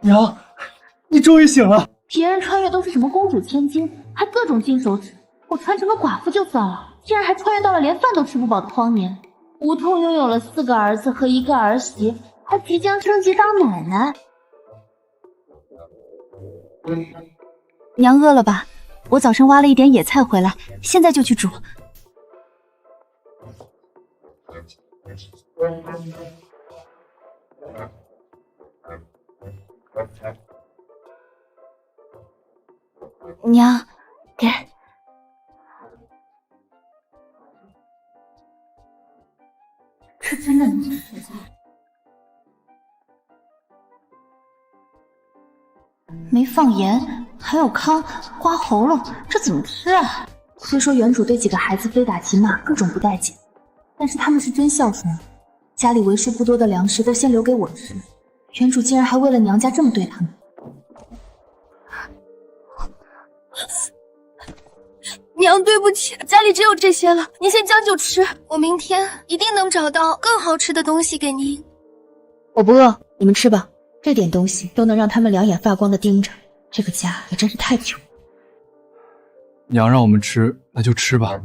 娘，你终于醒了。别人穿越都是什么公主千金，还各种金手指，我穿成个寡妇就算了，竟然还穿越到了连饭都吃不饱的荒年。无痛拥有了4个儿子和1个儿媳，还即将升级当奶奶。娘饿了吧？我早上挖了一点野菜回来，现在就去煮。娘，给。这真的能吃菜？没放盐，还有糠，刮喉咙，这怎么吃啊？虽说原主对几个孩子非打即骂，各种不待见，但是他们是真孝顺，家里为数不多的粮食都先留给我吃，原主竟然还为了娘家这么对他们。娘，对不起，家里只有这些了，您先将就吃，我明天一定能找到更好吃的东西给您。我不饿，你们吃吧，这点东西都能让他们两眼发光的盯着，这个家也真是太穷。娘让我们吃，那就吃吧。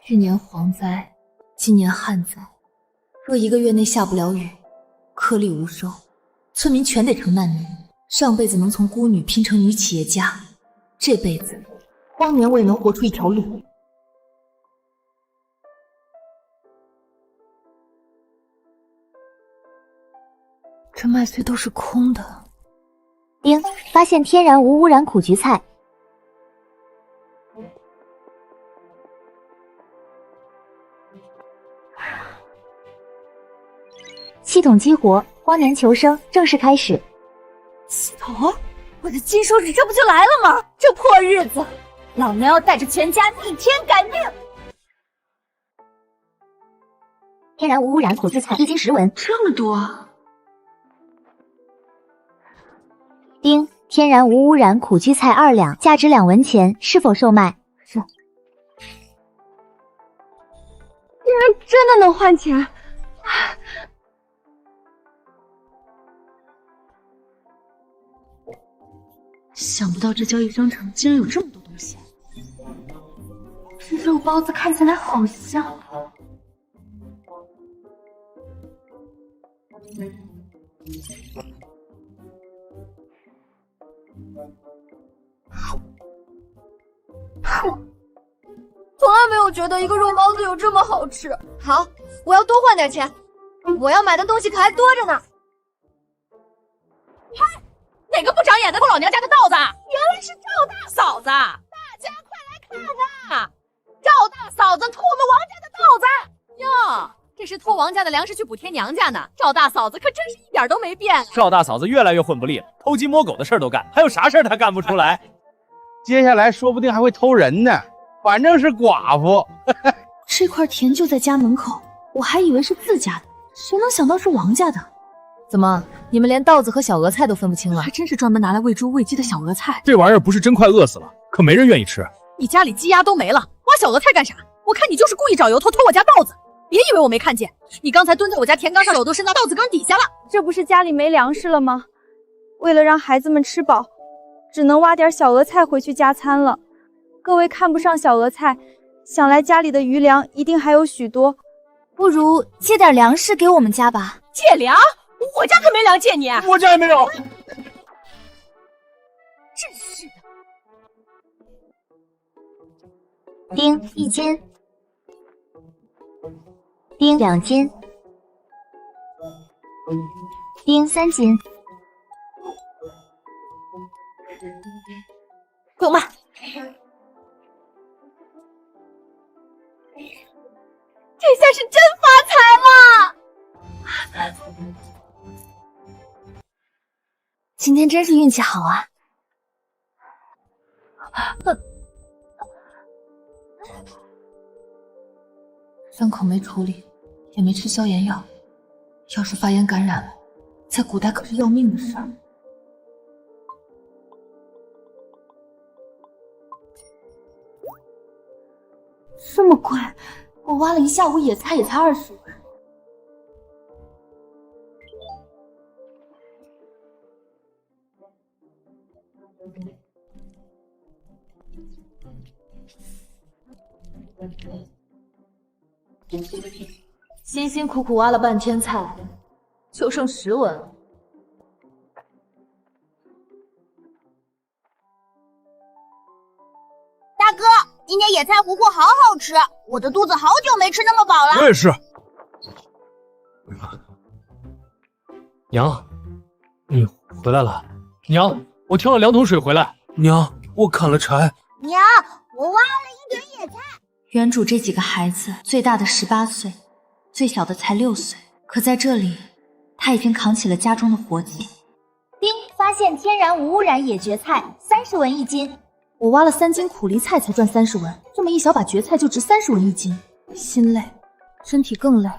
去年蝗灾，今年旱灾，若1个月内下不了雨，颗粒无收，村民全得成难民。上辈子能从孤女拼成女企业家，这辈子荒年我也能活出一条路。这麦穗都是空的。丁，发现天然无污染苦菊菜。系统激活，荒年求生正式开始。系统，我的金手指这不就来了吗？这破日子，老娘要带着全家逆天改命！天然无污染苦菊菜1斤10文，这么多！丁，天然无污染苦菊菜2两，价值2文钱，是否售卖？是。竟然真的能换钱！想不到这交易商城竟然有这么多东西。这肉包子看起来好香。从来没有觉得一个肉包子有这么好吃。好，我要多换点钱，我要买的东西可还多着呢。嗨，哪个不长眼的偷老娘家的稻子？原来是赵大嫂子！大家快来看啊！赵大嫂子偷我们王家的稻子哟！这是偷王家的粮食去补贴娘家呢。赵大嫂子可真是一点都没变。赵大嫂子越来越混不吝了，偷鸡摸狗的事儿都干，还有啥事儿她干不出来？接下来说不定还会偷人呢，反正是寡妇。这块田就在家门口，我还以为是自家的，谁能想到是王家的？怎么，你们连稻子和小额菜都分不清了？还真是专门拿来喂猪喂鸡的小额菜。这玩意儿不是真快饿死了，可没人愿意吃。你家里鸡鸭都没了，挖小额菜干啥？我看你就是故意找由头偷我家稻子。别以为我没看见，你刚才蹲在我家田缸上，手都伸到稻子缸底下了。这不是家里没粮食了吗？为了让孩子们吃饱，只能挖点小额菜回去加餐了。各位看不上小额菜，想来家里的余粮一定还有许多，不如借点粮食给我们家吧。借粮？我家可没粮借你。我家也没有。真是的。丁1斤，丁2斤，丁3斤。给我卖！这下是真发财了！今天真是运气好啊！伤口没处理，也没吃消炎药，要是发炎感染了，在古代可是要命的事儿。这么贵，我挖了一下午野菜也才20文。辛辛苦苦挖了半天菜，就剩10文了。大哥，今天野菜糊糊好好吃，我的肚子好久没吃那么饱了。我也是。娘，你回来了。娘，我挑了2桶水回来。娘，我砍了柴。娘，我挖了一点野菜。原主这几个孩子，最大的18岁，最小的才6岁，可在这里，他已经扛起了家中的活计。丁发现天然无污染野蕨菜，30文1斤。我挖了3斤苦梨菜才赚30文，这么一小把蕨菜就值30文1斤，心累，身体更累。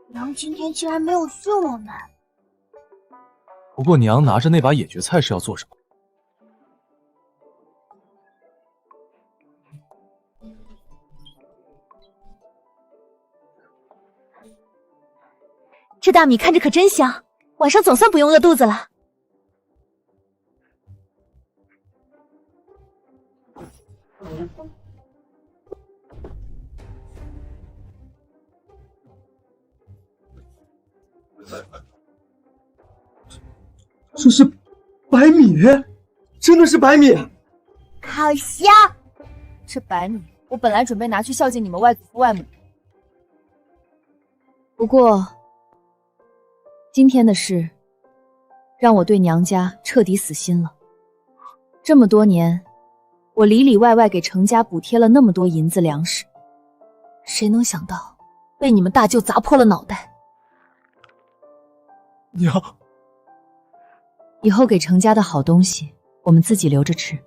娘今天竟然没有训我们。不过娘拿着那把野蕨菜是要做什么？这大米看着可真香，晚上总算不用饿肚子了。这是白米，真的是白米，好香！这白米，我本来准备拿去孝敬你们外祖父外母，不过今天的事让我对娘家彻底死心了。这么多年，我里里外外给程家补贴了那么多银子粮食，谁能想到被你们大舅砸破了脑袋。娘，以后给程家的好东西我们自己留着吃。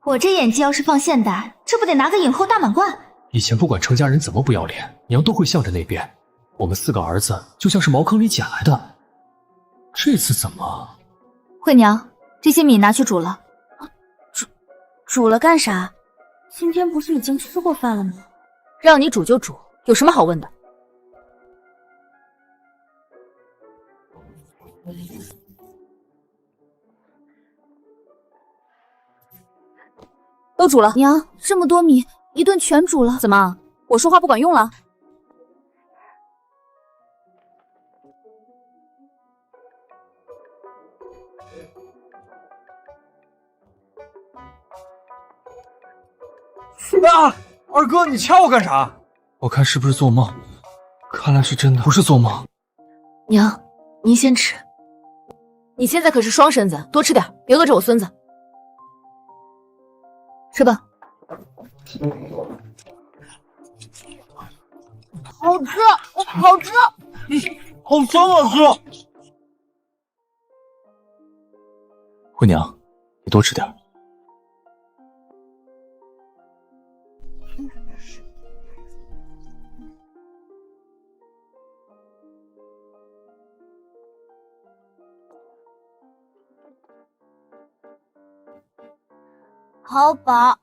我这演技要是放现代，这不得拿个影后大满贯？以前不管程家人怎么不要脸，娘都会向着那边。我们4个儿子就像是茅坑里捡来的，这次怎么？惠娘，这些米拿去煮了。煮了干啥？今天不是已经吃过饭了吗？让你煮就煮，有什么好问的？都煮了。娘，这么多米，一顿全煮了。怎么，我说话不管用了？啊！二哥，你掐我干啥？我看是不是做梦？看来是真的，不是做梦。娘，您先吃。你现在可是双身子，多吃点，别饿着我孙子。吃吧。好吃，好吃。好香啊，哥！惠娘，你多吃点。好饱，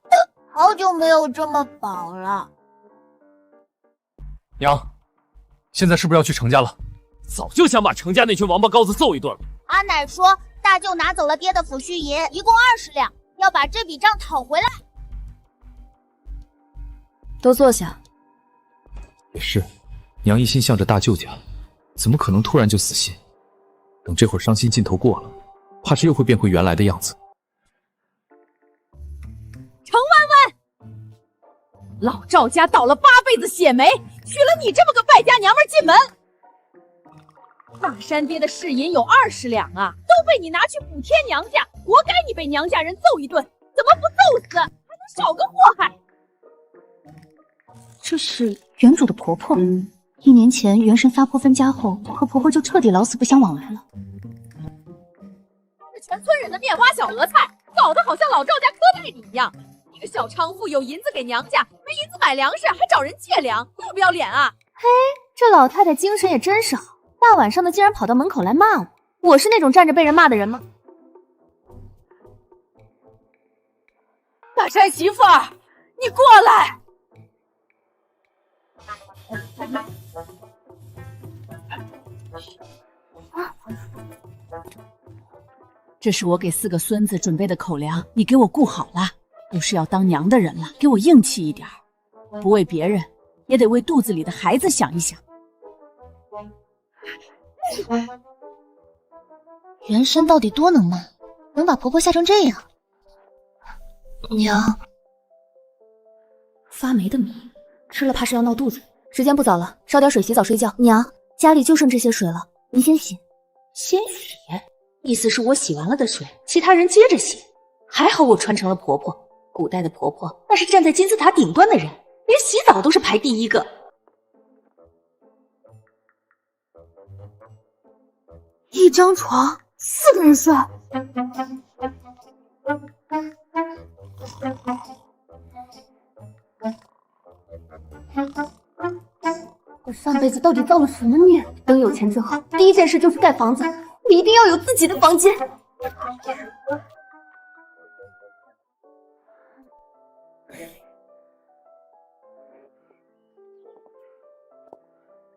好久没有这么饱了。娘，现在是不是要去程家了？早就想把程家那群王八羔子揍一顿了。阿奶说，大舅拿走了爹的抚恤银，一共20两，要把这笔账讨回来。都坐下。也是，娘一心向着大舅家，怎么可能突然就死心？等这会儿伤心劲头过了，怕是又会变回原来的样子。程万万，老赵家倒了8辈子血霉，娶了你这么个败家娘们进门。大山爹的世银有20两啊，都被你拿去补贴娘家，活该你被娘家人揍一顿，怎么不揍死，还能少个祸害？这是原主的婆婆。1年前元神发婆分家后，和婆婆就彻底老死不相往来了。是全村人的面花小额菜，搞得好像老赵家苛待你一样。你个小娼妇有银子给娘家，没银子买粮食，还找人借粮，要不要脸啊？这老太太精神也真是好，大晚上的竟然跑到门口来骂我。我是那种站着被人骂的人吗？大山媳妇儿，你过来！这是我给4个孙子准备的口粮，你给我顾好了。都是要当娘的人了，给我硬气一点，不为别人，也得为肚子里的孩子想一想。原神到底多能骂，能把婆婆吓成这样？娘，发霉的米，吃了怕是要闹肚子。时间不早了，烧点水洗澡睡觉。娘，家里就剩这些水了，您先洗。先洗？意思是我洗完了的水，其他人接着洗。还好我传承了婆婆，古代的婆婆那是站在金字塔顶端的人，连洗澡都是排第一个。一张床4个人睡，我上辈子到底造了什么孽？等有钱之后，第一件事就是盖房子，我一定要有自己的房间。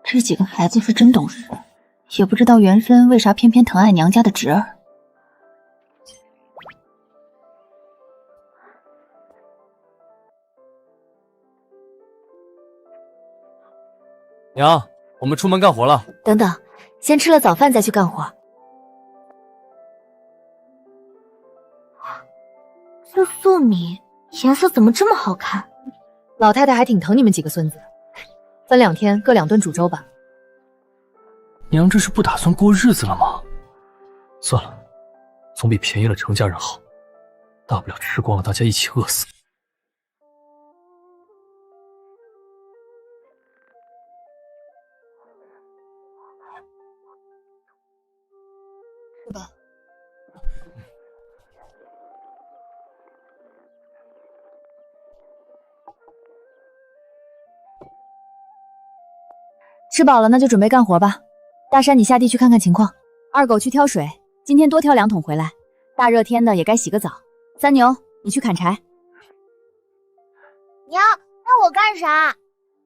这几个孩子是真懂事，也不知道原身为啥偏偏疼爱娘家的侄儿。娘，我们出门干活了。等等，先吃了早饭再去干活。这粟米颜色怎么这么好看？老太太还挺疼你们几个孙子，分2天各2顿煮粥吧。娘这是不打算过日子了吗？算了，总比便宜了程家人好，大不了吃光了大家一起饿死。是吧？吃饱了那就准备干活吧。大山，你下地去看看情况。二狗去挑水，今天多挑2桶回来。大热天的也该洗个澡。三牛，你去砍柴。娘，让我干啥？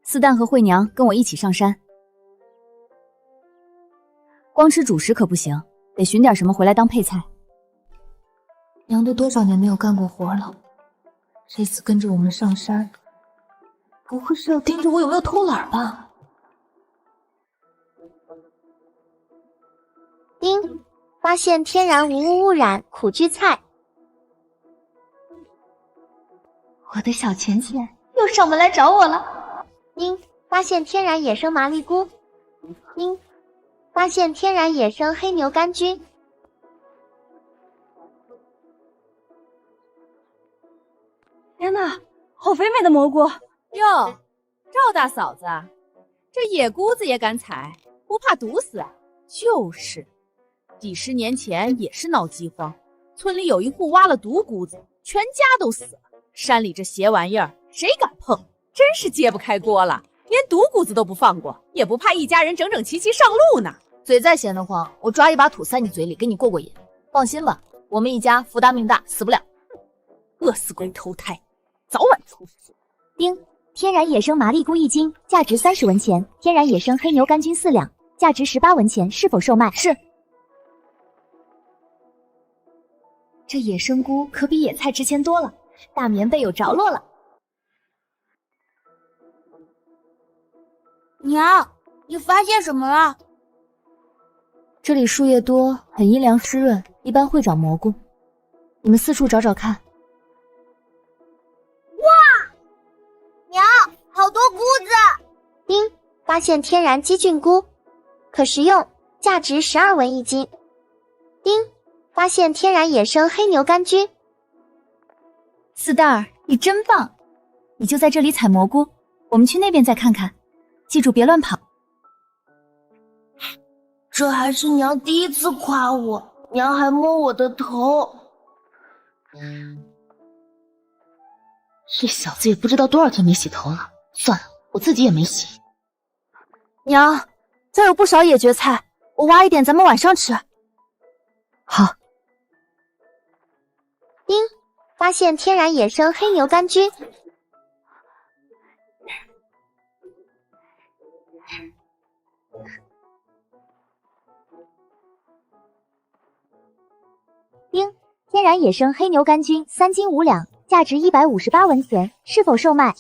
四蛋和惠娘跟我一起上山。光吃主食可不行，得寻点什么回来当配菜。娘都多少年没有干过活了，这次跟着我们上山，不会是要盯着我有没有偷懒吧？丁，发现天然无污污染苦苣菜。我的小钱钱又上门来找我了。丁，发现天然野生麻栗菇。丁，发现天然野生黑牛肝菌。天哪，好肥美的蘑菇！哟，赵大嫂子，这野菇子也敢采，不怕毒死啊？就是，几10年前也是闹饥荒，村里有一户挖了毒菇子，全家都死了。山里这邪玩意儿，谁敢碰？真是揭不开锅了，连毒菇子都不放过，也不怕一家人整整齐齐上路呢。嘴再闲得慌，我抓一把土塞你嘴里，给你过过瘾。放心吧，我们一家福大命大，死不了。饿死鬼投胎，早晚出事。丁，天然野生麻栗菇1斤，价值30文钱；天然野生黑牛肝菌4两，价值18文钱，是否售卖？是。这野生菇可比野菜值钱多了，大棉被有着落了。娘，你发现什么了？这里树叶多，很阴凉湿润，一般会长蘑菇。你们四处找找看。哇，娘，好多菇子！丁，发现天然鸡菌菇，可食用，价值12文1斤。丁，发现天然野生黑牛肝菌。四蛋儿，你真棒！你就在这里采蘑菇，我们去那边再看看，记住别乱跑。这还是娘第一次夸我，娘还摸我的头。这小子也不知道多少天没洗头了。算了，我自己也没洗。娘，这有不少野蕨菜，我挖一点，咱们晚上吃。好。丁，发现天然野生黑牛杆菌。丁，天然野生黑牛杆菌3斤5两，价值158文钱，是否售卖？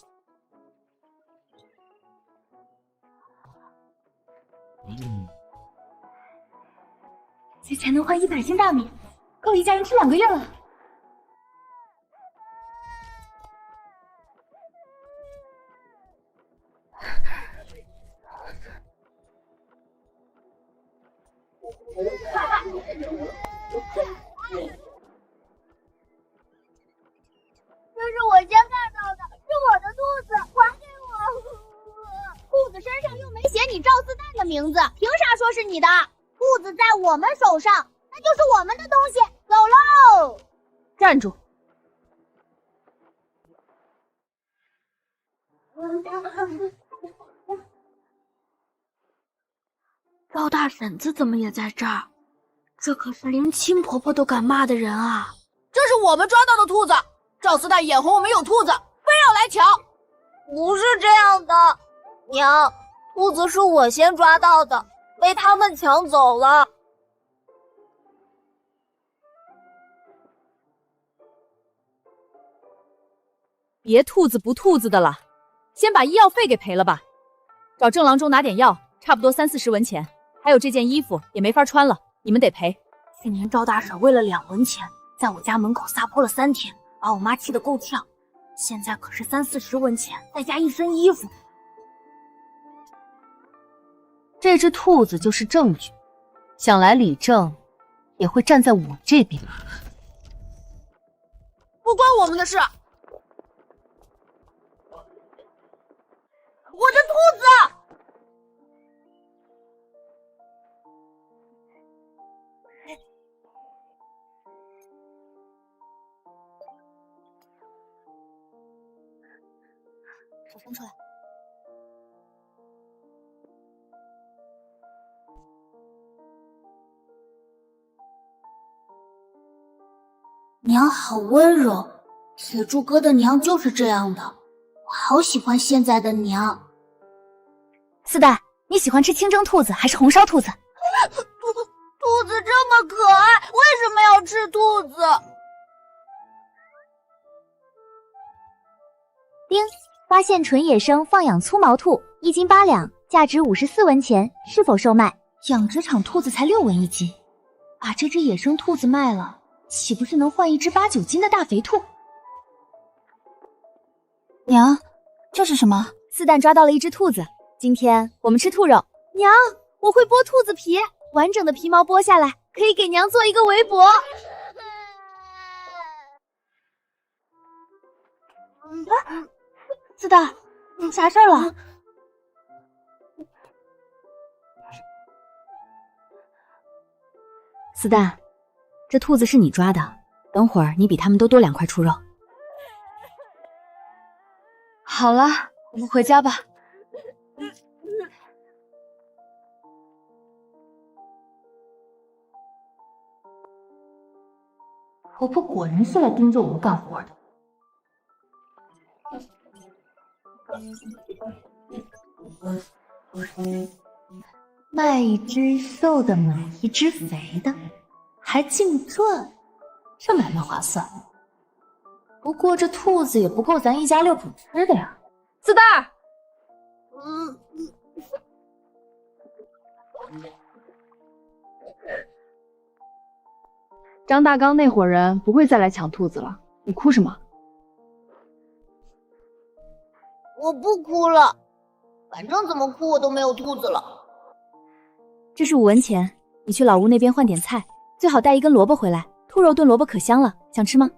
这才能换100斤大米，够一家人吃2个月了。这是我先看到的，是我的兔子，还给我！兔子身上又没写你赵四蛋的名字，凭啥说是你的？兔子在我们手上，那就是我们的东西。走喽！站住！赵大婶子怎么也在这儿？这可是连亲婆婆都敢骂的人啊！这是我们抓到的兔子，赵四蛋眼红我们有兔子，非要来抢。不是这样的，娘，兔子是我先抓到的，被他们抢走了。别兔子不兔子的了，先把医药费给赔了吧。找郑郎中拿点药，差不多30-40文钱。还有这件衣服也没法穿了，你们得赔。去年赵大婶为了2文钱，在我家门口撒泼了3天，把我妈气得够呛。现在可是30-40文钱，再加一身衣服。这只兔子就是证据，想来李正也会站在我这边。不关我们的事。我的兔子！手伸出来。娘好温柔，铁柱哥的娘就是这样的，我好喜欢现在的娘。四代，你喜欢吃清蒸兔子还是红烧兔子？兔子这么可爱，为什么要吃兔子？丁，发现纯野生放养粗毛兔，1斤8两，价值54文钱，是否售卖？养殖场兔子才6文1斤，把这只野生兔子卖了，岂不是能换一只8、9斤的大肥兔？娘，这是什么？四蛋抓到了一只兔子，今天我们吃兔肉。娘，我会剥兔子皮，完整的皮毛剥下来，可以给娘做一个围脖。四蛋，你啥事儿了？四蛋，这兔子是你抓的，等会儿你比他们都多2块出肉。好了，我们回家吧。婆婆果然是来盯着我们干活的。卖一只瘦的，买一只肥的，还净赚，这买卖划算。不过这兔子也不够咱一家6口吃的呀。四蛋儿，张大刚那伙人不会再来抢兔子了，你哭什么？我不哭了，反正怎么哭我都没有兔子了。这是5文钱，你去老屋那边换点菜，最好带一根萝卜回来，兔肉炖萝卜可香了，想吃吗？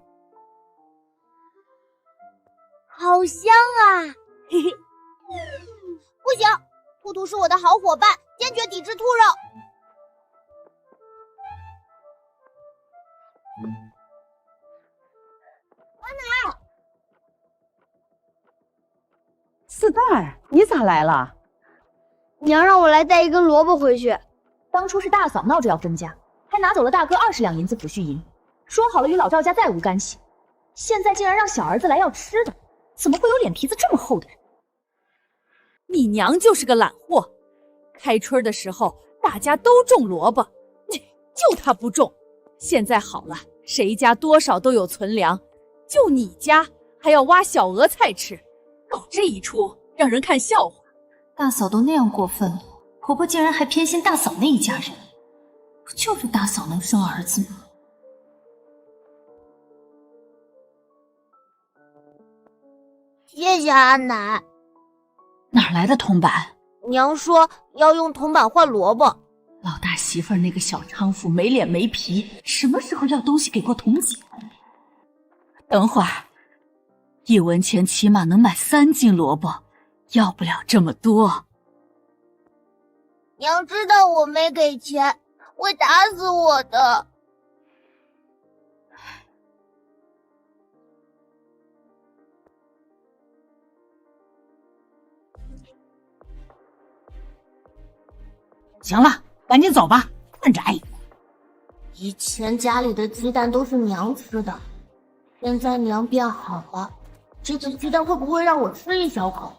好香啊！嘿嘿，不行，兔兔是我的好伙伴，坚决抵制兔肉。四蛋，你咋来了？娘让我来带一根萝卜回去。当初是大嫂闹着要分家，还拿走了大哥20两银子抚恤银，说好了与老赵家再无干系。现在竟然让小儿子来要吃的，怎么会有脸皮子这么厚的人？你娘就是个懒货，开春的时候大家都种萝卜，就她不种。现在好了，谁家多少都有存粮，就你家还要挖小额菜吃，搞这一出让人看笑话。大嫂都那样过分了，婆婆竟然还偏心大嫂那一家人，不就是大嫂能生儿子吗？谢谢阿奶。哪来的铜板？娘说要用铜板换萝卜。老大媳妇儿那个小娼妇没脸没皮，什么时候要东西给过铜钱？等会儿，1文钱起码能买3斤萝卜，要不了这么多。娘知道我没给钱，会打死我的。行了，赶紧走吧，看窄。以前家里的鸡蛋都是娘吃的，现在娘变好了，这个鸡蛋会不会让我吃一小口？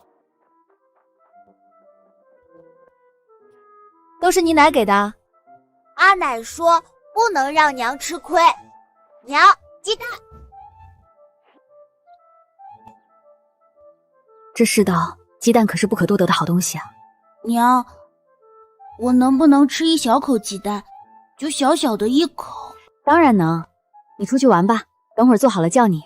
都是你奶给的。阿奶说不能让娘吃亏。娘，鸡蛋。这世道，鸡蛋可是不可多得的好东西啊。娘，我能不能吃一小口鸡蛋？就小小的一口。当然能，你出去玩吧，等会儿做好了叫你。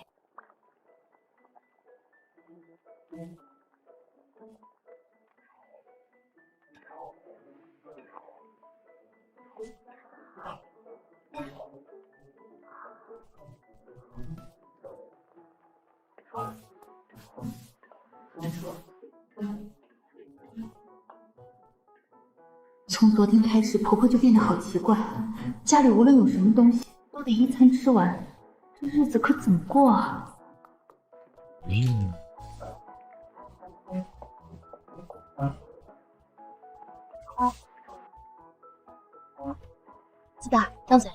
从昨天开始，婆婆就变得好奇怪，家里无论有什么东西，都得一餐吃完，这日子可怎么过啊？鸡蛋，张嘴。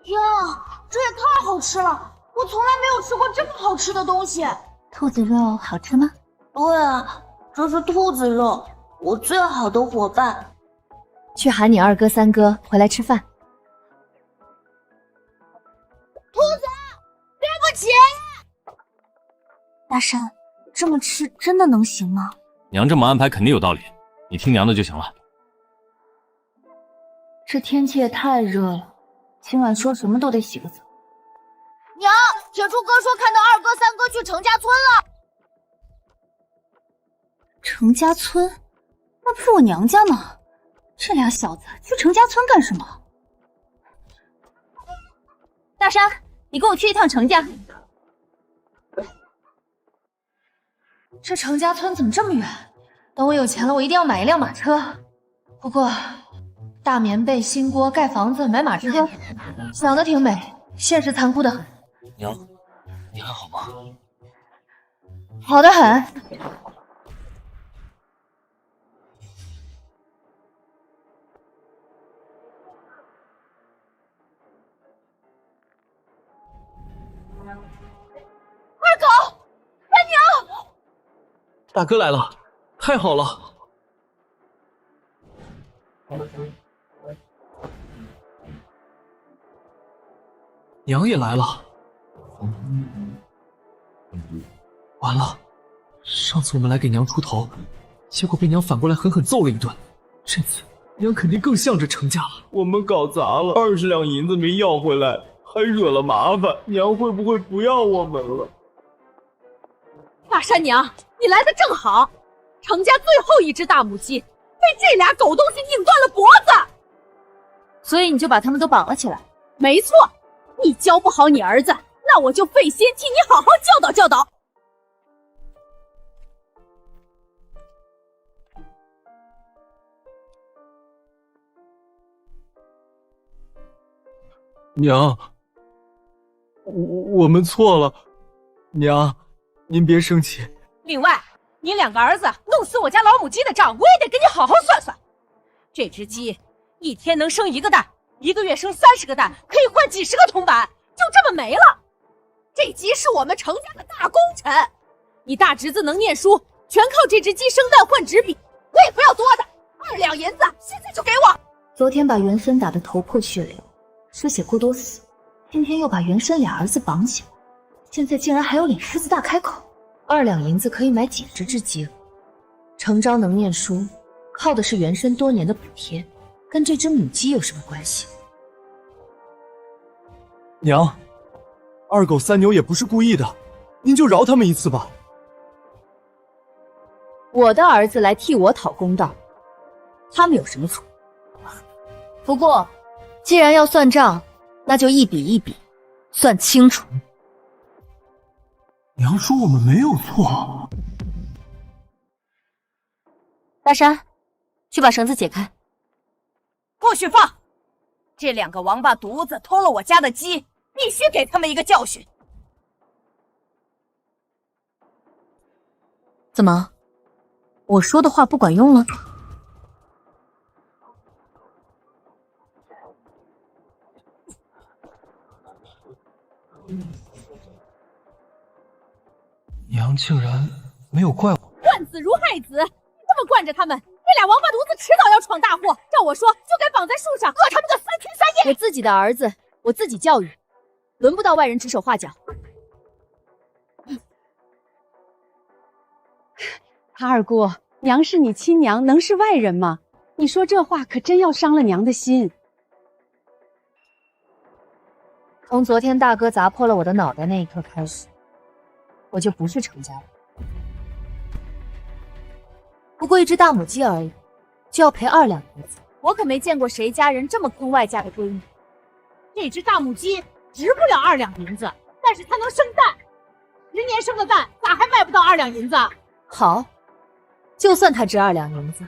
天啊，这也太好吃了！我从来没有吃过这么好吃的东西。兔子肉好吃吗？对啊，这是兔子肉，我最好的伙伴。去喊你2哥3哥回来吃饭。兔子，对不起。大山，这么吃真的能行吗？娘这么安排肯定有道理，你听娘的就行了。这天气也太热了，今晚说什么都得洗个澡。娘，铁柱哥说看到2哥3哥去程家村了。程家村？那不是我娘家吗？这俩小子去程家村干什么？大山，你跟我去一趟程家。这程家村怎么这么远？等我有钱了，我一定要买一辆马车。不过，大棉被、新锅、盖房子、买马车，想的挺美，现实残酷的很。娘，你还好吗？好的很。二狗，三娘，大哥来了，太好了！娘也来了。完了，上次我们来给娘出头，结果被娘反过来狠狠揍了一顿。这次娘肯定更向着程家了。我们搞砸了，20两银子没要回来，还惹了麻烦，娘会不会不要我们了？大山娘，你来的正好，程家最后一只大母鸡被这俩狗东西拧断了脖子，所以你就把他们都绑了起来。没错，你教不好你儿子，那我就费心替你好好教导教导。娘，我们错了，娘，您别生气。另外，你2个儿子弄死我家老母鸡的账，我也得跟你好好算算。这只鸡一天能生1个蛋，1个月生30个蛋，可以换几10个铜板，就这么没了。这鸡是我们程家的大功臣，你大侄子能念书，全靠这只鸡生蛋换纸笔。我也不要多的，2两银子，现在就给我。昨天把元森打得头破血流，失血过多死，今天又把元森俩儿子绑起来，现在竟然还有脸狮子大开口！2两银子可以买几10只鸡了。程昭能念书，靠的是元森多年的补贴，跟这只母鸡有什么关系？娘，2狗3牛也不是故意的，您就饶他们一次吧。我的儿子来替我讨公道，他们有什么错？不过，既然要算账，那就一笔一笔算清楚。娘说我们没有错。大山，去把绳子解开。不许放！这2个王八犊子偷了我家的鸡，必须给他们一个教训。怎么，我说的话不管用了？娘竟然没有怪我。惯子如害子，你这么惯着他们，这俩王八犊子迟早要闯大祸。照我说，就该绑在树上，饿他们个3天3夜。我自己的儿子，我自己教育，轮不到外人指手画脚。二姑，娘是你亲娘，能是外人吗？你说这话可真要伤了娘的心。从昨天大哥砸破了我的脑袋那一刻开始，我就不是程家人。不过一只大母鸡而已，就要赔2两银子。我可没见过谁家人这么坑外嫁的闺女。这只大母鸡值不了2两银子，但是它能生蛋，10年生个蛋，咋还卖不到2两银子？好，就算它值2两银子。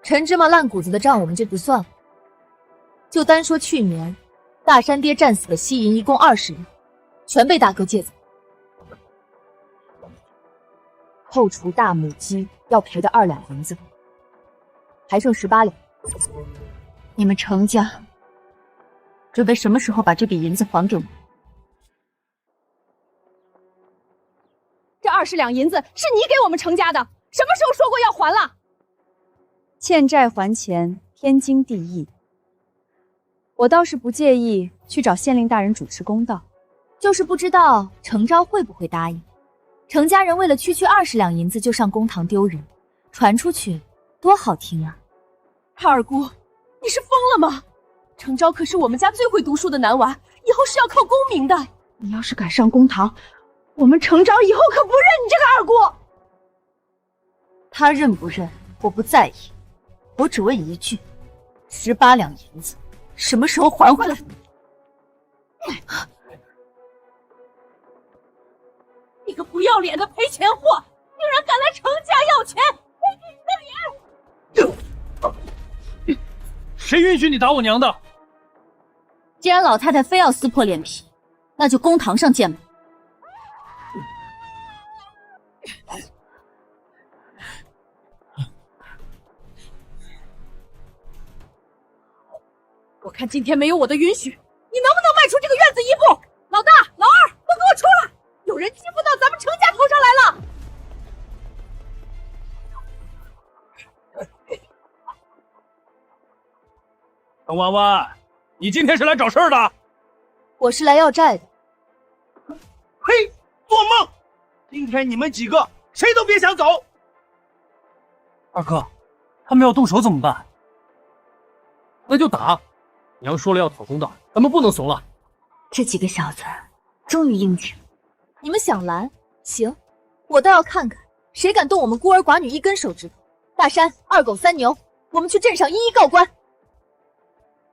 陈芝麻烂谷子的账我们就不算了，就单说去年大山爹战死的西银一共20两，全被大哥借走，扣除大母鸡要赔的2两银子，还剩18两。你们程家准备什么时候把这笔银子还给我？这20两银子是你给我们程家的，什么时候说过要还了？欠债还钱，天经地义。我倒是不介意去找县令大人主持公道，就是不知道程昭会不会答应。程家人为了区区20两银子就上公堂丢人，传出去多好听啊！二姑，你是疯了吗？程昭可是我们家最会读书的男娃，以后是要靠功名的。你要是敢上公堂，我们程昭以后可不认你这个二姑。他认不认我不在意，我只问一句：18两银子什么时候还回来？你个不要脸的赔钱货，竟然敢来程家要钱，赔你的脸！谁允许你打我娘的？既然老太太非要撕破脸皮，那就公堂上见吧。我看今天没有我的允许，你能不能迈出这个院子一步？老大、老二，都给我出来！有人欺负到咱们程家头上来了！程弯弯，你今天是来找事儿的？我是来要债的。嘿，做梦！今天你们几个谁都别想走！二哥，他们要动手怎么办？那就打！娘说了要讨公道，咱们不能怂了。这几个小子终于应承，你们想拦？行，我倒要看看谁敢动我们孤儿寡女一根手指头。大山、2狗、3牛，我们去镇上一一告官。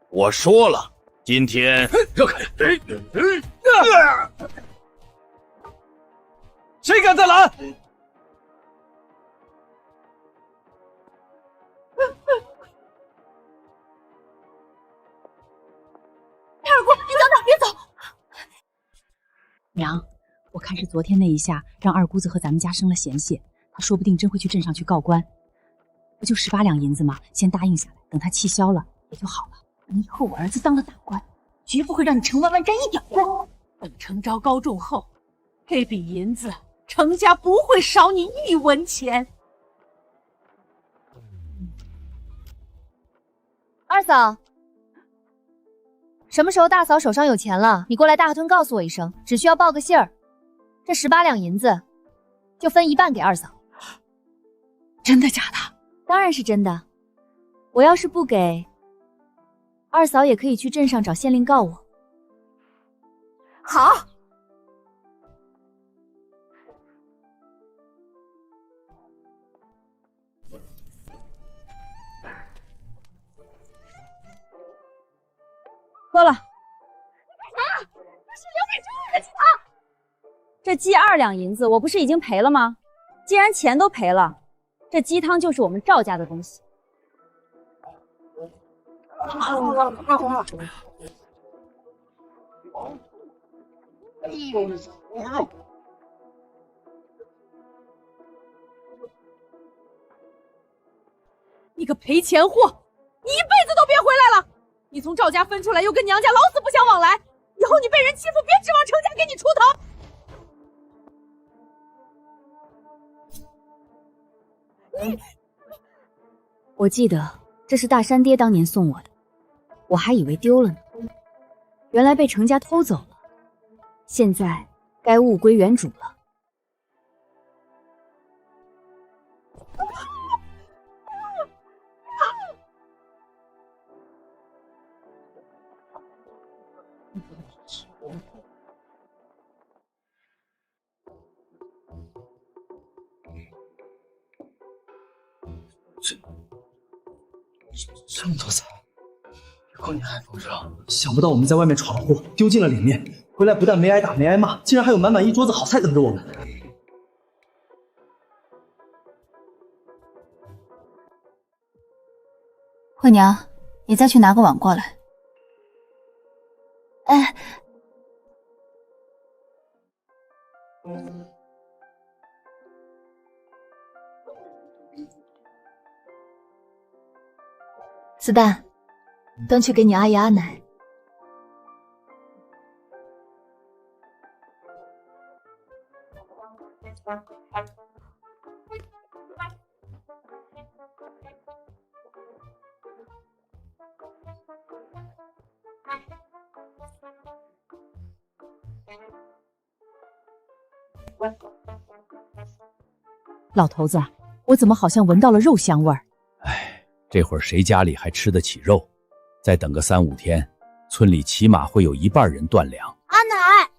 我说了，今天让开！谁敢再拦？二姑，你等等，别走！娘，我看是昨天那一下让二姑子和咱们家生了嫌隙，她说不定真会去镇上去告官。不就18两银子吗？先答应下来，等她气消了也就好了。等以后我儿子当了大官，绝不会让你程万万沾一点光。等程昭高中后，这笔银子程家不会少你1文钱。二嫂，什么时候大嫂手上有钱了，你过来大河屯告诉我一声，只需要报个信儿。这18两银子，就分1半给二嫂。真的假的？当然是真的。我要是不给，二嫂也可以去镇上找县令告我。好。喝了。干啥？这是留给周儿的鸡汤。这鸡2两银子，我不是已经赔了吗？既然钱都赔了，这鸡汤就是我们赵家的东西。你个赔钱货，你一辈子都别回来了！你从赵家分出来，又跟娘家老死不相往来，以后你被人欺负，别指望程家给你出头。我记得这是大山爹当年送我的，我还以为丢了呢，原来被程家偷走了，现在该物归原主了。这么多菜，过年还丰盛，想不到我们在外面闯了祸，丢尽了脸面，回来不但没挨打没挨骂，竟然还有满满一桌子好菜等着我们。惠娘，你再去拿个碗过来。哎，子弹，端去给你阿爷阿奶。老头子，我怎么好像闻到了肉香味儿？这会儿谁家里还吃得起肉？再等个3、5天，村里起码会有1半人断粮。阿奶，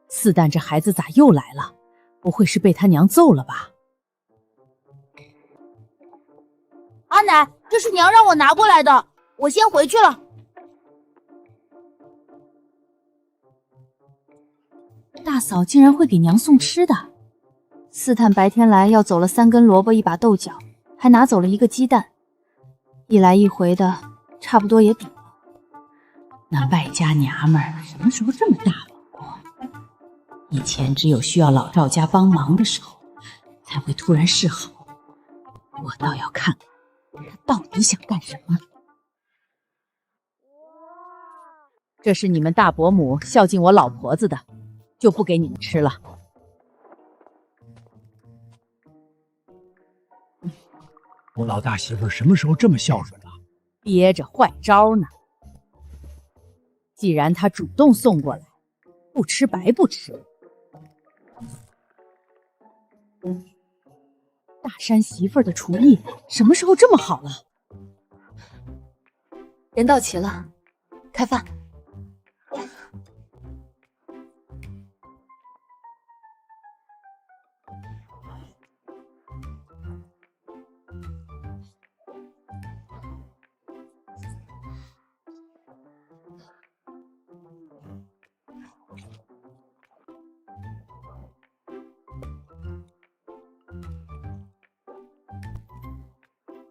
四蛋这孩子咋又来了？不会是被他娘揍了吧？阿奶，这是娘让我拿过来的，我先回去了。大嫂竟然会给娘送吃的。四探白天来要走了3根萝卜1把豆角，还拿走了1个鸡蛋，一来一回的，差不多也抵了。那败家娘们儿什么时候这么大方过？以前只有需要老赵家帮忙的时候，才会突然示好。我倒要看看他到底想干什么。这是你们大伯母孝敬我老婆子的，就不给你们吃了。我老大媳妇什么时候这么孝顺了？憋着坏招呢。既然他主动送过来，不吃白不吃。大山媳妇儿的厨艺什么时候这么好了？人到齐了，开饭。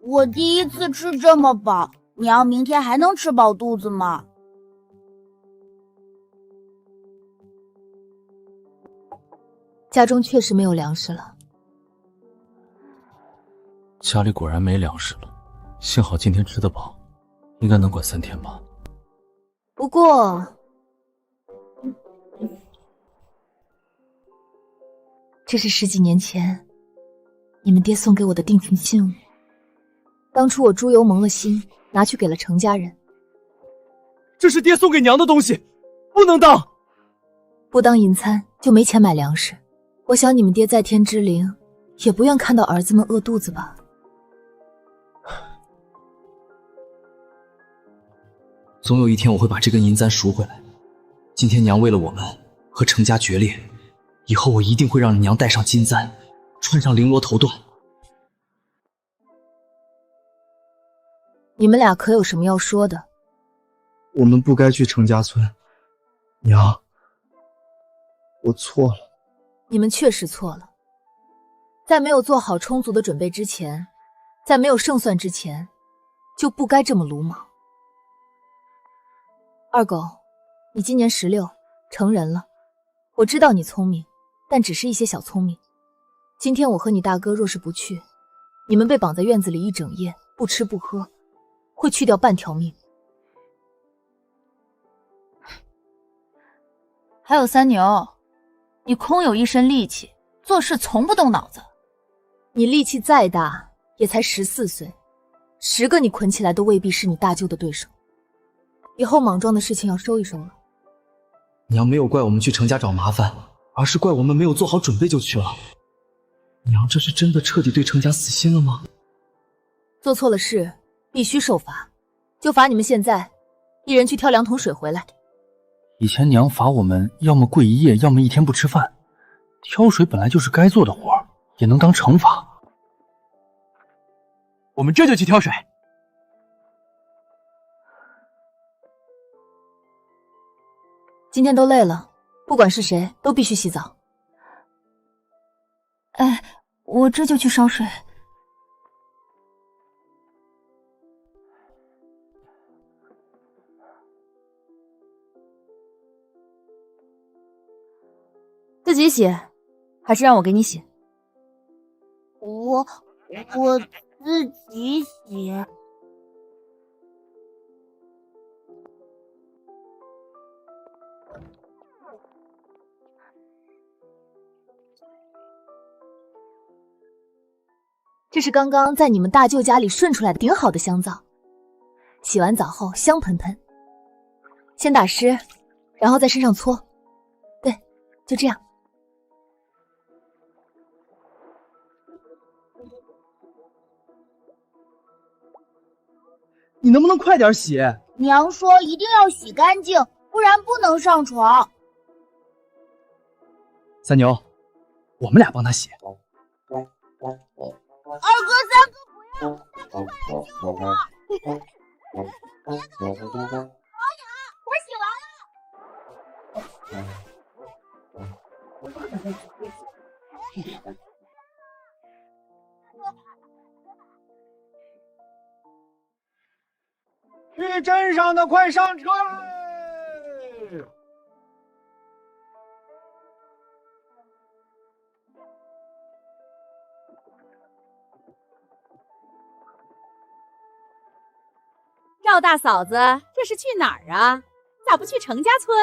我第一次吃这么饱，娘明天还能吃饱肚子吗？家中确实没有粮食了。家里果然没粮食了，幸好今天吃得饱，应该能管3天吧。不过，这是10几年前你们爹送给我的定情信物。当初我猪油蒙了心，拿去给了程家人。这是爹送给娘的东西，不能当。不当银餐就没钱买粮食。我想你们爹在天之灵，也不愿看到儿子们饿肚子吧。总有一天我会把这根银簪赎回来。今天娘为了我们和程家决裂，以后我一定会让娘戴上金簪，穿上绫罗头缎。你们俩可有什么要说的？我们不该去程家村，娘，我错了。你们确实错了。在没有做好充足的准备之前，在没有胜算之前，就不该这么鲁莽。二狗，你今年16，成人了。我知道你聪明，但只是一些小聪明。今天我和你大哥若是不去，你们被绑在院子里一整夜，不吃不喝，会去掉半条命。还有三牛，你空有一身力气，做事从不动脑子。你力气再大，也才14岁，10个你捆起来都未必是你大舅的对手。以后莽撞的事情要收一收了。娘没有怪我们去程家找麻烦，而是怪我们没有做好准备就去了。娘这是真的彻底对程家死心了吗？做错了事必须受罚，就罚你们现在一人去挑2桶水回来。以前娘罚我们要么跪1夜，要么1天不吃饭。挑水本来就是该做的活，也能当惩罚。我们这就去挑水。今天都累了，不管是谁都必须洗澡。哎，我这就去烧水。自己洗，还是让我给你洗？我自己洗。这是刚刚在你们大舅家里顺出来的顶好的香皂，洗完澡后香喷喷。先打湿，然后在身上搓。对，就这样。你能不能快点洗？娘说一定要洗干净，不然不能上床。三牛，我们俩帮他洗。二哥、三哥不要，大哥快来救我！别搞这个，好呀，我洗完了。去镇上的快上车来！赵大嫂子，这是去哪儿啊？咋不去程家村？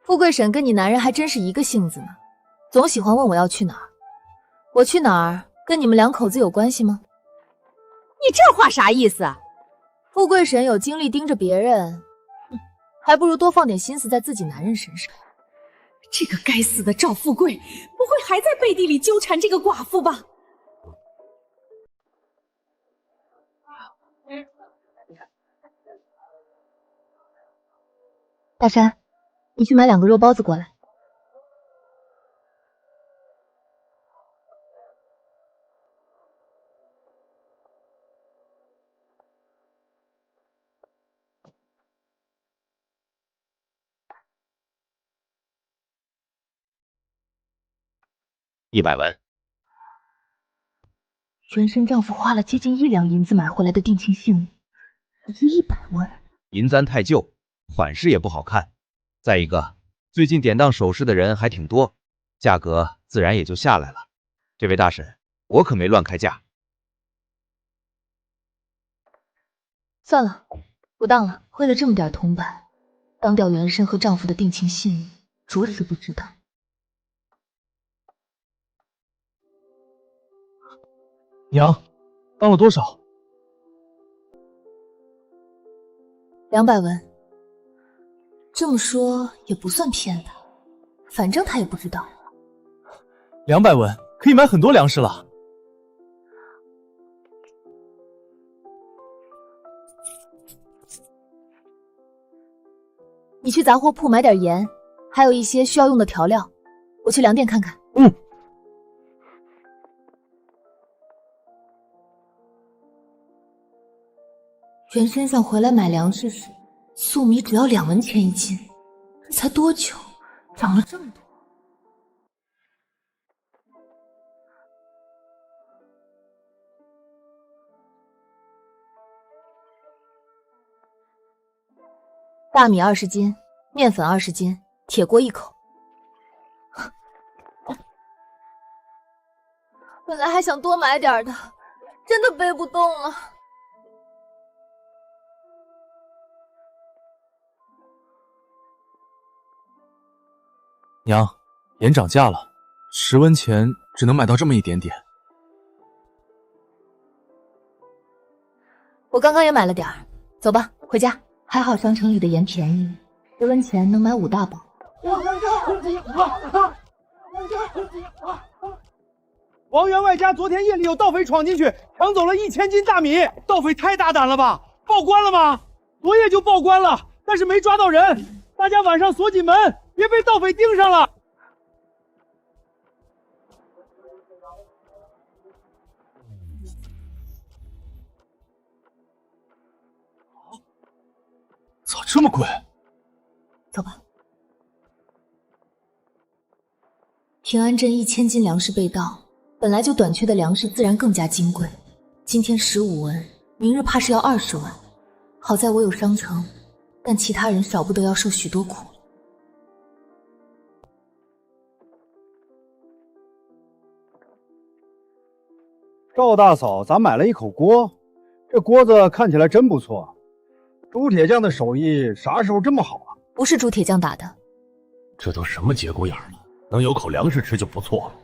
富贵婶跟你男人还真是一个性子呢，总喜欢问我要去哪儿。我去哪儿跟你们2口子有关系吗？你这话啥意思？富贵婶有精力盯着别人，还不如多放点心思在自己男人身上。这个该死的赵富贵，不会还在背地里纠缠这个寡妇吧？大山，你去买2个肉包子过来。100文。原生丈夫花了接近1两银子买回来的定情信物，100文。银簪太旧，款式也不好看。再一个，最近典当首饰的人还挺多，价格自然也就下来了。这位大婶，我可没乱开价。算了，不当了。为了这么点铜板，当掉原身和丈夫的定情信义，着实不值得。娘，当了多少？200文。这么说也不算骗他，反正他也不知道。200文可以买很多粮食了。你去杂货铺买点盐，还有一些需要用的调料。我去粮店看看。袁先生回来买粮食时，粟米只要2文钱一斤，这才多久，涨了这么多。大米20斤，面粉20斤，铁锅1口。本来还想多买点的，真的背不动了。娘，盐涨价了，10文钱只能买到这么一点点。我刚刚也买了点儿，走吧，回家。还好商城里的盐便宜，10文钱能买5大包。王员外家昨天夜里有盗匪闯进去，抢走了1000斤大米。盗匪太大胆了吧？报关了吗？昨夜就报关了，但是没抓到人。大家晚上锁紧门，别被盗匪盯上了。咋这么贵？走吧。平安镇1000斤粮食被盗，本来就短缺的粮食自然更加金贵。今天15文，明日怕是要20文。好在我有商城，但其他人少不得要受许多苦。赵大嫂，咱买了一口锅，这锅子看起来真不错。朱铁匠的手艺啥时候这么好啊？不是朱铁匠打的。这都什么节骨眼了，能有口粮食吃就不错了。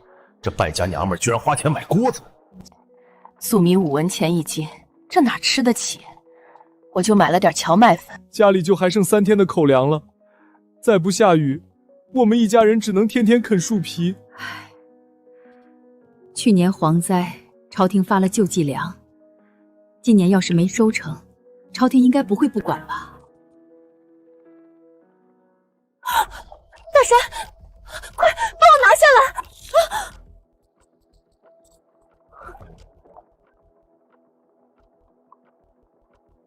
这败家娘们居然花钱买锅子。粟米5文钱一斤，这哪吃得起？我就买了点荞麦粉。家里就还剩3天的口粮了，再不下雨，我们一家人只能天天啃树皮。唉，去年蝗灾，朝廷发了救济粮，今年要是没收成，朝廷应该不会不管吧？大山，快帮我拿下来！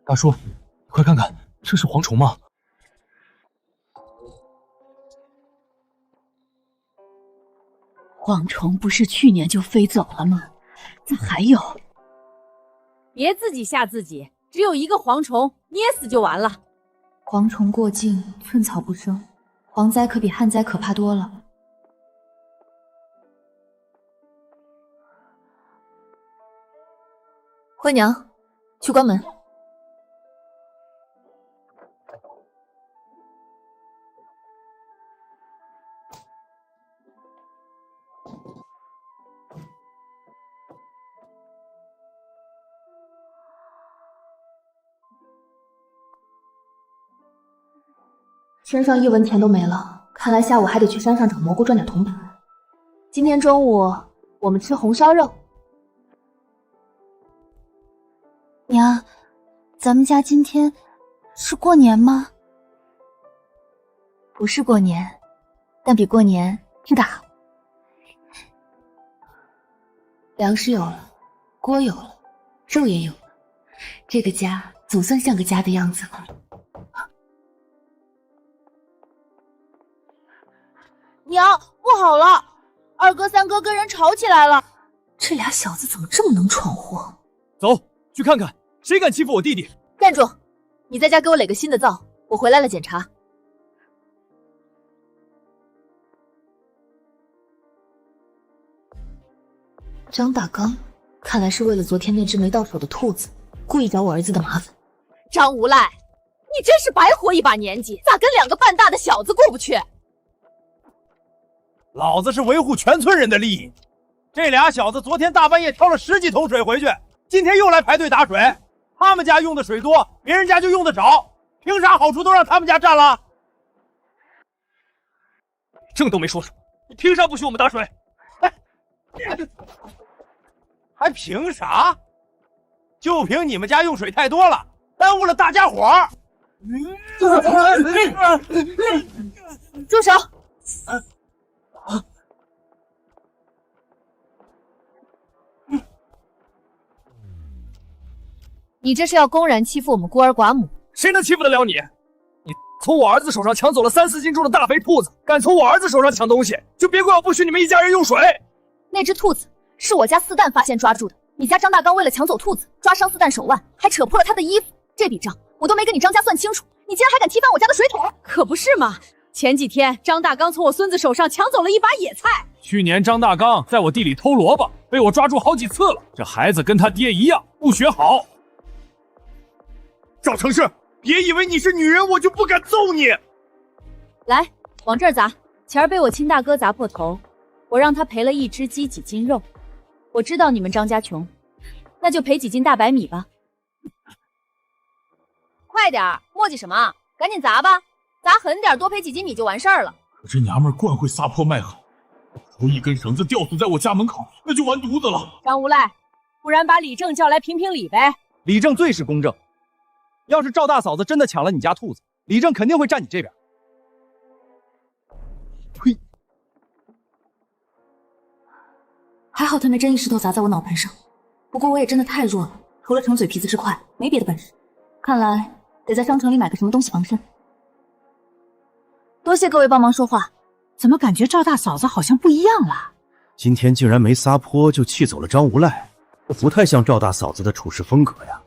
大叔，你快看看，这是蝗虫吗？蝗虫不是去年就飞走了吗？咋还有？别自己吓自己，只有一个蝗虫，捏死就完了。蝗虫过境，寸草不生，蝗灾可比旱灾可怕多了。惠娘，去关门。身上1文钱都没了，看来下午还得去山上找蘑菇赚点铜板。今天中午我们吃红烧肉。娘，咱们家今天是过年吗？不是过年，但比过年吃得好。粮食有了，锅有了，肉也有了，这个家总算像个家的样子了。娘，不好了！2哥、3哥跟人吵起来了。这俩小子怎么这么能闯祸？走，去看看谁敢欺负我弟弟！站住！你在家给我垒个新的灶，我回来了检查。张大刚，看来是为了昨天那只没到手的兔子，故意找我儿子的麻烦。张无赖，你真是白活一把年纪，咋跟2个半大的小子过不去？老子是维护全村人的利益。这俩小子昨天大半夜挑了10几桶水回去，今天又来排队打水。他们家用的水多，别人家就用的少，凭啥好处都让他们家占了？正都没说什么，你凭啥不许我们打水？还凭啥？就凭你们家用水太多了，耽误了大家伙儿。住手！你这是要公然欺负我们孤儿寡母？谁能欺负得了你？你从我儿子手上抢走了3、4斤重的大肥兔子，敢从我儿子手上抢东西，就别怪我不许你们一家人用水。那只兔子是我家四蛋发现抓住的，你家张大刚为了抢走兔子，抓伤四蛋手腕，还扯破了他的衣服。这笔账我都没跟你张家算清楚，你竟然还敢踢翻我家的水桶？可不是嘛！前几天张大刚从我孙子手上抢走了一把野菜。去年张大刚在我地里偷萝卜，被我抓住好几次了。这孩子跟他爹一样，不学好。赵成事，别以为你是女人，我就不敢揍你。来，往这儿砸！前儿被我亲大哥砸破头，我让他赔了1只鸡几斤肉。我知道你们张家穷，那就赔几斤大白米吧。快点儿，磨叽什么？赶紧砸吧！砸狠点，多赔几斤米就完事儿了。可这娘们惯会撒泼卖狠，头一根绳子吊死在我家门口，那就完犊子了。张无赖，不然把李正叫来评评理呗。李正最是公正，要是赵大嫂子真的抢了你家兔子，李正肯定会站你这边。呸！还好他没真一石头砸在我脑盆上，不过我也真的太弱了，除了逞嘴皮子之快，没别的本事。看来得在商城里买个什么东西防身。多谢各位帮忙说话。怎么感觉赵大嫂子好像不一样了？今天竟然没撒泼就气走了张无赖，这不太像赵大嫂子的处事风格呀。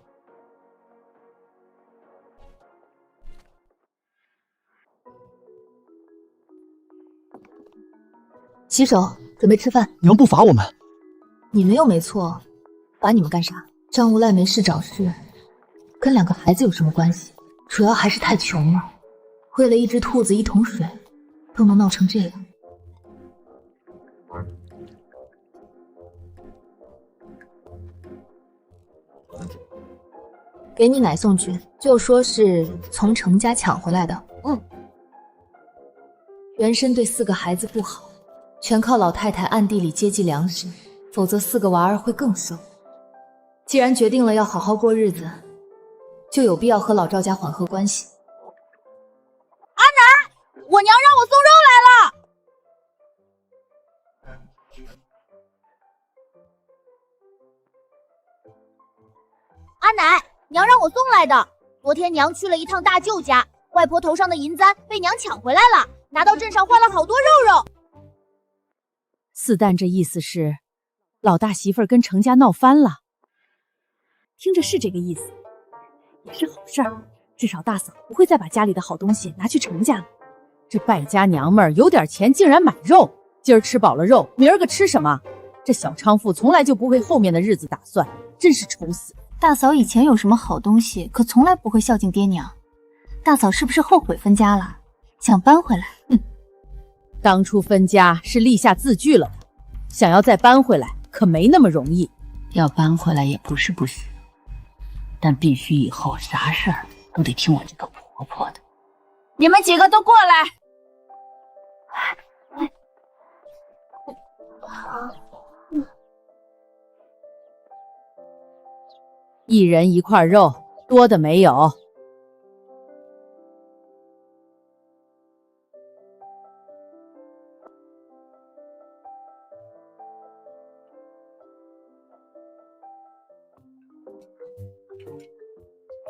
洗手，准备吃饭。娘不罚我们？你们又没错，罚你们干啥？张无赖没事找事，跟2个孩子有什么关系？主要还是太穷了，为了1只兔子1桶水，都能闹成这样。给你奶送去，就说是从程家抢回来的。原身对4个孩子不好，全靠老太太暗地里接济粮食，否则4个娃儿会更瘦。既然决定了要好好过日子，就有必要和老赵家缓和关系。阿奶，我娘让我送肉来了。阿奶，娘让我送来的。昨天娘去了一趟大舅家，外婆头上的银簪被娘抢回来了，拿到镇上换了好多肉肉。四蛋这意思是，老大媳妇儿跟程家闹翻了。听着是这个意思，也是好事儿，至少大嫂不会再把家里的好东西拿去程家了。这败家娘们儿有点钱竟然买肉，今儿吃饱了肉，明儿个吃什么？这小娼妇从来就不为后面的日子打算，真是愁死。大嫂以前有什么好东西，可从来不会孝敬爹娘。大嫂是不是后悔分家了，想搬回来？当初分家是立下字据了的，想要再搬回来可没那么容易。要搬回来也不是不行，但必须以后啥事儿都得听我这个婆婆的。你们几个都过来。一人1块肉，多的没有。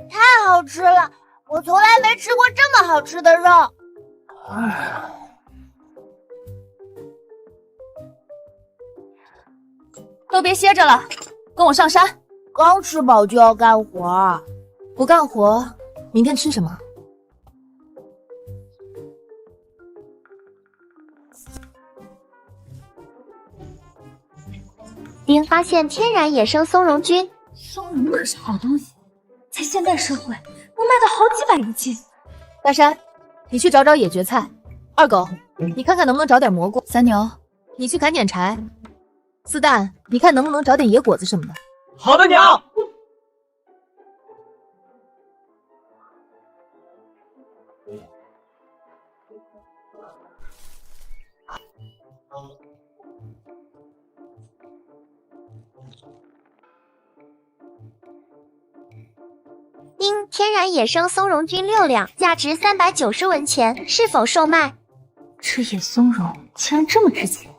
太好吃了，我从来没吃过这么好吃的肉。都别歇着了，跟我上山。刚吃饱就要干活，不干活，明天吃什么？丁发现天然野生松茸菌，松茸可是好东西，在现代社会能卖到好几百一斤。大山，你去找找野蕨菜。二狗，你看看能不能找点蘑菇。三牛，你去砍点柴。四蛋，你看能不能找点野果子什么的。好的，娘。丁天然野生松茸菌6两，价值390文钱，是否售卖？吃野松茸竟然这么值钱！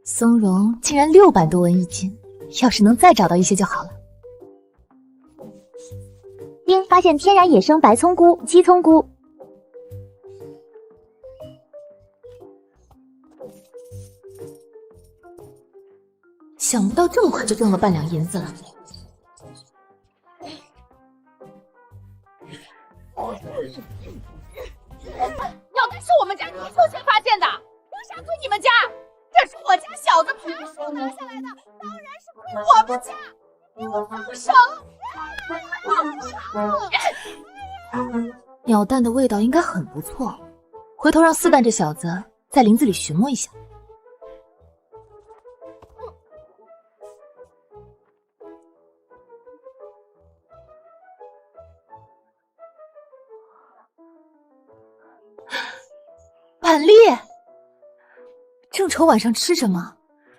松茸竟然600多文一斤，要是能再找到一些就好了。丁发现天然野生白葱菇、鸡葱菇。想不到这么快就挣了半两银子了。要的是我们家泥鳅先发现的，凭啥归你们家？这是我家小子爬树拿下来的，当然是归我们家。给我放手！鸟蛋的味道应该很不错，回头让四蛋这小子在林子里寻摸一下。板栗，正愁晚上吃什么，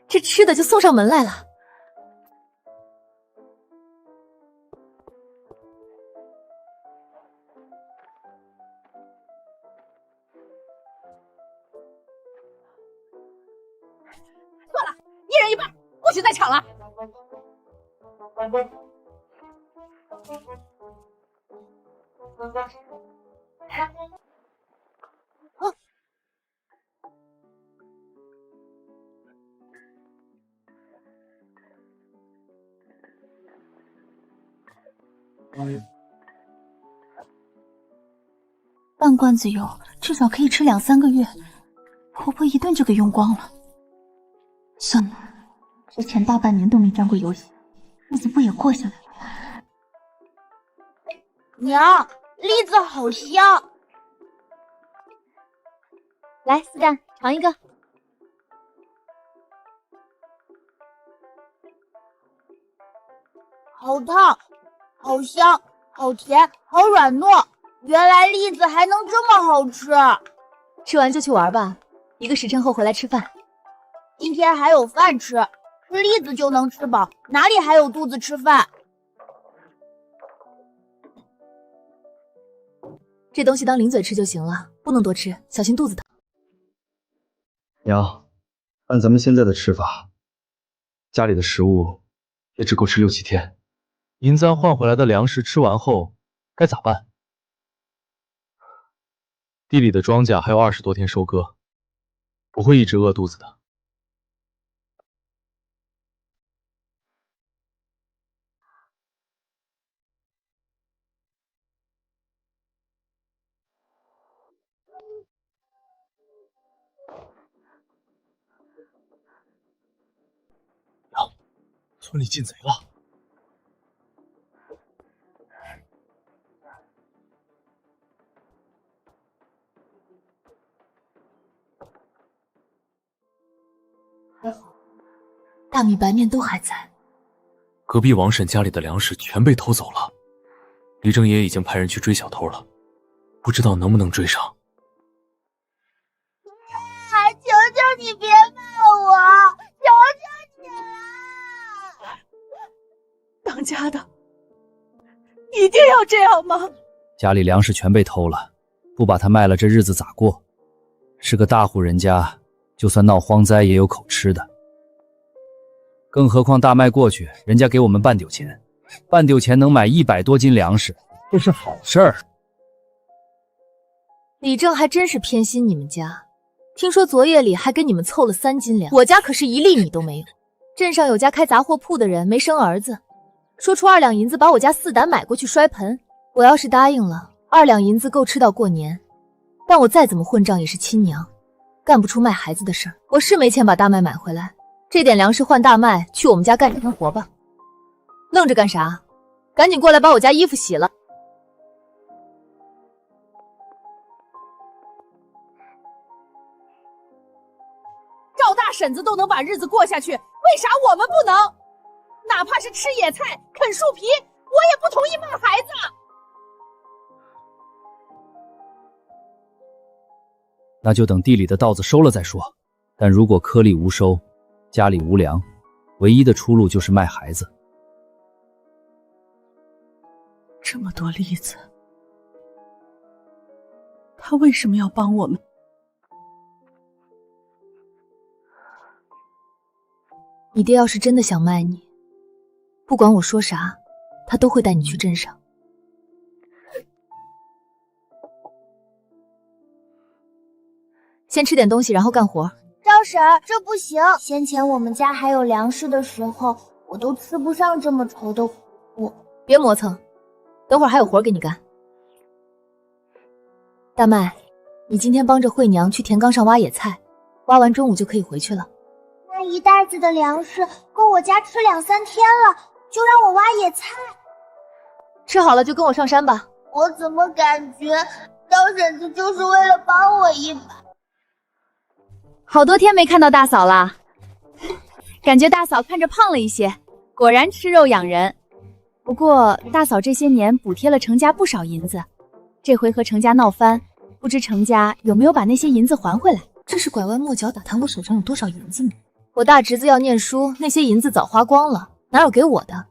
这吃的就送上门来了。算了，一人一半，不许再抢了。半罐子油至少可以吃2、3个月，婆婆一顿就给用光了。算了，之前大半年都没沾过油洗，日子不也过下来了？娘，栗子好香！来，四蛋尝一个。好烫，好香，好甜，好软糯。原来栗子还能这么好吃！吃完就去玩吧，1个时辰后回来吃饭。今天还有饭吃，吃栗子就能吃饱，哪里还有肚子吃饭？这东西当零嘴吃就行了，不能多吃，小心肚子疼。娘，按咱们现在的吃法，家里的食物也只够吃6、7天。银簪换回来的粮食吃完后该咋办？地里的庄稼还有20多天收割，不会一直饿肚子的。村里进贼了！还好，大米白面都还在。隔壁王婶家里的粮食全被偷走了，李正爷已经派人去追小偷了，不知道能不能追上。求求你别骂我，求求你了！当家的一定要这样吗？家里粮食全被偷了，不把它卖了，这日子咋过？是个大户人家，就算闹荒灾也有口吃的。更何况大卖过去，人家给我们半丢钱，半丢钱能买100多斤粮食，这是好事儿。李正还真是偏心你们家，听说昨夜里还给你们凑了3斤粮，我家可是1粒米都没有。镇上有家开杂货铺的人没生儿子，说出2两银子把我家四胆买过去摔盆，我要是答应了2两银子够吃到过年，但我再怎么混账也是亲娘，干不出卖孩子的事儿。我是没钱把大麦买回来，这点粮食换大麦，去我们家干几天活吧。愣着干啥？赶紧过来把我家衣服洗了。赵大婶子都能把日子过下去，为啥我们不能？哪怕是吃野菜、啃树皮，我也不同意卖孩子。那就等地里的稻子收了再说。但如果颗粒无收，家里无粮，唯一的出路就是卖孩子。这么多例子，他为什么要帮我们？你爹要是真的想卖你，不管我说啥，他都会带你去镇上。先吃点东西，然后干活。赵婶儿，这不行。先前我们家还有粮食的时候，我都吃不上这么稠的苦。别磨蹭，等会儿还有活给你干。大麦，你今天帮着惠娘去田缸上挖野菜，挖完中午就可以回去了。那一袋子的粮食够我家吃2、3天了，就让我挖野菜。吃好了就跟我上山吧。我怎么感觉赵婶子就是为了帮我一把？好多天没看到大嫂了，感觉大嫂看着胖了一些，果然吃肉养人。不过大嫂这些年补贴了程家不少银子，这回和程家闹翻，不知程家有没有把那些银子还回来？这是拐弯抹角打探我手上有多少银子呢？我大侄子要念书，那些银子早花光了，哪有给我的？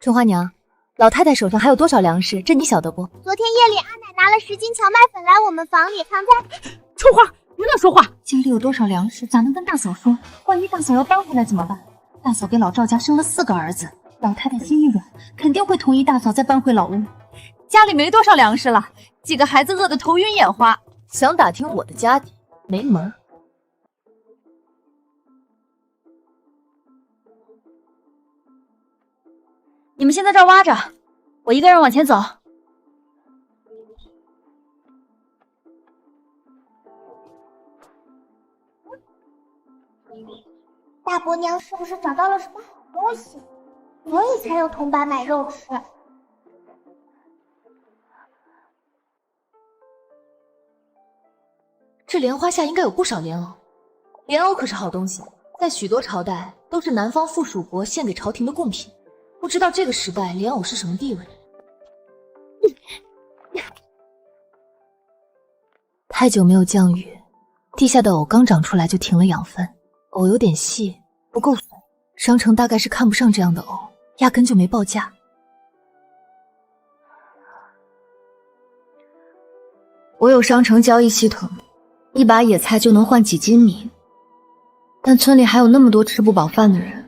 春花娘，老太太手上还有多少粮食？这你晓得不？昨天夜里阿奶拿了10斤荞麦粉来我们房里，藏在……春花，别乱说话！家里有多少粮食，咋能跟大嫂说？万一大嫂要搬回来怎么办？大嫂给老赵家生了4个儿子，老太太心一软，肯定会同意大嫂再搬回老屋。家里没多少粮食了，几个孩子饿得头晕眼花。想打听我的家底，没门。你们先在这儿挖着，我一个人往前走。大伯娘是不是找到了什么好东西，所以才有铜板买肉吃？这莲花下应该有不少莲藕，莲藕可是好东西，在许多朝代都是南方附属国献给朝廷的贡品。不知道这个时代莲藕是什么地位？太久没有降雨，地下的藕刚长出来就停了养分，藕有点细，不够酸。商城大概是看不上这样的藕，压根就没报价。我有商城交易系统，一把野菜就能换几斤米，但村里还有那么多吃不饱饭的人。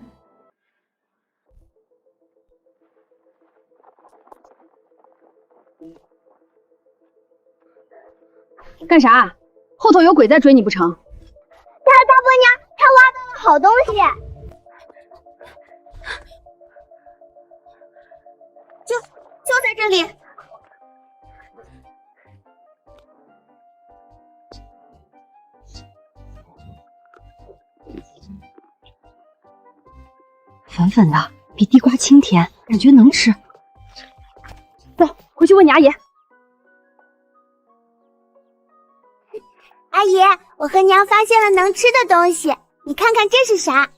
干啥？后头有鬼在追你不成？大伯娘，她挖到了好东西，就在这里。粉粉的，比地瓜清甜，感觉能吃。走，回去问你阿爷。阿姨，我和娘发现了能吃的东西，你看看这是啥？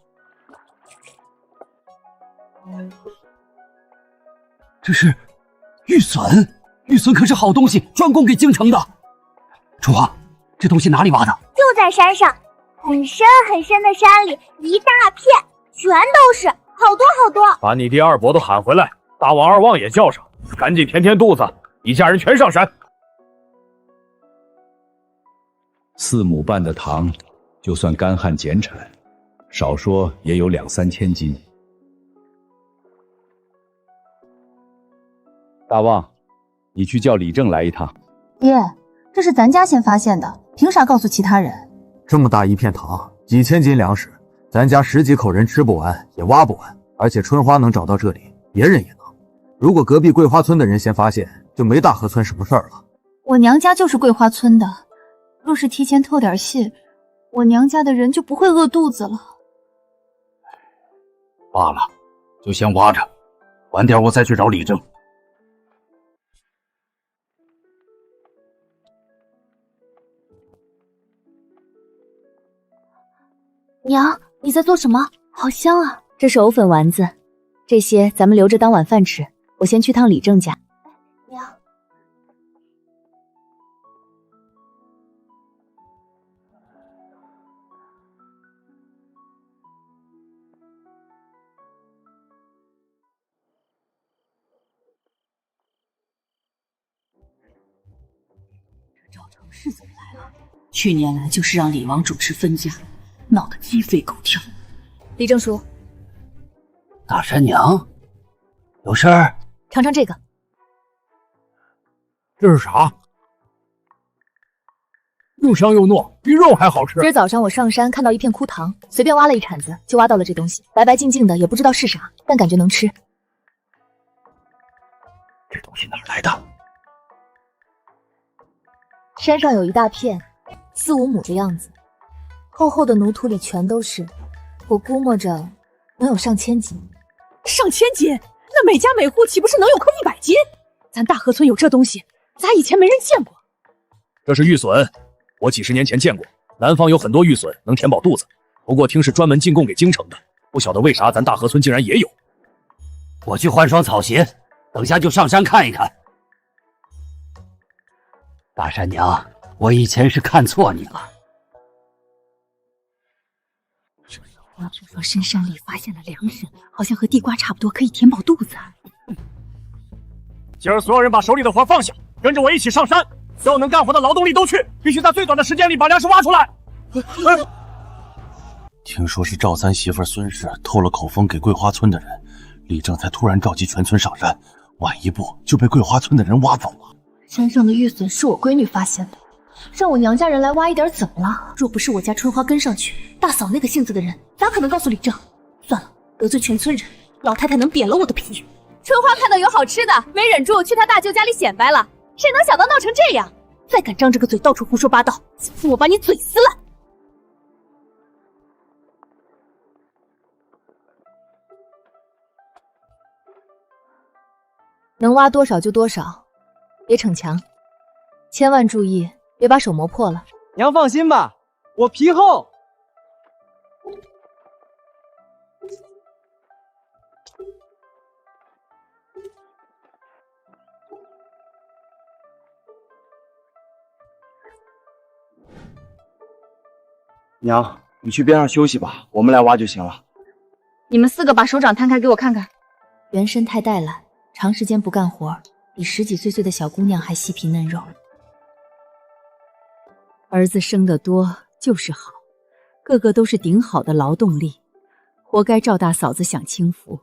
这是玉笋，玉笋可是好东西，专供给京城的。春花，这东西哪里挖的？就在山上，很深很深的山里，一大片，全都是，好多好多。把你爹二伯都喊回来，大王二旺也叫上，赶紧填填肚子，一家人全上山。4亩半的糖，就算干旱减产，少说也有2、3千斤。大旺，你去叫李正来一趟。爹，这是咱家先发现的，凭啥告诉其他人？这么大一片糖，几千斤粮食，咱家10几口人吃不完，也挖不完。而且春花能找到这里，别人也能。如果隔壁桂花村的人先发现，就没大河村什么事儿了。我娘家就是桂花村的，若是提前透点信，我娘家的人就不会饿肚子了。罢了，就先挖着，晚点我再去找李正。娘，你在做什么？好香啊！这是藕粉丸子，这些咱们留着当晚饭吃。我先去趟李正家。娘，赵成是怎么来了？去年来就是让李王主持分家，闹得鸡飞狗跳。李正叔，大山娘，有事儿？尝尝这个。这是啥？又香又糯，比肉还好吃。今儿早上我上山看到一片枯塘，随便挖了一铲子就挖到了这东西，白白净净的，也不知道是啥，但感觉能吃。这东西哪儿来的？山上有一大片，4、5亩的样子，厚厚的泥土里全都是，我估摸着能有上千斤。上千斤？那每家每户岂不是能有颗100斤？咱大河村有这东西，咋以前没人见过？这是玉笋，我几10年前见过，南方有很多玉笋能填饱肚子，不过听是专门进贡给京城的，不晓得为啥咱大河村竟然也有。我去换双草鞋，等下就上山看一看。大山娘，我以前是看错你了。听说深山里发现了粮食，好像和地瓜差不多，可以填饱肚子。今儿所有人把手里的活放下，跟着我一起上山。所有能干活的劳动力都去，必须在最短的时间里把粮食挖出来。听说是赵三媳妇孙氏透了口风给桂花村的人，李正才突然召集全村上山，晚一步就被桂花村的人挖走了。山上的玉笋是我闺女发现的，让我娘家人来挖一点怎么了？若不是我家春花跟上去，大嫂那个性子的人咋可能告诉李正？算了，得罪全村人，老太太能扁了我的皮。春花看到有好吃的，没忍住去她大舅家里显摆了，谁能想到闹成这样？再敢张这个嘴到处胡说八道，小妇我把你嘴撕烂！能挖多少就多少，别逞强，千万注意别把手磨破了。娘放心吧，我皮厚。娘，你去边上休息吧，我们来挖就行了。你们4个把手掌摊开给我看看。原身太怠懒，长时间不干活，比10几岁的小姑娘还细皮嫩肉。儿子生得多就是好，个个都是顶好的劳动力，活该赵大嫂子享清福。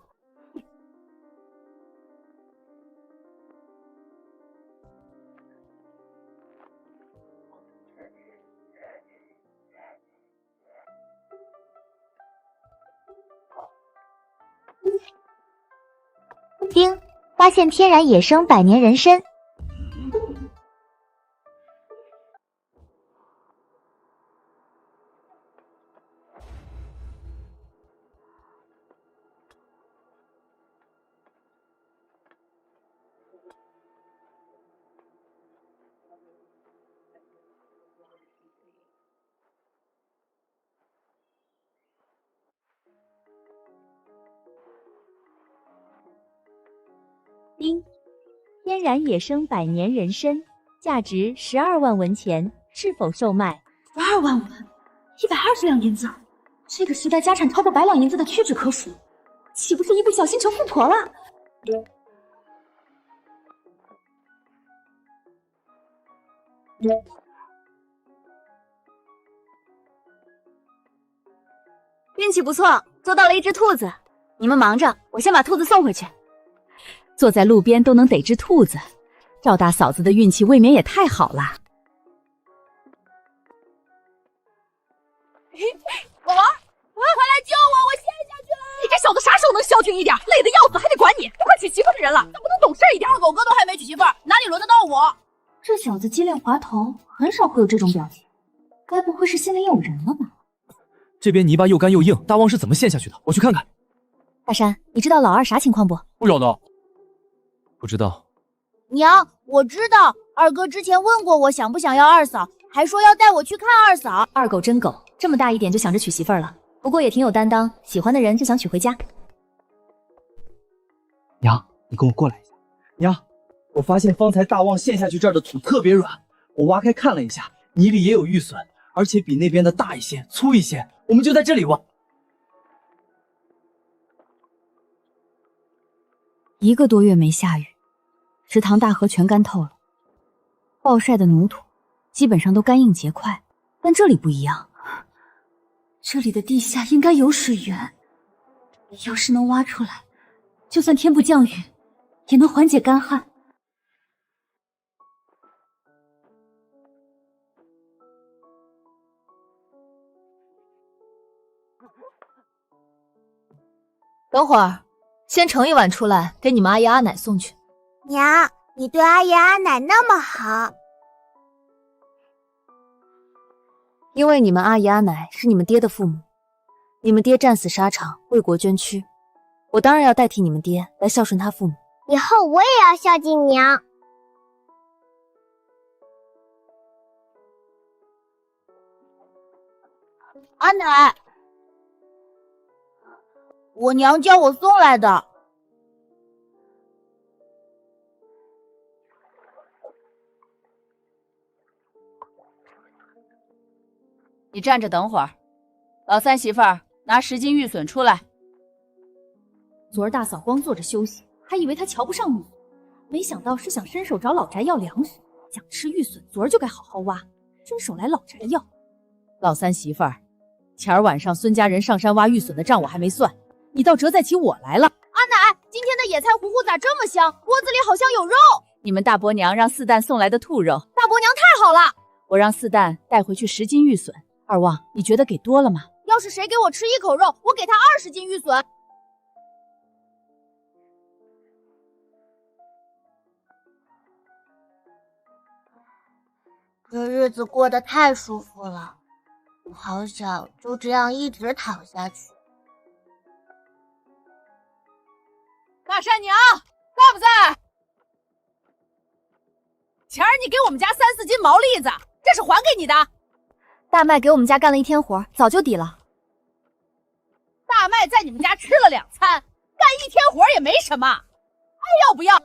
丁，发现天然野生百年人参。丁，天然野生百年人参，价值12万文钱，是否售卖？12万文，120两银子。这个时代家产超过100两银子的屈指可数，岂不是一不小心成富婆了？运气不错，捉到了一只兔子。你们忙着，我先把兔子送回去。坐在路边都能逮只兔子，赵大嫂子的运气未免也太好了。我玩，快来救我！我陷下去了！你这小子啥时候能消停一点？累得要死还得管你，都快娶媳妇的人了，怎么不能懂事一点？二狗哥都还没娶媳妇，哪里轮得到我？这小子机灵滑头，很少会有这种表情，该不会是心里有人了吧？这边泥巴又干又硬，大旺是怎么陷下去的？我去看看。大山，你知道老二啥情况不？不晓得。不知道。娘，我知道，二哥之前问过我想不想要二嫂，还说要带我去看二嫂。二狗真狗，这么大一点就想着娶媳妇儿了，不过也挺有担当，喜欢的人就想娶回家。娘，你跟我过来一下。娘，我发现方才大旺陷下去这儿的土特别软，我挖开看了一下，泥里也有玉笋，而且比那边的大一些、粗一些，我们就在这里挖。1个多月没下雨，池塘大河全干透了，暴晒的泥土基本上都干硬结块，但这里不一样，这里的地下应该有水源，要是能挖出来，就算天不降雨，也能缓解干旱。等会儿，先盛一碗出来，给你们阿爷阿奶送去。娘，你对阿爷阿奶那么好，因为你们阿爷阿奶是你们爹的父母，你们爹战死沙场，为国捐躯，我当然要代替你们爹来孝顺他父母。以后我也要孝敬娘。阿奶，我娘叫我送来的。你站着等会儿，老三媳妇儿拿10斤玉笋出来。昨儿大嫂光坐着休息，还以为她瞧不上你，没想到是想伸手找老宅要粮食，想吃玉笋，昨儿就该好好挖，伸手来老宅要。老三媳妇儿，前儿晚上孙家人上山挖玉笋的账我还没算，你倒折在起我来了。阿奶，今天的野菜糊糊咋这么香？锅子里好像有肉。你们大伯娘让四蛋送来的兔肉，大伯娘太好了，我让四蛋带回去10斤玉笋。二旺，你觉得给多了吗？要是谁给我吃1口肉，我给他20斤玉笋。这日子过得太舒服了，我好想就这样一直躺下去。大山娘在不在？前儿你给我们家3、4斤毛栗子，这是还给你的。大麦给我们家干了1天活，早就抵了。大麦在你们家吃了2餐，干1天活也没什么，还要不要？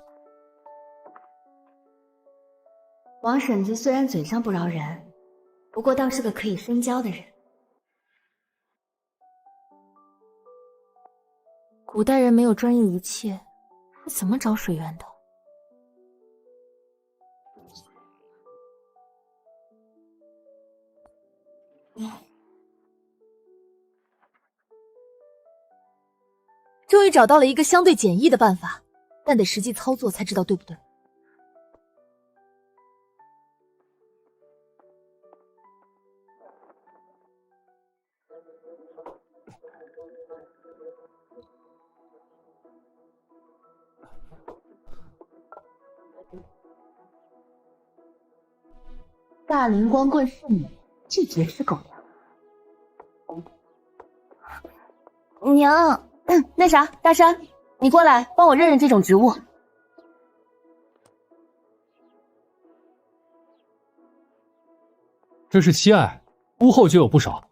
王婶子虽然嘴上不饶人，不过倒是个可以深交的人。古代人没有专业仪器，是怎么找水源的？终于找到了一个相对简易的办法，但得实际操作才知道对不对。大灵光棍是你，这绝是狗粮。娘，那啥，大山，你过来帮我认认这种植物。这是七艾，屋后就有不少。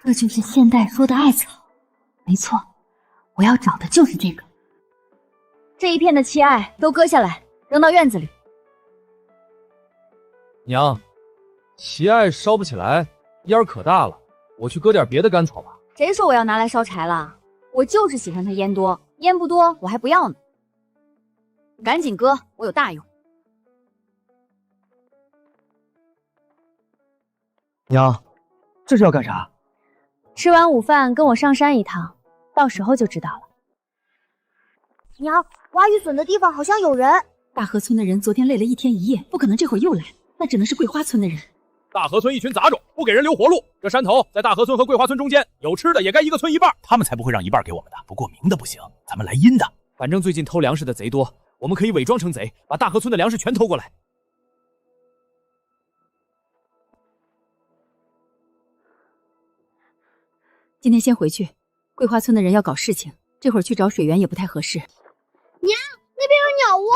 这就是现代说的艾草，没错，我要找的就是这个。这一片的七艾都割下来，扔到院子里。娘，奇艾烧不起来，烟儿可大了，我去割点别的干草吧。谁说我要拿来烧柴了？我就是喜欢它烟多，烟不多我还不要呢。赶紧割，我有大用。娘，这是要干啥？吃完午饭跟我上山一趟，到时候就知道了。娘，挖玉笋的地方好像有人。大河村的人昨天累了1天1夜，不可能这会儿又来，那只能是桂花村的人。大河村一群杂种，不给人留活路。这山头在大河村和桂花村中间，有吃的也该一个村一半。他们才不会让一半给我们的，不过明的不行，咱们来阴的。反正最近偷粮食的贼多，我们可以伪装成贼，把大河村的粮食全偷过来。今天先回去，桂花村的人要搞事情，这会儿去找水源也不太合适。娘，那边有鸟窝。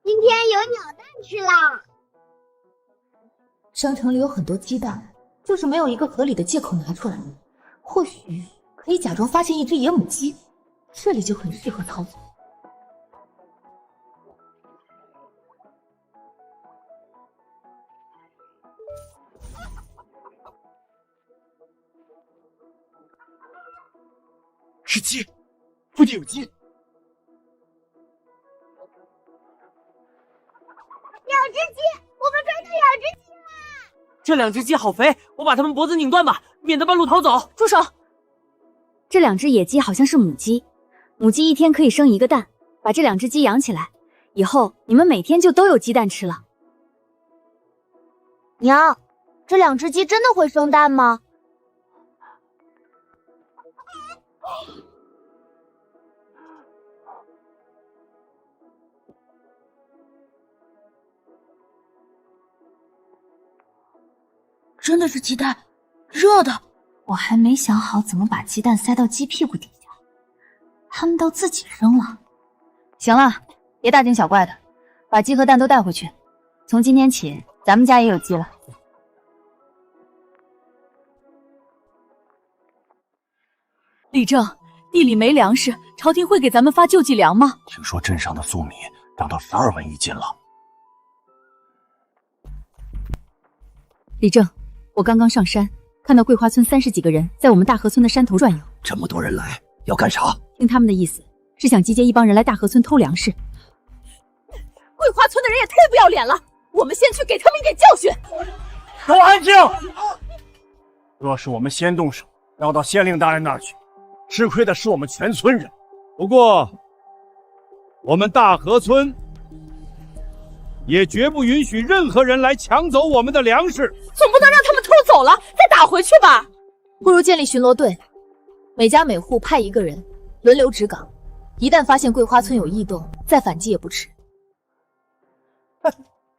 今天有鸟蛋吃啦！商城里有很多鸡蛋，就是没有一个合理的借口拿出来。或许可以假装发现一只野母鸡，这里就很适合操作。是鸡，附近有鸡。两只鸡，我们追到两只鸡啦！这两只鸡好肥，我把它们脖子拧断吧，免得半路逃走。住手！这两只野鸡好像是母鸡，母鸡一天可以生一个蛋，把这两只鸡养起来，以后你们每天就都有鸡蛋吃了。娘，这两只鸡真的会生蛋吗？真的是鸡蛋，热的。我还没想好怎么把鸡蛋塞到鸡屁股底下，他们倒自己扔了。行了，别大惊小怪的，把鸡和蛋都带回去。从今天起，咱们家也有鸡了。李正，地里没粮食，朝廷会给咱们发救济粮吗？听说镇上的粟米涨到12万1斤了。李正，我刚刚上山，看到桂花村30几个人在我们大河村的山头转悠。这么多人来，要干啥？听他们的意思，是想集结一帮人来大河村偷粮食。桂花村的人也太不要脸了，我们先去给他们一点教训。都安静！若是我们先动手，要到县令大人那儿去，吃亏的是我们全村人。不过，我们大河村也绝不允许任何人来抢走我们的粮食。总不能让他们偷走了再打回去吧？不如建立巡逻队，每家每户派一个人，轮流值岗。一旦发现桂花村有异动，再反击也不迟。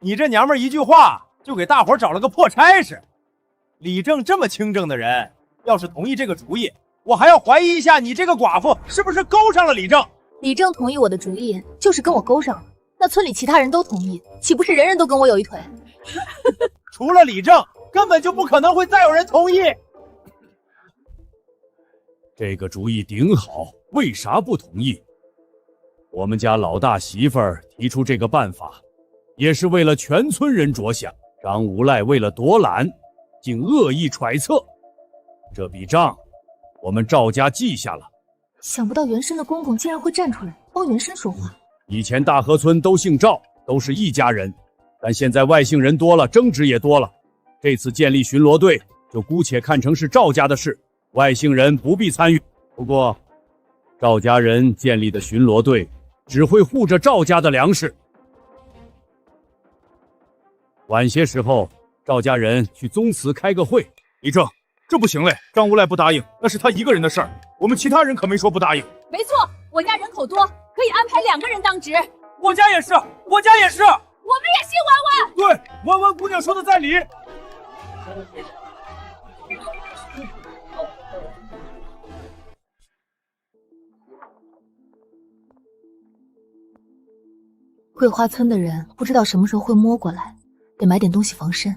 你这娘们一句话就给大伙找了个破差事。李正这么清正的人，要是同意这个主意，我还要怀疑一下你这个寡妇是不是勾上了李正。李正同意我的主意，就是跟我勾上了。那村里其他人都同意，岂不是人人都跟我有一腿？除了李正，根本就不可能会再有人同意。这个主意顶好，为啥不同意？我们家老大媳妇儿提出这个办法，也是为了全村人着想。张无赖为了躲懒，竟恶意揣测。这笔账，我们赵家记下了。想不到原生的公公竟然会站出来帮原生说话。以前大河村都姓赵，都是一家人，但现在外姓人多了，争执也多了。这次建立巡逻队，就姑且看成是赵家的事，外姓人不必参与。不过，赵家人建立的巡逻队只会护着赵家的粮食。晚些时候，赵家人去宗祠开个会。李正，这不行嘞！张无赖不答应，那是他一个人的事儿，我们其他人可没说不答应。没错，我家人口多，可以安排2个人当值。我家也是，我家也是。我们也姓文文。对，文文姑娘说的在理。桂花村的人不知道什么时候会摸过来，得买点东西防身。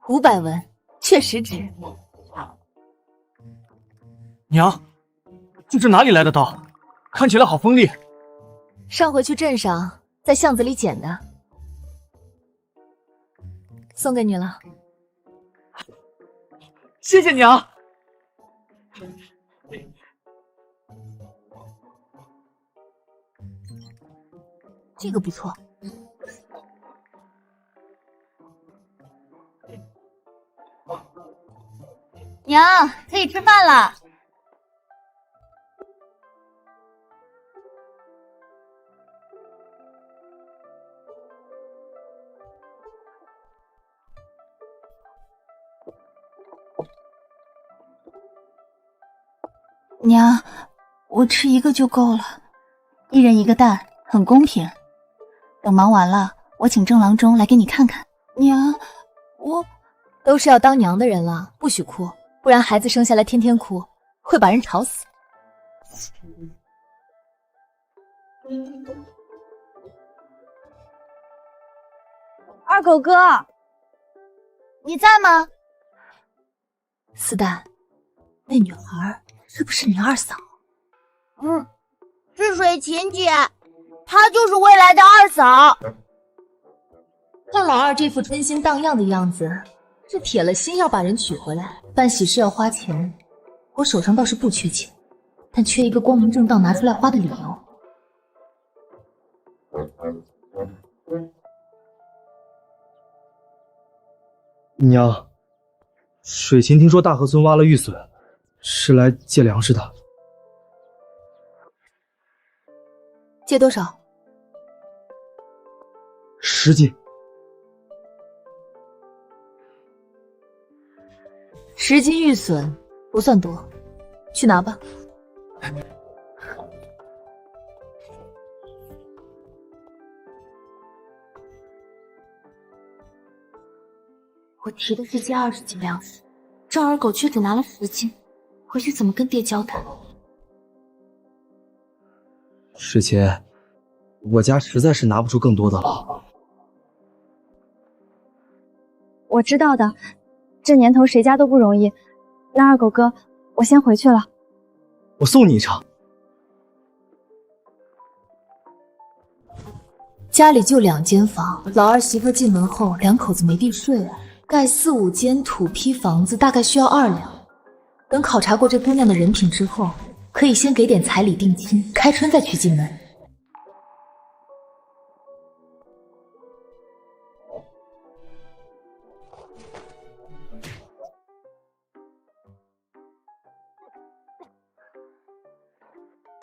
500文，确实值。娘，这是哪里来的刀？看起来好锋利。上回去镇上，在巷子里捡的，送给你了。谢谢娘。这个不错。娘，可以吃饭了。娘，我吃一个就够了，1人1个蛋，很公平。等忙完了，我请郑郎中来给你看看。娘，我都是要当娘的人了，不许哭，不然孩子生下来天天哭，会把人吵死。二狗哥，你在吗？四蛋，那女孩是不是你二嫂？是水琴姐，她就是未来的二嫂。看老二这副春心荡漾的样子，是铁了心要把人娶回来。办喜事要花钱，我手上倒是不缺钱，但缺一个光明正大拿出来花的理由。娘，水琴听说大河村挖了玉笋，是来借粮食的。借多少？10斤。10斤玉笋不算多，去拿吧。我提的是借20斤粮食，这二狗却只拿了10斤，回去怎么跟爹交代？水琴，我家实在是拿不出更多的了。我知道的，这年头谁家都不容易。那二狗哥，我先回去了。我送你一程。家里就2间房，老二媳妇进门后，2口子没地睡啊。盖4、5间土坯房子大概需要2两。等考察过这姑娘的人品之后，可以先给点彩礼定亲，开春再娶进门。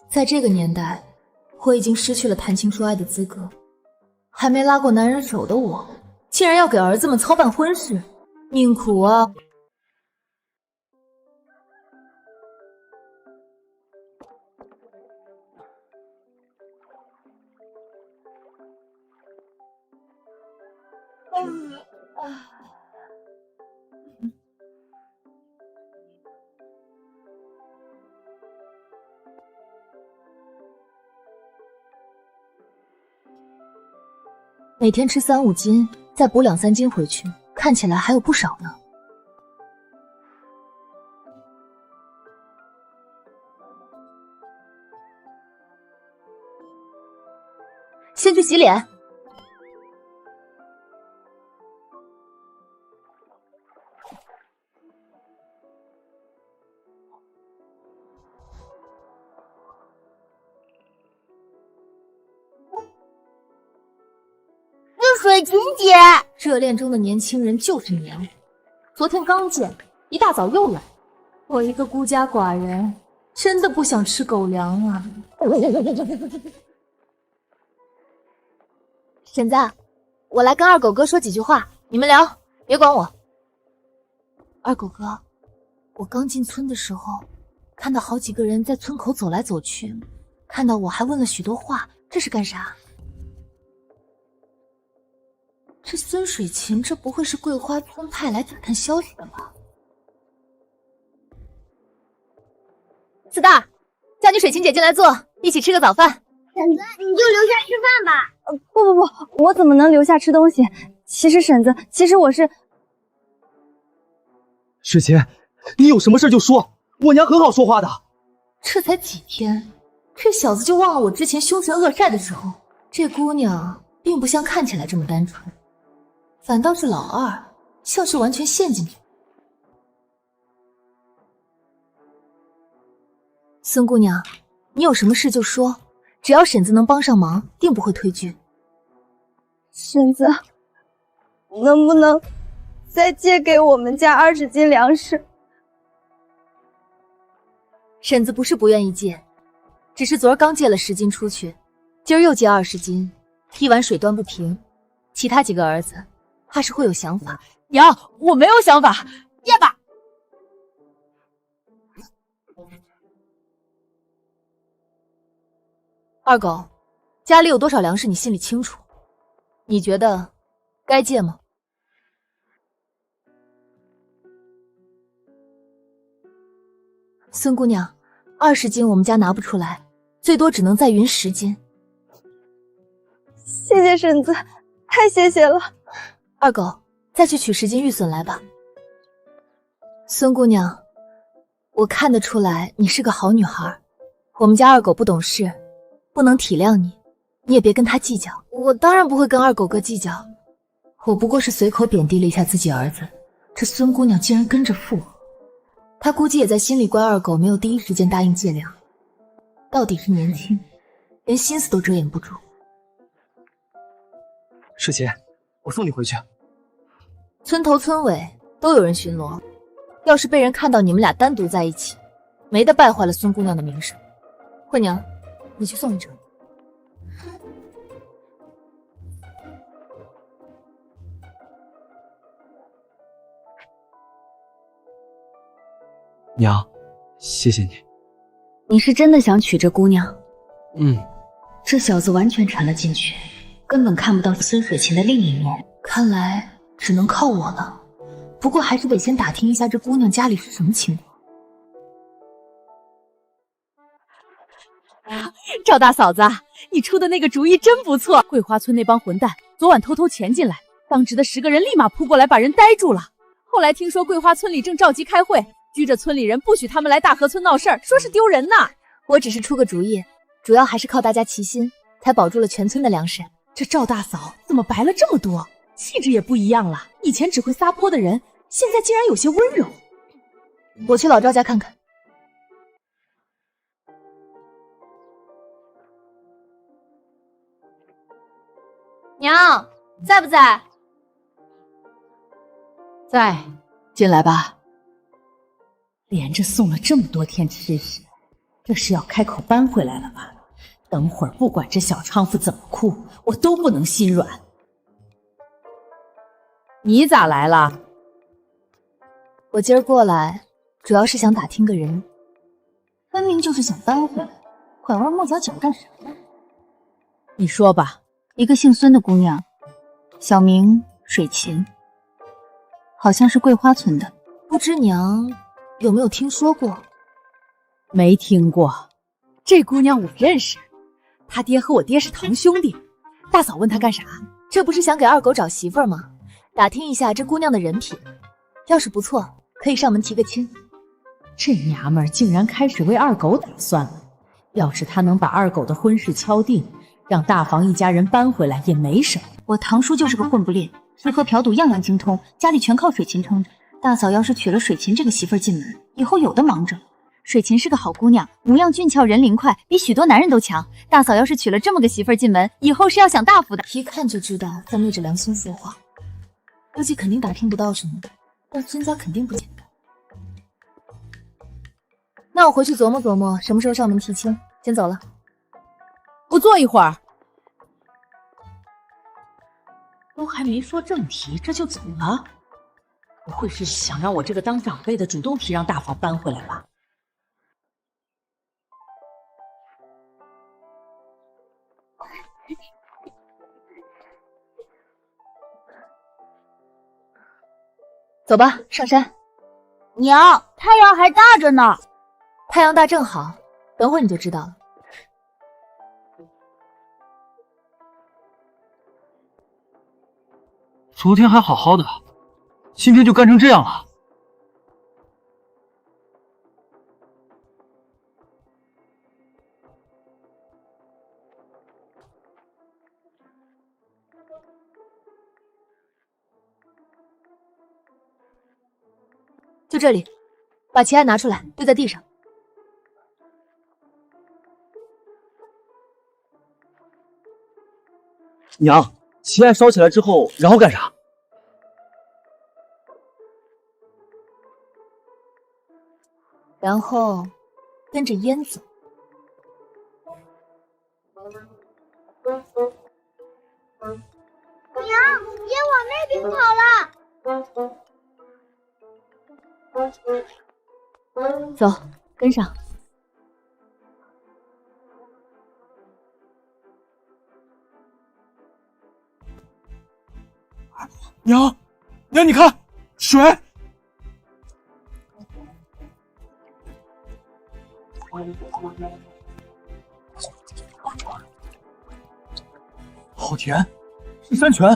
在这个年代，我已经失去了谈情说爱的资格。还没拉过男人手的我，竟然要给儿子们操办婚事，命苦啊！每天吃3、5斤，再补2、3斤回去，看起来还有不少呢。先去洗脸。水琴姐，热恋中的年轻人就是娘。昨天刚见，一大早又来。我一个孤家寡人，真的不想吃狗粮啊。婶子，我来跟二狗哥说几句话，你们聊，别管我。二狗哥，我刚进村的时候，看到好几个人在村口走来走去，看到我还问了许多话，这是干啥？这孙水琴，这不会是桂花村派来打探消息的吧？四大，叫你水琴姐进来坐，一起吃个早饭。婶子，你就留下吃饭吧。不，我怎么能留下吃东西？其实婶子，我是……水琴，你有什么事就说，我娘很好说话的。这才几天，这小子就忘了我之前凶神恶煞的时候。这姑娘并不像看起来这么单纯。反倒是老二，像是完全陷进去。孙姑娘，你有什么事就说，只要婶子能帮上忙，定不会推拒。婶子，能不能再借给我们家20斤粮食？婶子不是不愿意借，只是昨儿刚借了10斤出去，今儿又借20斤，一碗水端不平。其他几个儿子怕是会有想法。娘，我没有想法，咽吧。二狗，家里有多少粮食你心里清楚，你觉得该借吗？孙姑娘，20斤我们家拿不出来，最多只能再匀10斤。谢谢婶子，太谢谢了。二狗，再去取10斤玉笋来吧。孙姑娘，我看得出来你是个好女孩，我们家二狗不懂事，不能体谅你，你也别跟他计较。我当然不会跟二狗哥计较，我不过是随口贬低了一下自己儿子，这孙姑娘竟然跟着附和。他估计也在心里怪二狗没有第一时间答应借粮，到底是年轻，连心思都遮掩不住。水琴，我送你回去。村头村尾都有人巡逻，要是被人看到你们俩单独在一起，没得败坏了孙姑娘的名声。慧娘，你去送一程。娘，谢谢你。你是真的想娶这姑娘？这小子完全沉了进去，根本看不到孙水琴的另一面。看来只能靠我了。不过还是得先打听一下这姑娘家里是什么情况。赵大嫂子，你出的那个主意真不错。桂花村那帮混蛋昨晚偷偷潜进来，当值的10个人立马扑过来把人逮住了。后来听说桂花村里正召集开会，拘着村里人不许他们来大河村闹事儿，说是丢人呢。我只是出个主意，主要还是靠大家齐心，才保住了全村的粮食。这赵大嫂怎么白了这么多？气质也不一样了，以前只会撒泼的人，现在竟然有些温柔。我去老赵家看看。娘，在不在？在，进来吧。连着送了这么多天吃食，这是要开口搬回来了吧？等会儿不管这小娼妇怎么哭，我都不能心软。你咋来了？我今儿过来，主要是想打听个人。分明就是想搬回来，拐弯抹角讲干什么？你说吧。一个姓孙的姑娘，小名水琴，好像是桂花村的。不知娘有没有听说过？没听过。这姑娘我认识，她爹和我爹是堂兄弟。大嫂问她干啥？这不是想给二狗找媳妇儿吗？打听一下这姑娘的人品，要是不错，可以上门提个亲。这娘们儿竟然开始为二狗打算了。要是她能把二狗的婚事敲定，让大房一家人搬回来也没什么。我堂叔就是个混不吝，吃喝嫖赌样样精通，家里全靠水琴撑着。大嫂要是娶了水琴这个媳妇儿进门，以后有的忙着。水琴是个好姑娘，模样俊俏，人灵快，比许多男人都强。大嫂要是娶了这么个媳妇儿进门，以后是要享大福的。一看就知道在昧着良心说话，估计肯定打听不到什么，但孙家肯定不简单。那我回去琢磨琢磨，什么时候上门提亲。先走了。不坐一会儿。都还没说正题，这就走了？不会是想让我这个当长辈的主动提让大房搬回来吧？走吧，上山。娘，太阳还大着呢。太阳大正好，等会儿你就知道了。昨天还好好的，今天就干成这样了。就这里，把奇案拿出来，丢在地上。娘，奇案烧起来之后，然后干啥？然后跟着烟走。娘，烟往那边跑了。走，跟上。娘，娘，你看，水！好甜，是山泉。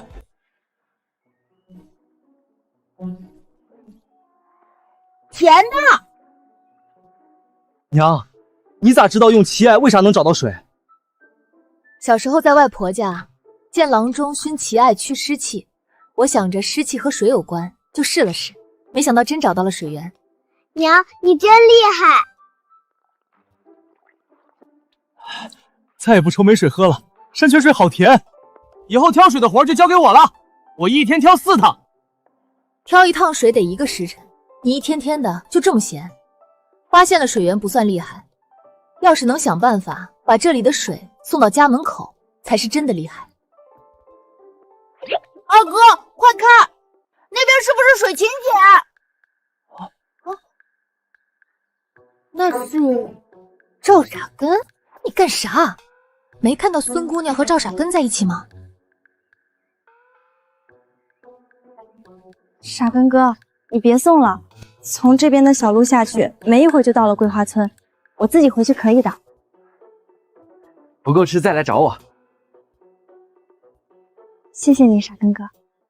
甜的。娘，你咋知道用奇艾为啥能找到水？小时候在外婆家，见郎中熏奇艾驱湿气，我想着湿气和水有关，就试了试，没想到真找到了水源。娘，你真厉害！再也不愁没水喝了，山泉水好甜。以后挑水的活就交给我了，我一天挑4趟。挑一趟水得1个时辰，你一天天的就这么闲？发现了水源不算厉害，要是能想办法把这里的水送到家门口，才是真的厉害。二哥，快看，那边是不是水芹姐？那是赵傻根？你干啥？没看到孙姑娘和赵傻根在一起吗？傻根哥，你别送了，从这边的小路下去，没一会儿就到了桂花村，我自己回去可以的。不够吃再来找我。谢谢你，傻根哥。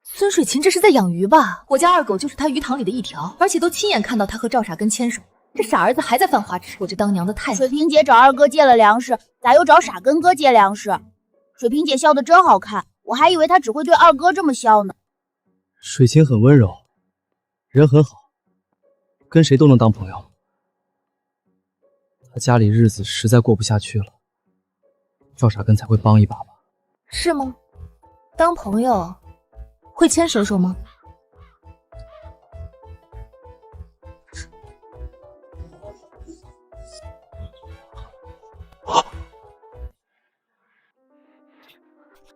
孙水芹这是在养鱼吧？我家二狗就是他鱼塘里的一条，而且都亲眼看到他和赵傻根牵手。这傻儿子还在犯花痴，我这当娘的太……水萍姐找二哥借了粮食，咋又找傻根哥借粮食？水萍姐笑得真好看，我还以为她只会对二哥这么笑呢。水芹很温柔，人很好，跟谁都能当朋友。他家里日子实在过不下去了，赵傻根才会帮一把吧？是吗？当朋友会牵手手吗？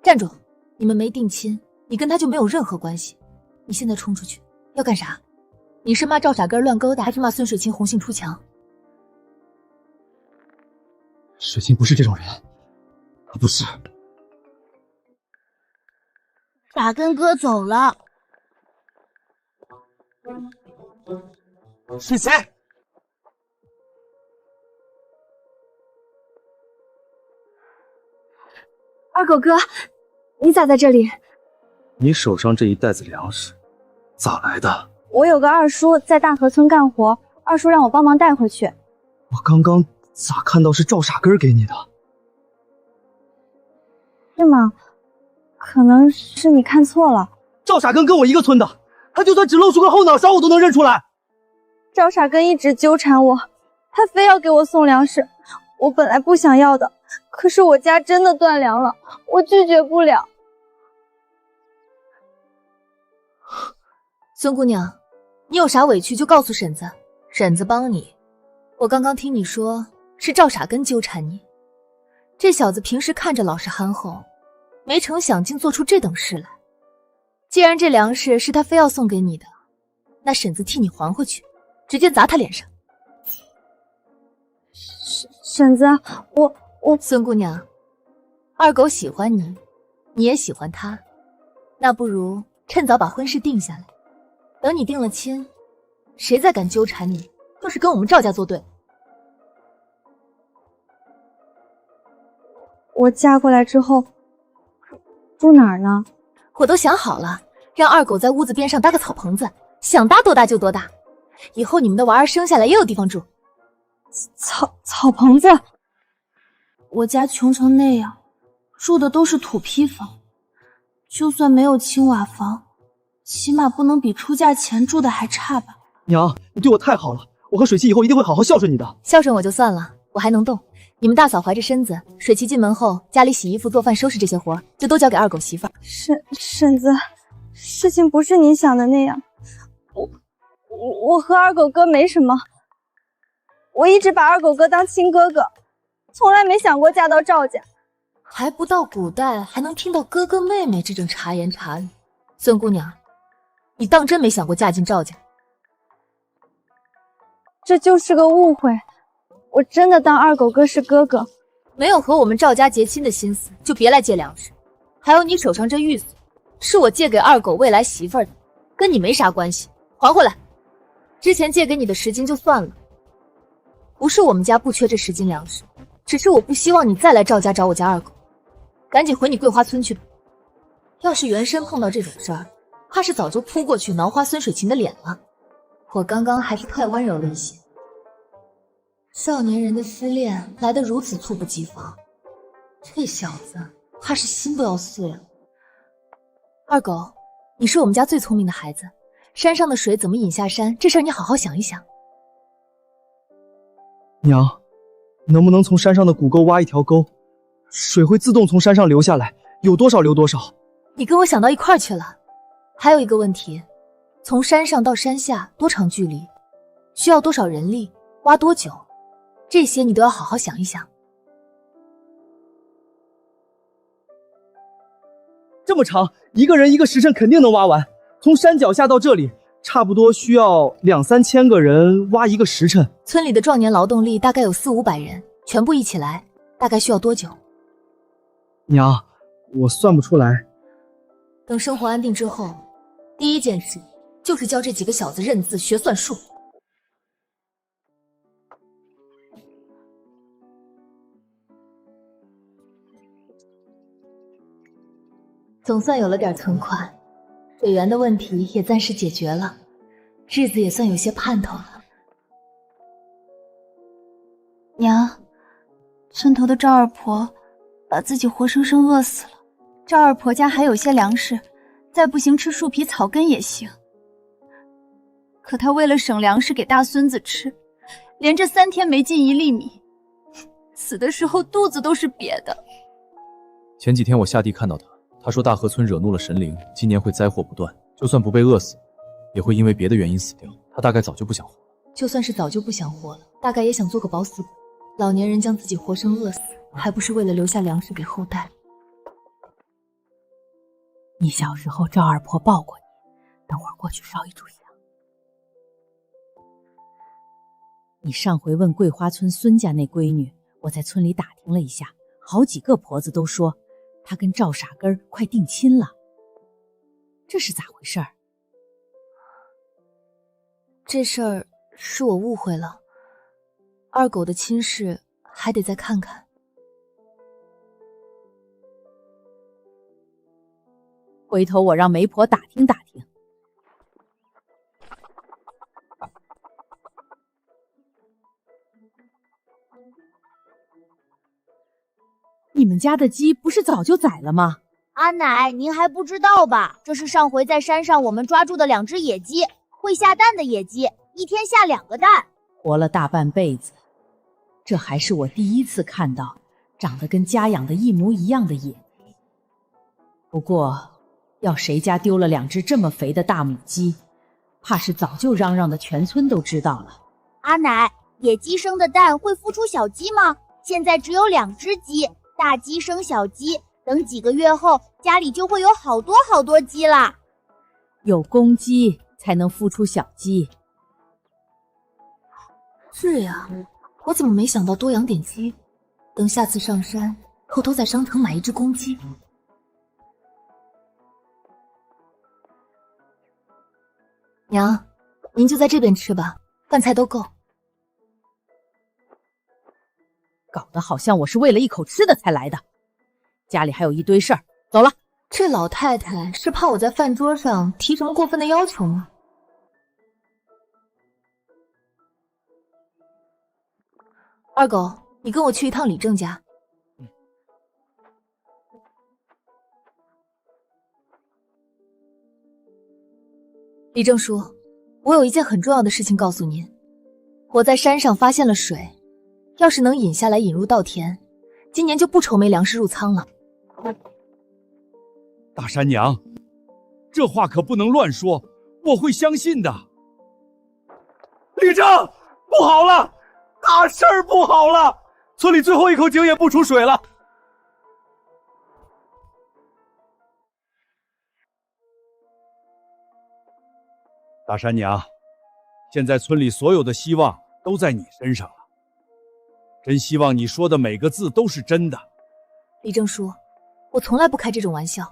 站住！你们没定亲，你跟他就没有任何关系。你现在冲出去要干啥？你是骂赵傻根乱勾搭，还是骂孙水芹红杏出墙？水芹不是这种人，他不是。傻根哥走了。水芹，二狗哥，你咋在这里？你手上这一袋子粮食咋来的？我有个二叔在大河村干活，二叔让我帮忙带回去。我刚刚咋看到是赵傻根给你的？是吗？可能是你看错了。赵傻根跟我一个村的，他就算只露出个后脑勺我都能认出来。赵傻根一直纠缠我，他非要给我送粮食，我本来不想要的，可是我家真的断粮了，我拒绝不了。孙姑娘，你有啥委屈就告诉婶子，婶子帮你。我刚刚听你说是赵傻根纠缠你，这小子平时看着老实憨厚，没成想竟做出这等事来。既然这粮食是他非要送给你的，那婶子替你还回去，直接砸他脸上。婶子，我孙姑娘，二狗喜欢你，你也喜欢他，那不如趁早把婚事定下来。等你定了亲，谁再敢纠缠你，就是跟我们赵家作对。我嫁过来之后住哪儿呢？我都想好了，让二狗在屋子边上搭个草棚子，想搭多大就多大。以后你们的娃儿生下来也有地方住。草棚子？我家穷成那样，住的都是土坯房，就算没有青瓦房，起码不能比出嫁前住的还差吧。娘，你对我太好了，我和水芹以后一定会好好孝顺你的。孝顺我就算了，我还能动。你们大嫂怀着身子，水芹进门后，家里洗衣服、做饭、收拾这些活就都交给二狗媳妇儿。婶子，事情不是你想的那样，我和二狗哥没什么，我一直把二狗哥当亲哥哥，从来没想过嫁到赵家。还不到古代，还能听到哥哥妹妹这种茶言茶语。孙姑娘，你当真没想过嫁进赵家？这就是个误会，我真的当二狗哥是哥哥。没有和我们赵家结亲的心思，就别来借粮食。还有你手上这玉锁，是我借给二狗未来媳妇儿的，跟你没啥关系，还回来。之前借给你的10斤就算了，不是我们家不缺这10斤粮食，只是我不希望你再来赵家找我家二狗。赶紧回你桂花村去吧。要是原身碰到这种事儿，怕是早就扑过去挠花孙水芹的脸了。我刚刚还是太温柔了一些。少年人的失恋来得如此猝不及防，这小子怕是心都要碎了。二狗，你是我们家最聪明的孩子，山上的水怎么引下山，这事儿你好好想一想。娘，能不能从山上的谷沟挖一条沟，水会自动从山上流下来，有多少流多少。你跟我想到一块儿去了。还有一个问题，从山上到山下多长距离，需要多少人力，挖多久，这些你都要好好想一想。这么长，一个人1个时辰肯定能挖完。从山脚下到这里，差不多需要2、3千个人挖1个时辰。村里的壮年劳动力大概有400、500人，全部一起来，大概需要多久？娘，我算不出来。等生活安定之后，第一件事就是教这几个小子认字学算术。总算有了点存款，水源的问题也暂时解决了，日子也算有些盼头了。娘，村头的赵二婆把自己活生生饿死了。赵二婆家还有些粮食，再不行吃树皮草根也行。可她为了省粮食给大孙子吃，连着3天没进1粒米，死的时候肚子都是瘪的。前几天我下地看到他说大河村惹怒了神灵，今年会灾祸不断，就算不被饿死，也会因为别的原因死掉。他大概早就不想活了。就算是早就不想活了，大概也想做个饱死鬼。老年人将自己活生饿死，还不是为了留下粮食给后代？你小时候赵二婆抱过你，等会儿过去烧一炷香。你上回问桂花村孙家那闺女，我在村里打听了一下，好几个婆子都说她跟赵傻根快定亲了，这是咋回事儿？这事儿是我误会了，二狗的亲事还得再看看。回头我让媒婆打听打听。你们家的鸡不是早就宰了吗？阿奶，您还不知道吧？这是上回在山上我们抓住的2只野鸡，会下蛋的野鸡，一天下2个蛋。活了大半辈子，这还是我第一次看到长得跟家养的一模一样的野鸡。不过要谁家丢了2只这么肥的大母鸡，怕是早就嚷嚷的全村都知道了。阿奶，野鸡生的蛋会孵出小鸡吗？现在只有2只鸡，大鸡生小鸡，等几个月后家里就会有好多好多鸡啦。有公鸡才能孵出小鸡。是呀，我怎么没想到多养点鸡？等下次上山，偷偷在商城买1只公鸡。娘，您就在这边吃吧，饭菜都够。搞得好像我是为了一口吃的才来的，家里还有一堆事儿，走了。这老太太是怕我在饭桌上提什么过分的要求吗？二狗，你跟我去一趟李正家。李正叔，我有一件很重要的事情告诉您。我在山上发现了水，要是能引下来引入稻田，今年就不愁没粮食入仓了。大山娘，这话可不能乱说，我会相信的。李正，不好了，大事儿不好了！村里最后一口井也不出水了。大山娘，现在村里所有的希望都在你身上了，真希望你说的每个字都是真的。李正叔，我从来不开这种玩笑，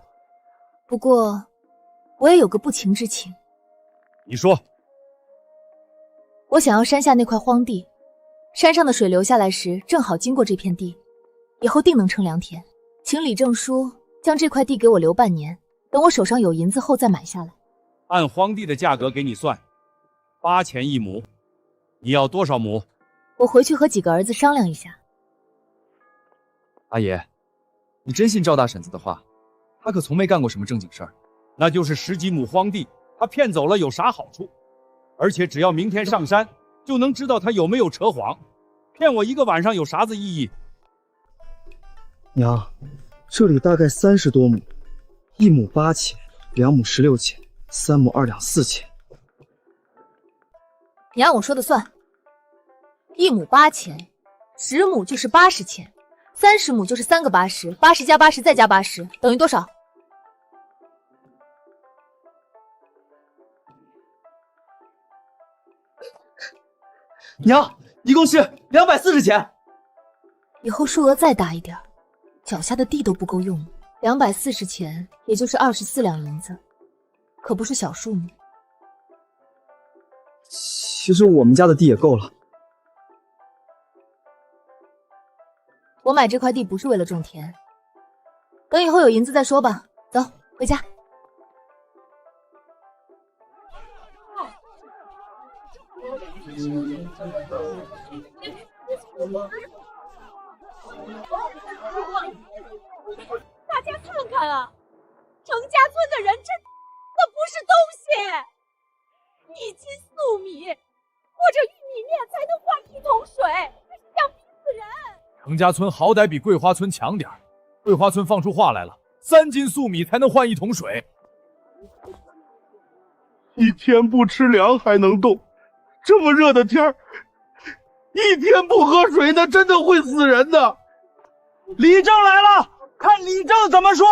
不过我也有个不情之请。你说。我想要山下那块荒地，山上的水流下来时正好经过这片地，以后定能称良田。请李正叔将这块地给我留半年，等我手上有银子后再买下来。按荒地的价格给你算，8钱1亩。你要多少亩？我回去和几个儿子商量一下。阿爷，你真信赵大婶子的话？她可从没干过什么正经事儿。那就是10几亩荒地，她骗走了有啥好处？而且只要明天上山，就能知道她有没有扯谎。骗我1个晚上有啥子意义？娘，这里大概30多亩，1亩8钱，2亩16钱，3亩2两4钱。你按我说的算，1亩8钱，10亩就是80钱，30亩就是3个80，80加80再加80，等于多少？娘，一共是240钱。以后数额再大一点，脚下的地都不够用了。240钱，也就是24两银子，可不是小数目。其实我们家的地也够了。我买这块地不是为了种田，等以后有银子再说吧。走，回家。大家看看啊，程家村的人真的不是东西，1斤粟米或者玉米面才能换1桶水，这是想逼死人。程家村好歹比桂花村强点儿，桂花村放出话来了，3斤粟米才能换1桶水。1天不吃粮还能动，这么热的天儿，1天不喝水那真的会死人的。李正来了，看李正怎么说。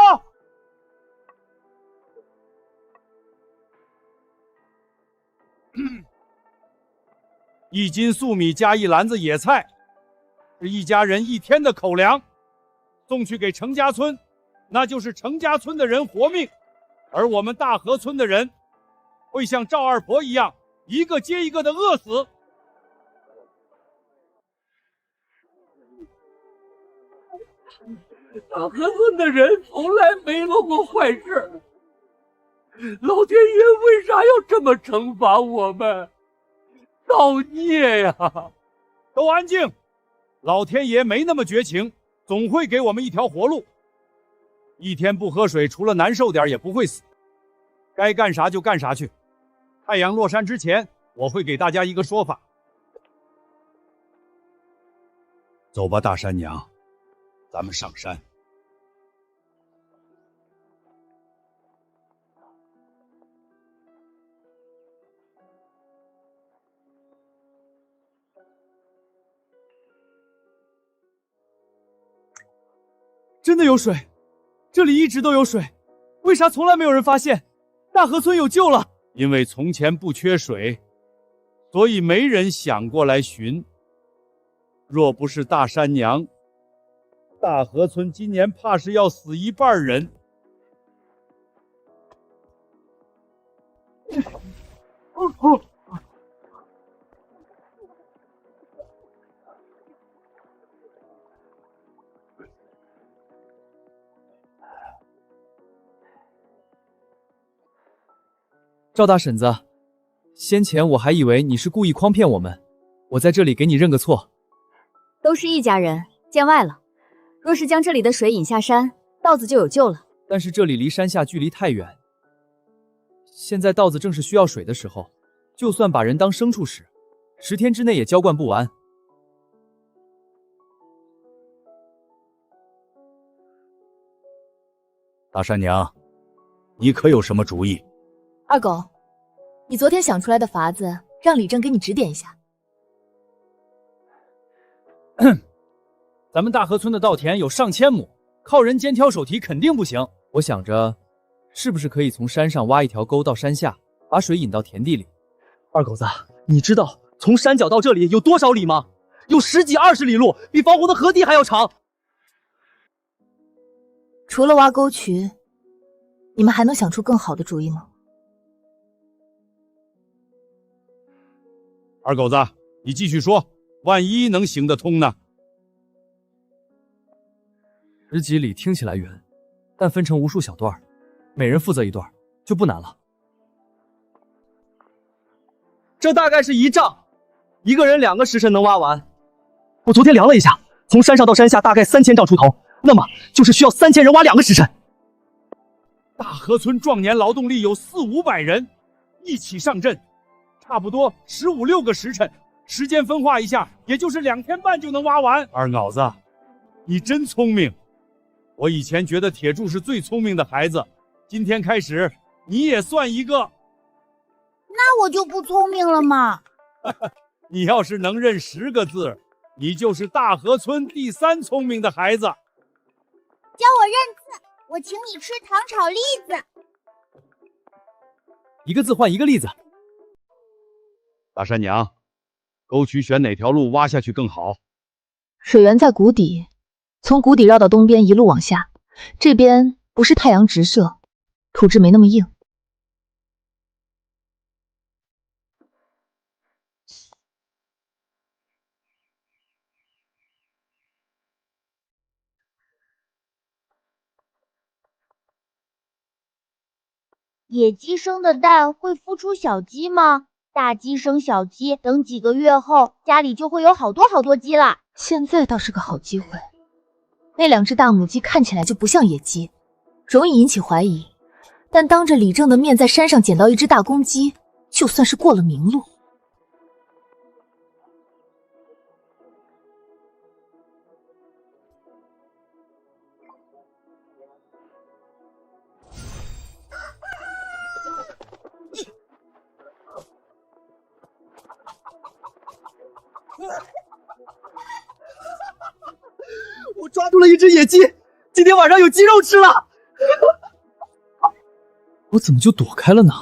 1斤粟米加1篮子野菜，是一家人1天的口粮，送去给程家村，那就是程家村的人活命，而我们大河村的人会像赵二婆一样，一个接一个的饿死。大河村的人从来没做过坏事，老天爷为啥要这么惩罚我们？造孽呀！都安静，老天爷没那么绝情，总会给我们一条活路。1天不喝水，除了难受点也不会死。该干啥就干啥去。太阳落山之前，我会给大家一个说法。走吧，大山娘，咱们上山。真的有水，这里一直都有水，为啥从来没有人发现？大河村有救了。因为从前不缺水，所以没人想过来寻。若不是大山娘，大河村今年怕是要死1半人。赵大婶子，先前我还以为你是故意诓骗我们，我在这里给你认个错。都是一家人，见外了。若是将这里的水引下山，稻子就有救了。但是这里离山下距离太远，现在稻子正是需要水的时候，就算把人当牲畜使，10天之内也浇灌不完。大山娘，你可有什么主意？二狗，你昨天想出来的法子，让李正给你指点一下。咱们大河村的稻田有上千亩，靠人肩挑手提肯定不行。我想着，是不是可以从山上挖一条沟到山下，把水引到田地里？二狗子，你知道从山脚到这里有多少里吗？有10几20里路，比防洪的河堤还要长。除了挖沟渠，你们还能想出更好的主意吗？二狗子，你继续说，万一能行得通呢？10几里听起来远，但分成无数小段，每人负责一段，就不难了。这大概是1丈，1个人2个时辰能挖完。我昨天量了一下，从山上到山下大概3000丈出头，那么就是需要3000人挖2个时辰。大河村壮年劳动力有400-500人，一起上阵，差不多15-16个时辰，时间分化一下，也就是2天半就能挖完。二鹙子，你真聪明！我以前觉得铁柱是最聪明的孩子，今天开始你也算一个。那我就不聪明了嘛。你要是能认10个字，你就是大河村第3聪明的孩子。教我认字，我请你吃糖炒栗子。一个字换一个栗子。大山娘，沟渠选哪条路挖下去更好？水源在谷底，从谷底绕到东边一路往下，这边不是太阳直射，土质没那么硬。野鸡生的蛋会孵出小鸡吗？大鸡生小鸡，等几个月后，家里就会有好多鸡啦。现在倒是个好机会。那2只大母鸡看起来就不像野鸡，容易引起怀疑。但当着李正的面在山上捡到1只大公鸡，就算是过了明路。我抓住了1只野鸡，今天晚上有鸡肉吃了。我怎么就躲开了呢？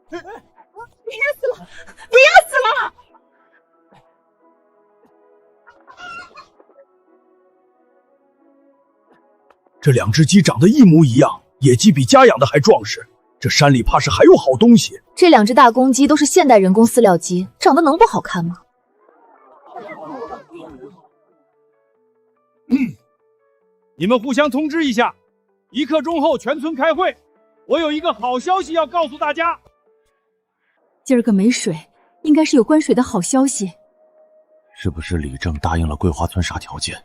别死了！不要死了！这2只鸡长得一模一样，野鸡比家养的还壮实。这山里怕是还有好东西。这2只大公鸡都是现代人工饲料鸡，长得能不好看吗？你们互相通知一下，1刻钟后全村开会。我有一个好消息要告诉大家。今儿个没水，应该是有关水的好消息。是不是李正答应了桂花村啥条件？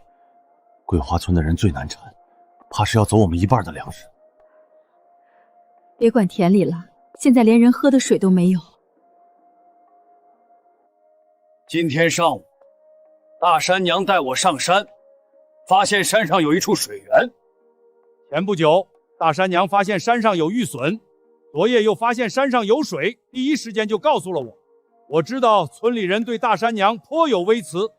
桂花村的人最难缠，怕是要走我们1半的粮食。别管田里了，现在连人喝的水都没有。今天上午，大山娘带我上山，发现山上有一处水源。前不久，大山娘发现山上有玉笋，昨夜又发现山上有水，第一时间就告诉了我。我知道村里人对大山娘颇有微词，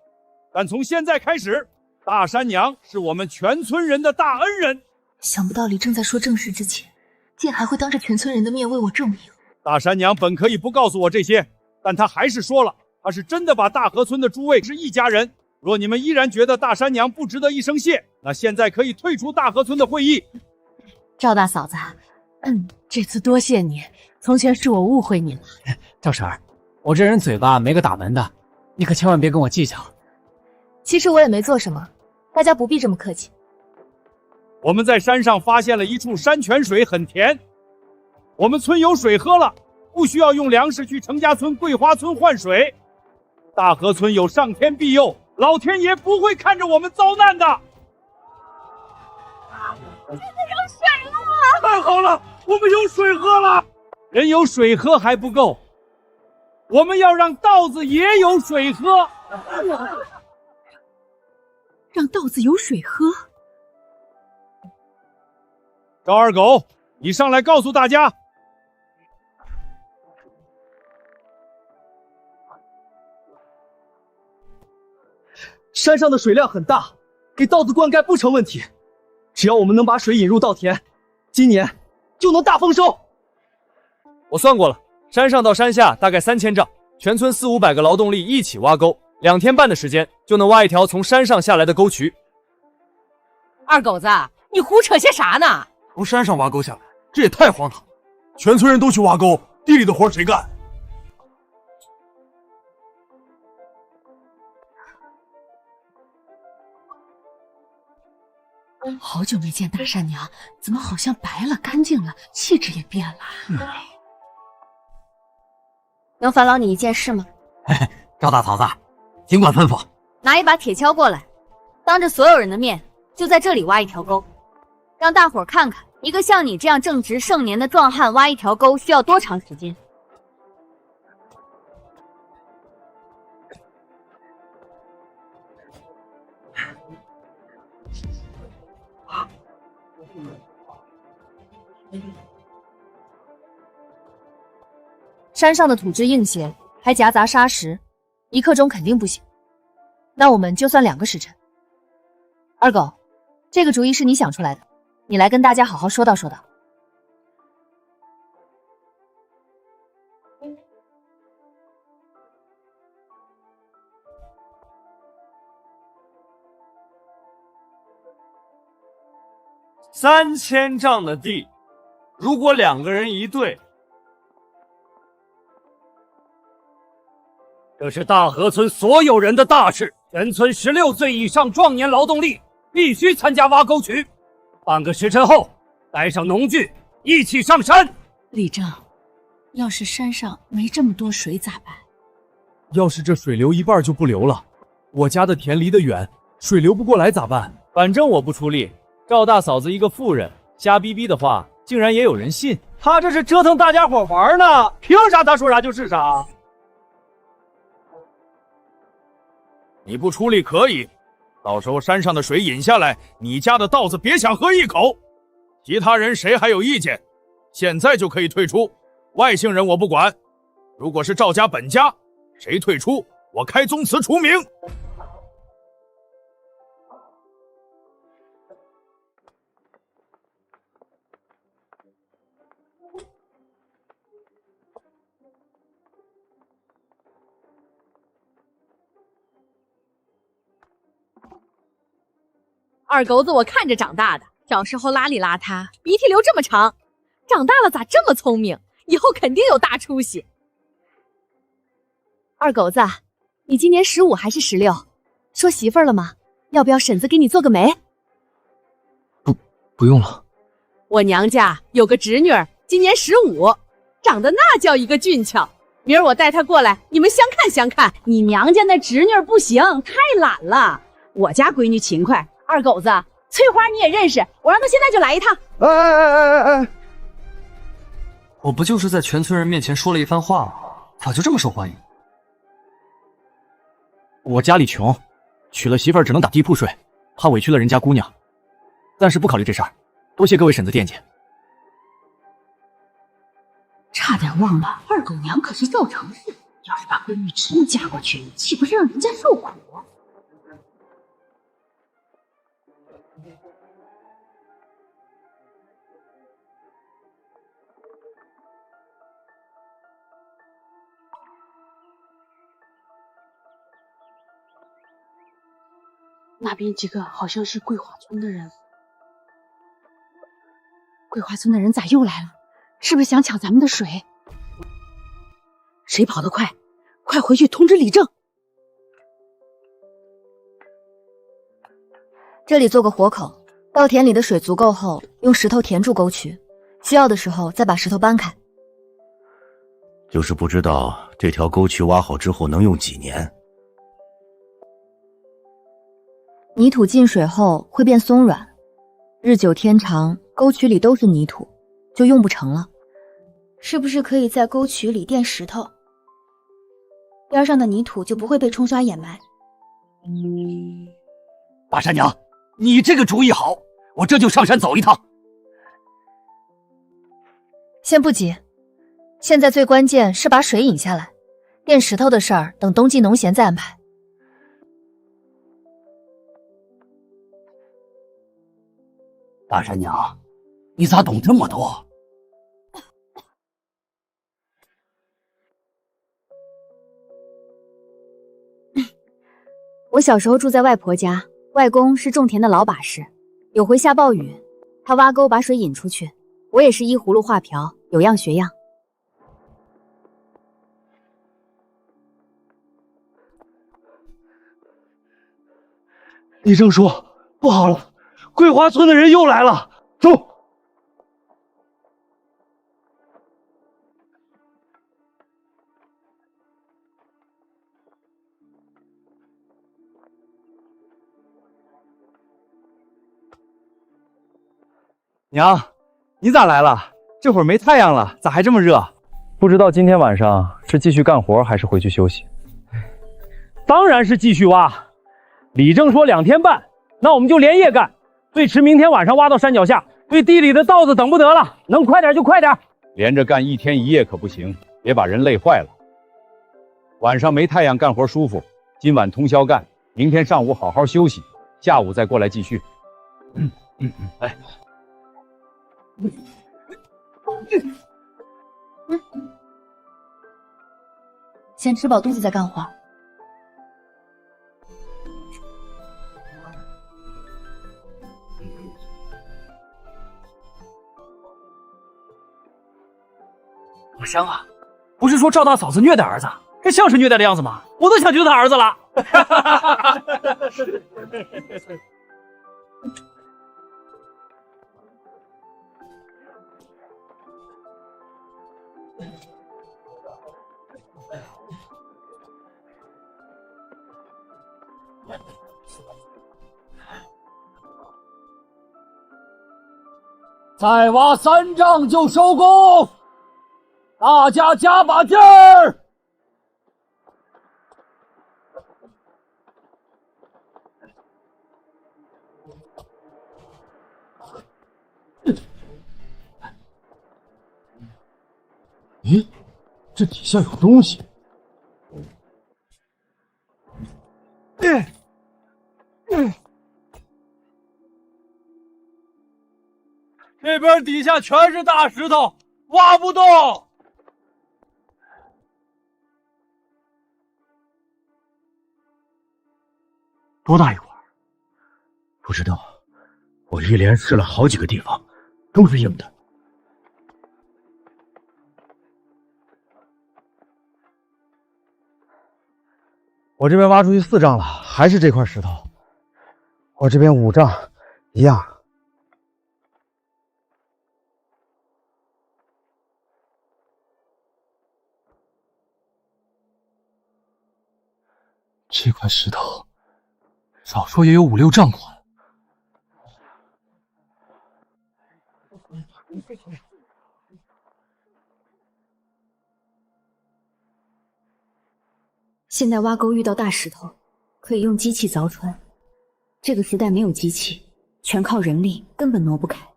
但从现在开始，大山娘是我们全村人的大恩人。想不到李正在说正事之前，竟还会当着全村人的面为我证明。大山娘本可以不告诉我这些，但她还是说了，她是真的把大河村的诸位是一家人。若你们依然觉得大山娘不值得一声谢，那现在可以退出大河村的会议。赵大嫂子，这次多谢你，从前是我误会你了。赵婶儿，我这人嘴巴没个打门的，你可千万别跟我计较。其实我也没做什么，大家不必这么客气。我们在山上发现了一处山泉水，很甜，我们村有水喝了，不需要用粮食去程家村、桂花村换水。大河村有上天庇佑，老天爷不会看着我们遭难的。现在有水了！太好了，我们有水喝了。人有水喝还不够，我们要让稻子也有水喝。让让稻子有水喝。赵二狗，你上来告诉大家，山上的水量很大，给稻子灌溉不成问题。只要我们能把水引入稻田，今年就能大丰收。我算过了，山上到山下大概3000丈，全村400-500个劳动力一起挖沟，2天半的时间就能挖一条从山上下来的沟渠。二狗子，你胡扯些啥呢？从山上挖沟下来，这也太荒唐了！全村人都去挖沟，地里的活谁干？好久没见大山娘，怎么好像白了、干净了，气质也变了？能烦劳你一件事吗？赵大嫂子，尽管吩咐。拿一把铁锹过来，当着所有人的面，就在这里挖一条沟，让大伙儿看看，一个像你这样正值盛年的壮汉挖一条沟需要多长时间。山上的土质硬些，还夹杂沙石，1刻钟肯定不行。那我们就算2个时辰。二狗，这个主意是你想出来的，你来跟大家好好说道说道。3000丈的地，如果2个人一队，这是大河村所有人的大事，全村16岁以上壮年劳动力必须参加挖沟渠。半个时辰后，带上农具，一起上山。李正，要是山上没这么多水咋办？要是这水流一半就不流了，我家的田离得远，水流不过来咋办？反正我不出力，赵大嫂子一个妇人，瞎逼逼的话竟然也有人信。他这是折腾大家伙玩呢，凭啥他说啥就是啥？你不出力可以，到时候山上的水引下来，你家的稻子别想喝一口。其他人谁还有意见，现在就可以退出。外姓人我不管，如果是赵家本家，谁退出，我开宗祠除名。二狗子我看着长大的，小时候邋里邋遢，鼻涕流这么长，长大了咋这么聪明？以后肯定有大出息。二狗子，你今年15还是16？说媳妇儿了吗？要不要婶子给你做个媒？不用了。我娘家有个侄女儿，今年15，长得那叫一个俊俏。明儿我带她过来，你们相看相看。你娘家那侄女不行，太懒了。我家闺女勤快。二狗子，翠花你也认识，我让她现在就来一趟。哎！我不就是在全村人面前说了一番话吗？咋就这么受欢迎？我家里穷，娶了媳妇儿只能打地铺睡，怕委屈了人家姑娘，暂时不考虑这事儿。多谢各位婶子惦记。差点忘了，二狗娘可是赵成氏，要是把闺女真嫁过去，岂不是让人家受苦？那边几个好像是桂花村的人。桂花村的人咋又来了？是不是想抢咱们的水？谁跑得快，快回去通知李正。这里做个活口，稻田里的水足够后，用石头填住沟渠，需要的时候再把石头搬开。就是不知道这条沟渠挖好之后能用几年。泥土进水后会变松软，日久天长，沟渠里都是泥土，就用不成了。是不是可以在沟渠里垫石头，边上的泥土就不会被冲刷掩埋？大山娘，你这个主意好，我这就上山走一趟。先不急，现在最关键是把水引下来，垫石头的事儿等冬季农闲再安排。大山娘，你咋懂这么多？我小时候住在外婆家，外公是种田的老把式，有回下暴雨，他挖沟把水引出去，我也是依葫芦画瓢，有样学样。李正叔，不好了，桂花村的人又来了！走。娘，你咋来了？这会儿没太阳了，咋还这么热？不知道今天晚上是继续干活还是回去休息？当然是继续挖。李正说2天半，那我们就连夜干，最迟明天晚上挖到山脚下。对地里的稻子等不得了，能快点就快点。连着干1天1夜可不行，别把人累坏了。晚上没太阳干活舒服，今晚通宵干，明天上午好好休息，下午再过来继续。哎。先吃饱肚子再干活。好香啊！不是说赵大嫂子虐待儿子，这像是虐待的样子吗？我都想救他儿子了。再挖3丈就收工，大家加把劲儿！咦，这底下有东西。这边底下全是大石头，挖不动。多大一块？不知道，我一连试了好几个地方，都是硬的。我这边挖出去4丈了，还是这块石头。我这边5丈，一样。这块石头，少说也有5、6丈宽。现在挖沟遇到大石头，可以用机器凿穿。这个时代没有机器，全靠人力，根本挪不开。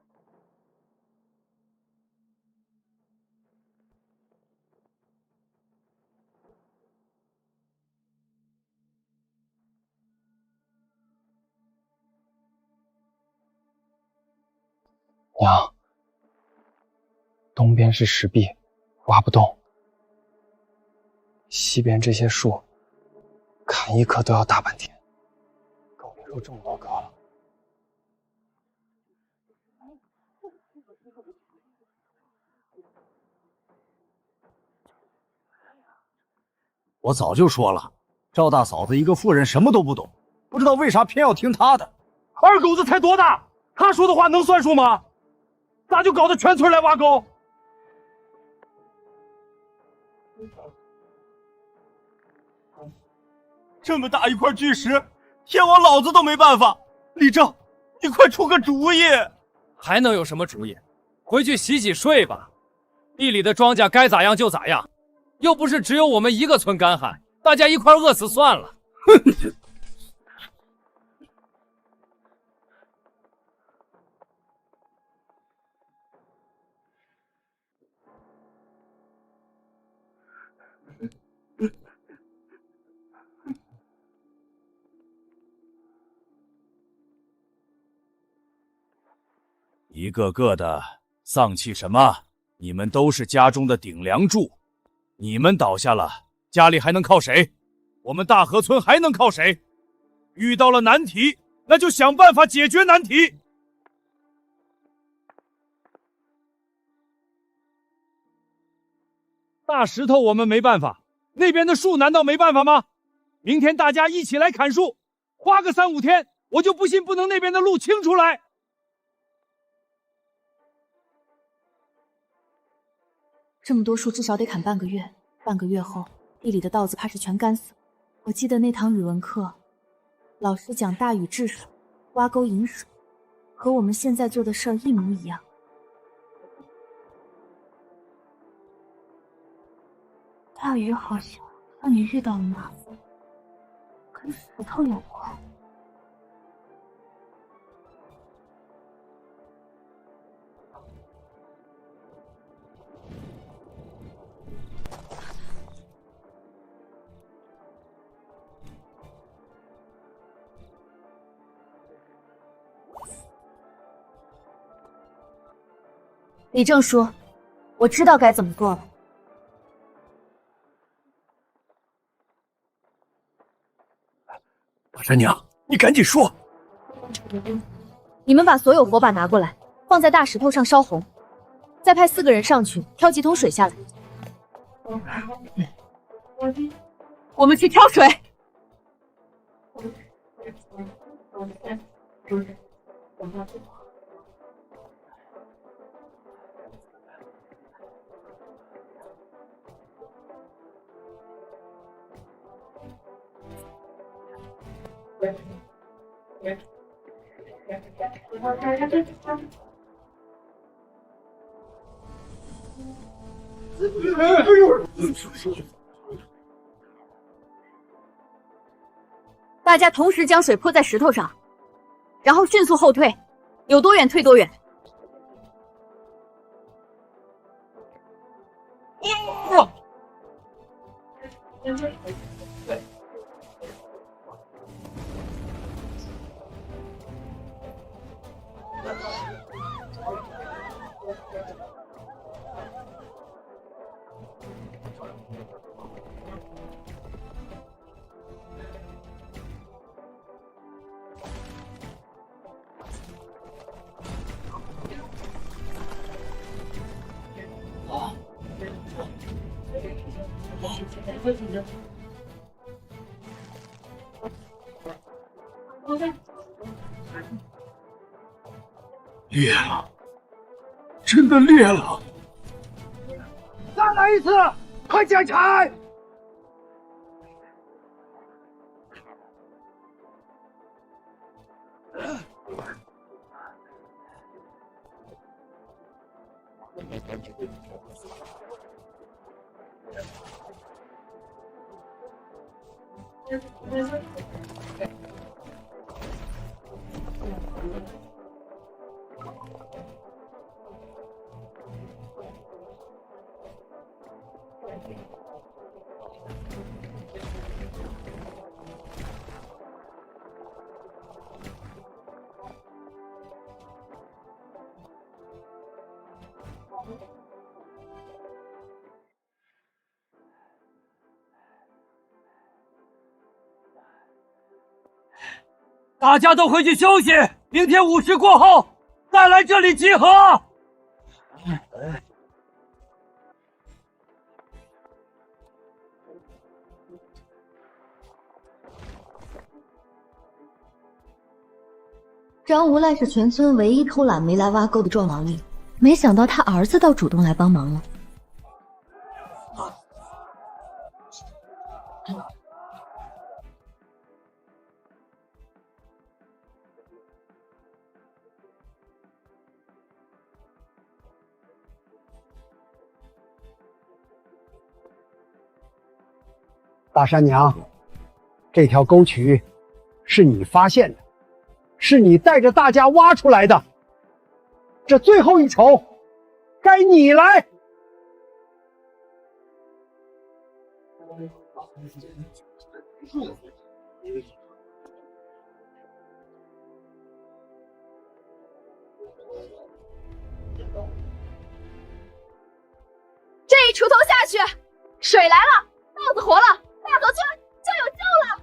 娘，东边是石壁，挖不动。西边这些树，砍一棵都要大半天，更别说这么多棵了。我早就说了，赵大嫂子一个妇人什么都不懂，不知道为啥偏要听她的。二狗子才多大，他说的话能算数吗？咋就搞得全村来挖沟？这么大一块巨石，天王老子都没办法。李正，你快出个主意！还能有什么主意？回去洗洗睡吧。地里的庄稼该咋样就咋样，又不是只有我们一个村干旱，大家一块饿死算了。一个个的丧气什么？你们都是家中的顶梁柱，你们倒下了，家里还能靠谁？我们大河村还能靠谁？遇到了难题，那就想办法解决难题。大石头我们没办法，那边的树难道没办法吗？明天大家一起来砍树，花个3、5天，我就不信不能那边的路清出来。这么多树至少得砍半个月，半个月后地里的稻子怕是全干死了。我记得那堂语文课，老师讲大禹治水，挖沟引水，和我们现在做的事儿一模一样。大禹好像让你遇到了麻烦，跟石头有关。李正说：“我知道该怎么做了。”大山娘，你赶紧说！你们把所有火把拿过来，放在大石头上烧红，再派4个人上去挑几桶水下来。我们去挑水。大家同时将水泼在石头上，然后迅速后退，有多远退多远。裂了，真的裂了！再来一次，快检查！大家都回去休息，明天午时过后再来这里集合。张无赖是全村唯一偷懒没来挖沟的壮劳力，没想到他儿子倒主动来帮忙了。大山娘，这条沟渠是你发现的，是你带着大家挖出来的，这最后一筹该你来。这一锄头下去，水来了，稻子活了，大河村就有救了。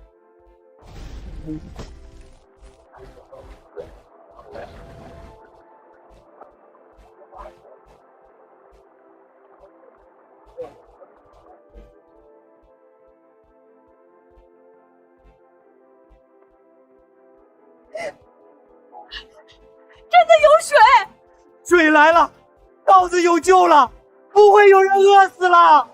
真的有水！水来了，稻子有救了，不会有人饿死了。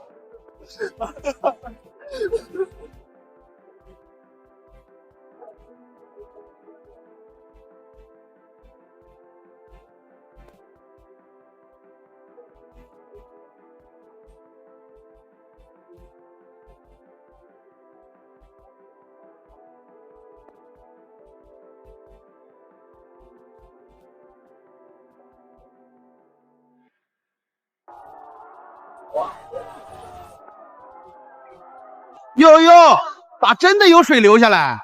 哟哟，咋真的有水流下来？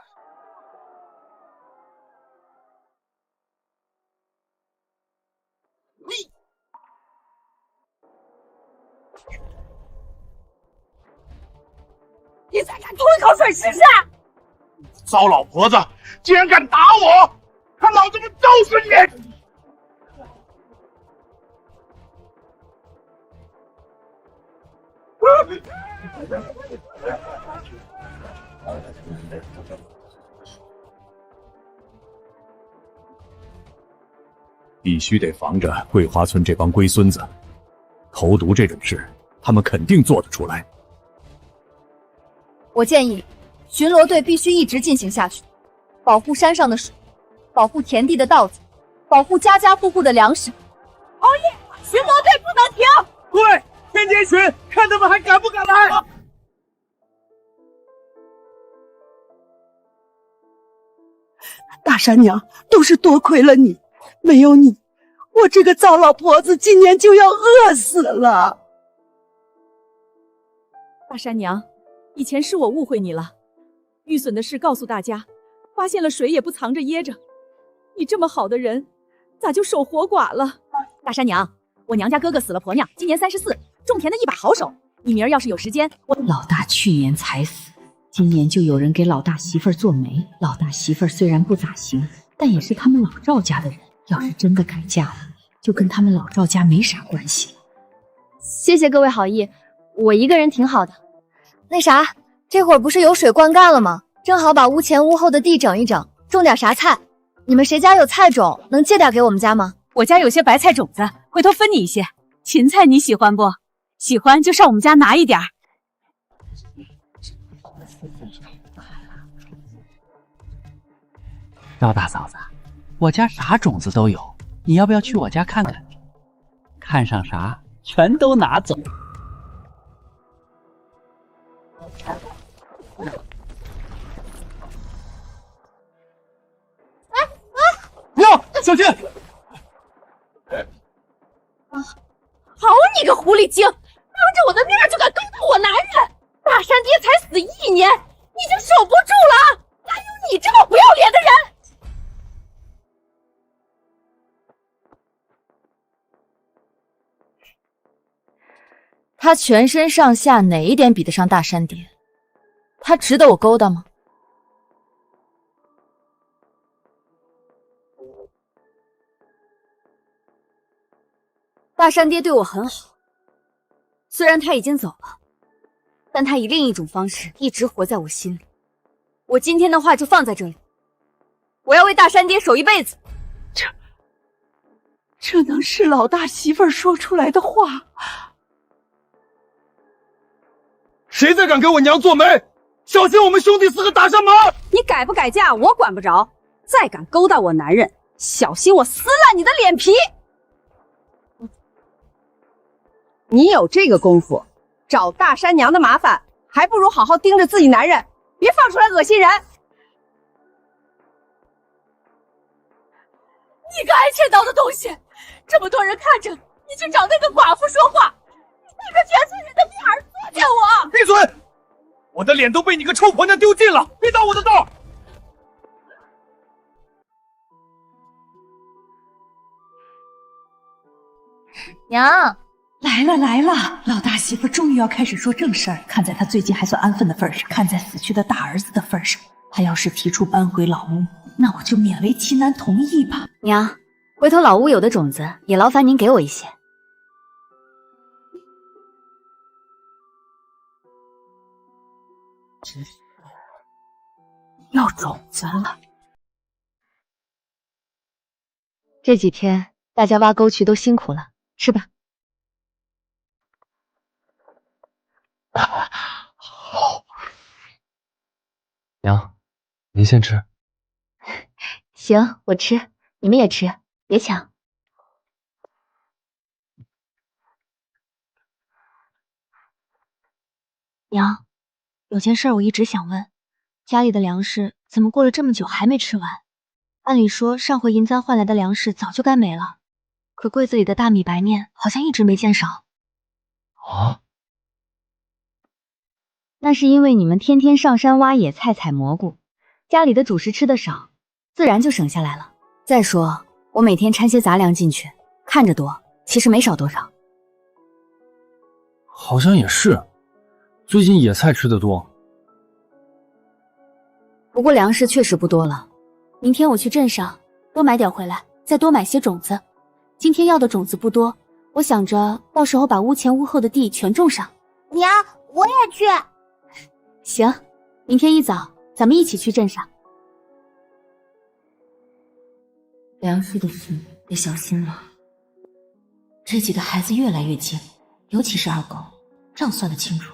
你再敢吐一口水试试！糟老婆子，竟然敢打我！看老子们揍死你！必须得防着桂花村这帮龟孙子，投毒这种事，他们肯定做得出来。我建议，巡逻队必须一直进行下去，保护山上的水，保护田地的稻子，保护家家户户的粮食。熬夜，巡逻队不能停！对，天天巡，看他们还敢不敢来！大山娘，都是多亏了你，没有你，我这个糟老婆子今年就要饿死了。大山娘，以前是我误会你了。玉笋的事告诉大家，发现了水也不藏着掖着。你这么好的人，咋就守活寡了？大山娘，我娘家哥哥死了婆娘，今年34，种田的一把好手。你明儿要是有时间，老大去年才死，今年就有人给老大媳妇儿做媒。老大媳妇儿虽然不咋行，但也是他们老赵家的人，要是真的改嫁了，就跟他们老赵家没啥关系了。谢谢各位好意，我一个人挺好的。那啥，这会儿不是有水灌溉了吗？正好把屋前屋后的地整一整，种点啥菜。你们谁家有菜种，能借点给我们家吗？我家有些白菜种子，回头分你一些。芹菜你喜欢不？喜欢就上我们家拿一点。赵大嫂子，我家啥种子都有，你要不要去我家看看？看上啥全都拿走。哟，小心！好你个狐狸精，当着我的面就敢勾搭我男人！大山爹才死1年，已经守不住了，哪有你这么不要脸的人？他全身上下哪一点比得上大山爹？他值得我勾搭吗？大山爹对我很好，虽然他已经走了，但他以另一种方式一直活在我心里。我今天的话就放在这里，我要为大山爹守一辈子。这能是老大媳妇儿说出来的话？谁再敢给我娘做媒，小心我们兄弟4个打上门！你改不改嫁我管不着，再敢勾搭我男人，小心我撕烂你的脸皮！你有这个功夫，找大山娘的麻烦，还不如好好盯着自己男人，别放出来恶心人！你个爱欠刀的东西，这么多人看着，你去找那个寡妇说话，你当着全村人的面作践我！闭嘴！我的脸都被你个臭婆娘丢尽了，别挡我的道！娘。来了来了，老大媳妇终于要开始说正事儿。看在她最近还算安分的份上，看在死去的大儿子的份上，她要是提出搬回老屋，那我就勉为其难同意吧。娘，回头老屋有的种子也劳烦您给我一些。真是要种子了。这几天大家挖沟渠都辛苦了，吃吧。好，娘，您先吃。行，我吃，你们也吃，别抢。娘，有件事我一直想问，家里的粮食怎么过了这么久还没吃完？按理说上回银簪换来的粮食早就该没了，可柜子里的大米白面好像一直没见少。啊？那是因为你们天天上山挖野菜采蘑菇，家里的主食吃的少，自然就省下来了。再说我每天掺些杂粮进去，看着多，其实没少多少。好像也是，最近野菜吃的多。不过粮食确实不多了，明天我去镇上多买点回来，再多买些种子。今天要的种子不多，我想着到时候把屋前屋后的地全种上。娘，我也去。行，明天一早咱们一起去镇上。粮食的事得小心了。这几个孩子越来越精，尤其是二狗，账算得清楚。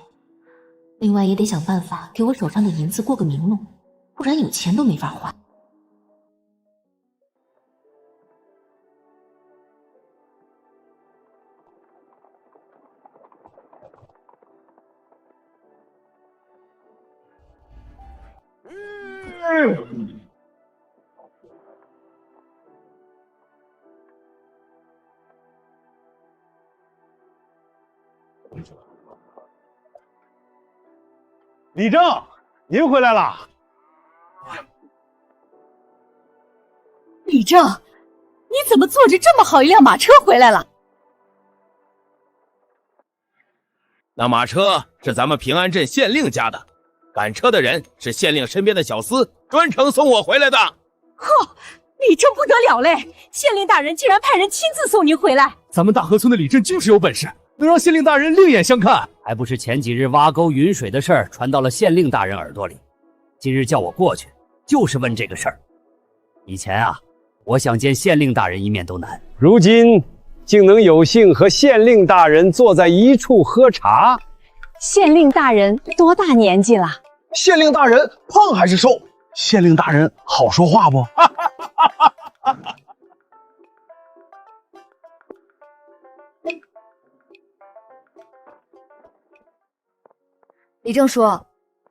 另外也得想办法给我手上的银子过个明路，不然有钱都没法花。李正，您回来了。李正，你怎么坐着这么好一辆马车回来了？那马车是咱们平安镇县令家的，赶车的人是县令身边的小厮，专程送我回来的。呵，李正不得了嘞！县令大人竟然派人亲自送您回来。咱们大河村的李正就是有本事，能让县令大人另眼相看。还不是前几日挖沟云水的事儿传到了县令大人耳朵里，今日叫我过去，就是问这个事儿。以前啊，我想见县令大人一面都难，如今竟能有幸和县令大人坐在一处喝茶。县令大人多大年纪了？县令大人胖还是瘦？县令大人好说话不？李正说，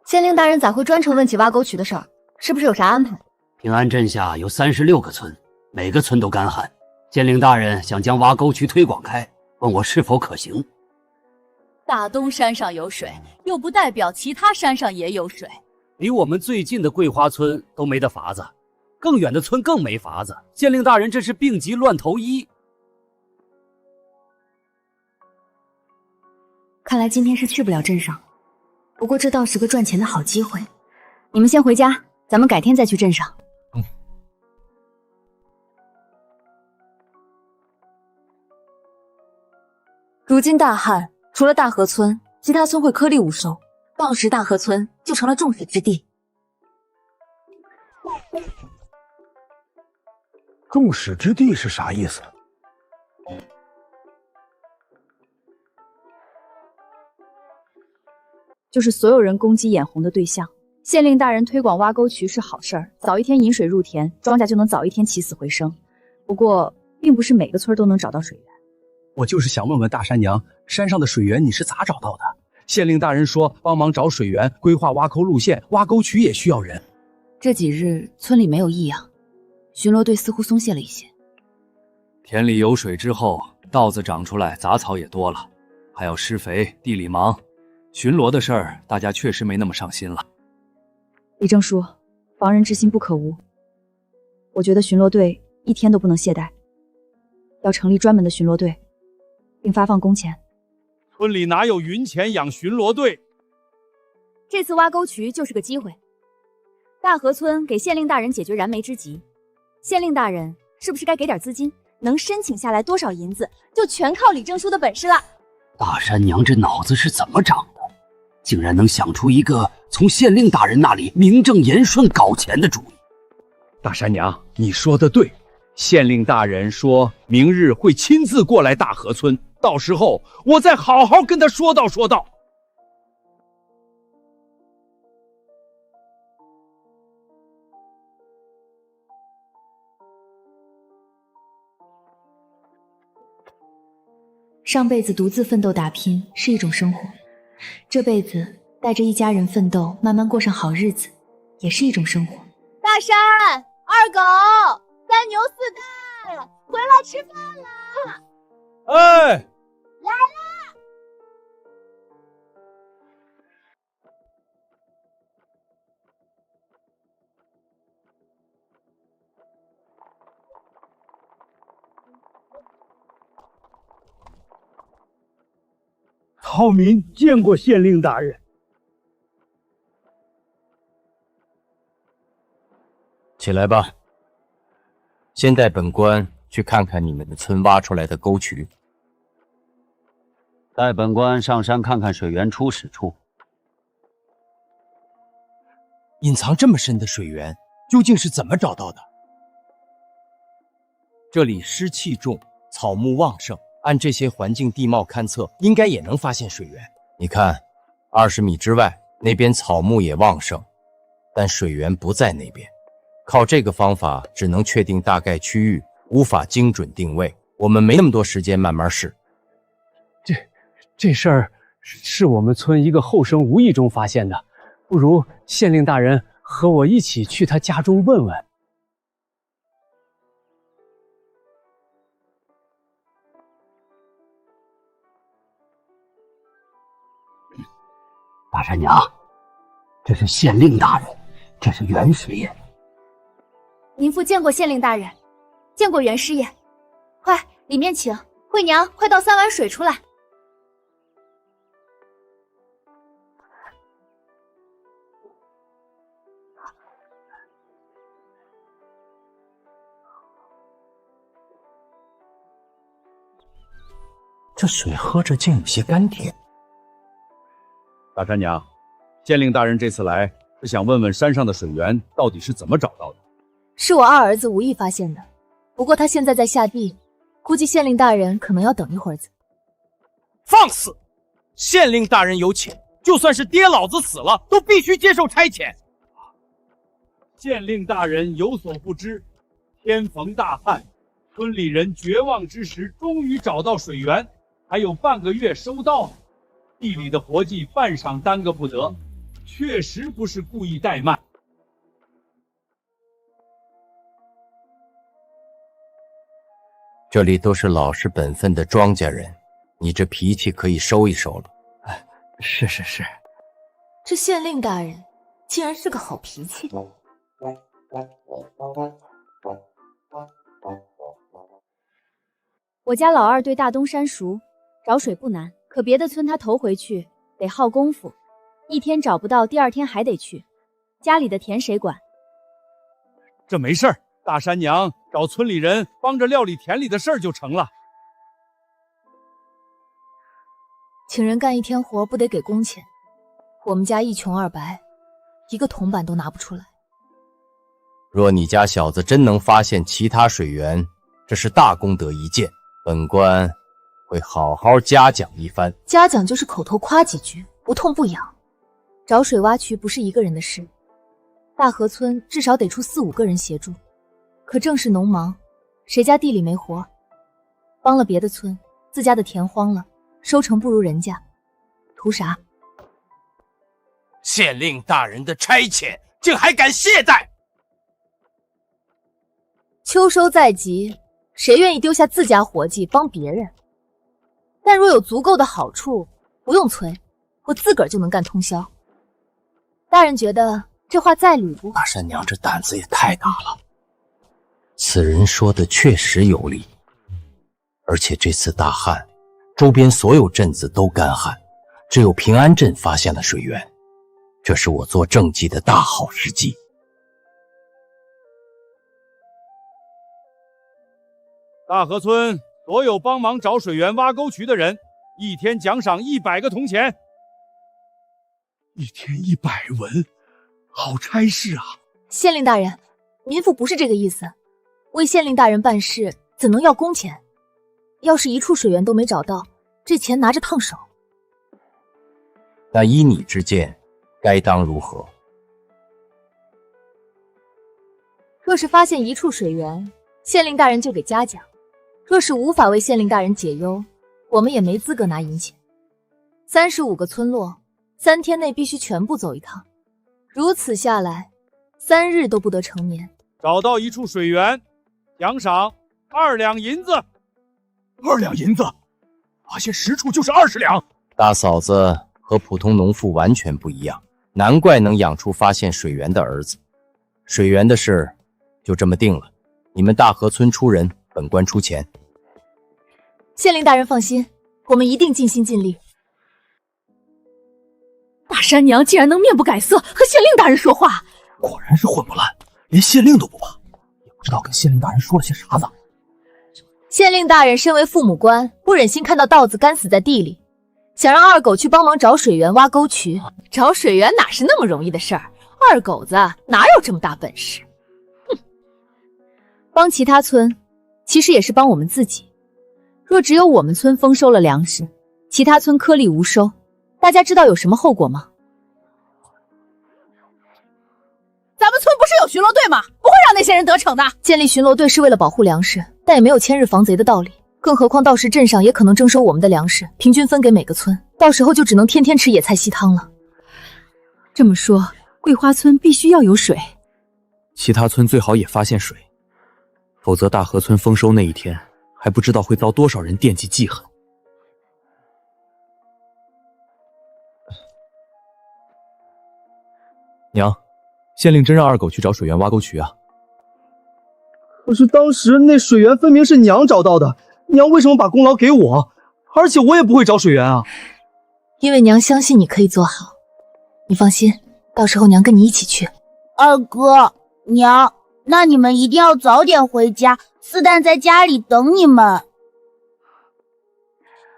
县令大人咋会专程问起挖沟渠的事儿？是不是有啥安排？平安镇下有36个村，每个村都干旱。县令大人想将挖沟渠推广开，问我是否可行。大东山上有水，又不代表其他山上也有水。离我们最近的桂花村都没得法子，更远的村更没法子。县令大人这是病急乱投医。看来今天是去不了镇上，不过这倒是个赚钱的好机会。你们先回家，咱们改天再去镇上。如今大旱，除了大河村，其他村会颗粒无收，到时大河村就成了众矢之的。众矢之的是啥意思？就是所有人攻击眼红的对象。县令大人推广挖沟渠是好事儿，早一天引水入田，庄稼就能早一天起死回生。不过，并不是每个村都能找到水源。我就是想问问大山娘，山上的水源你是咋找到的？县令大人说帮忙找水源，规划挖沟路线，挖沟渠也需要人。这几日村里没有异样，巡逻队似乎松懈了一些。田里有水之后，稻子长出来，杂草也多了，还要施肥，地里忙，巡逻的事儿大家确实没那么上心了。李正叔，防人之心不可无。我觉得巡逻队一天都不能懈怠，要成立专门的巡逻队，并发放工钱。村里哪有云钱养巡逻队？这次挖沟渠就是个机会。大河村给县令大人解决燃眉之急，县令大人是不是该给点资金？能申请下来多少银子，就全靠李正书的本事了。大山娘这脑子是怎么长的，竟然能想出一个从县令大人那里名正言顺搞钱的主意。大山娘，你说的对，县令大人说明日会亲自过来大河村，到时候我再好好跟他说道说道。上辈子独自奋斗打拼是一种生活，这辈子带着一家人奋斗，慢慢过上好日子，也是一种生活。大山、二狗、三牛四蛋，回来吃饭了！哎，来啦！草民见过县令大人。起来吧，先带本官去看看你们的村挖出来的沟渠。带本官上山看看水源初始处。隐藏这么深的水源，究竟是怎么找到的？这里湿气重，草木旺盛，按这些环境地貌勘测，应该也能发现水源。你看，20米之外，那边草木也旺盛，但水源不在那边。靠这个方法，只能确定大概区域，无法精准定位。我们没那么多时间慢慢试。这事儿是我们村一个后生无意中发现的，不如县令大人和我一起去他家中问问。大山娘，这是县令大人，这是袁师爷。您父见过县令大人，见过袁师爷，快里面请。惠娘，快倒3碗水出来。这水喝着竟有些甘甜。大山娘，县令大人这次来是想问问山上的水源到底是怎么找到的。是我二儿子无意发现的，不过他现在在下地，估计县令大人可能要等一会儿子。放肆！县令大人有请，就算是爹老子死了，都必须接受差遣。县令大人有所不知，天逢大旱，村里人绝望之时，终于找到水源，还有半个月收稻，地里的活计半晌耽搁不得，确实不是故意怠慢。这里都是老实本分的庄稼人，你这脾气可以收一收了。是。这县令大人竟然是个好脾气。我家老二对大东山熟，找水不难，可别的村他头回去得耗功夫，一天找不到，第2天还得去。家里的田谁管？这没事儿，大山娘找村里人帮着料理田里的事儿就成了。请人干一天活不得给工钱，我们家一穷二白，一个铜板都拿不出来。若你家小子真能发现其他水源，这是大功德一件，本官会好好嘉奖一番。嘉奖就是口头夸几句，不痛不痒。找水挖渠不是一个人的事，大河村至少得出4、5个人协助。可正是农忙，谁家地里没活，帮了别的村，自家的田荒了，收成不如人家，图啥？县令大人的差遣，竟还敢懈怠！秋收在即，谁愿意丢下自家活计帮别人？但若有足够的好处，不用催，我自个儿就能干通宵。大人觉得这话在理不？大山娘这胆子也太大了。此人说的确实有理，而且这次大旱，周边所有镇子都干旱，只有平安镇发现了水源，这是我做政绩的大好时机。大河村所有帮忙找水源、挖沟渠的人，一天奖赏100个铜钱。1天100文，好差事啊！县令大人，民妇不是这个意思。为县令大人办事，怎能要工钱？要是一处水源都没找到，这钱拿着烫手。那依你之见，该当如何？若是发现一处水源，县令大人就给嘉奖；若是无法为县令大人解忧，我们也没资格拿银钱。35个村落，3天内必须全部走一趟，如此下来，3日都不得成眠。找到一处水源，奖赏2两银子。2两银子，发现10处就是20两。大嫂子和普通农妇完全不一样，难怪能养出发现水源的儿子。水源的事就这么定了，你们大河村出人，本官出钱。县令大人放心，我们一定尽心尽力。大山娘竟然能面不改色和县令大人说话，果然是混不烂，连县令都不怕，也不知道跟县令大人说了些啥子。县令大人身为父母官，不忍心看到稻子干死在地里，想让二狗去帮忙找水源、挖沟渠。找水源哪是那么容易的事儿？二狗子哪有这么大本事？哼！帮其他村，其实也是帮我们自己。若只有我们村丰收了粮食，其他村颗粒无收，大家知道有什么后果吗？咱们村不是有巡逻队吗？不会让那些人得逞的。建立巡逻队是为了保护粮食，但也没有千日防贼的道理。更何况到时镇上也可能征收我们的粮食，平均分给每个村，到时候就只能天天吃野菜稀汤了。这么说，桂花村必须要有水，其他村最好也发现水，否则大河村丰收那一天，还不知道会遭多少人惦记记恨。娘，县令真让二狗去找水源、挖沟渠啊？可是当时那水源分明是娘找到的，娘为什么把功劳给我？而且我也不会找水源啊。因为娘相信你可以做好，你放心，到时候娘跟你一起去。二哥，娘，那你们一定要早点回家，四蛋在家里等你们。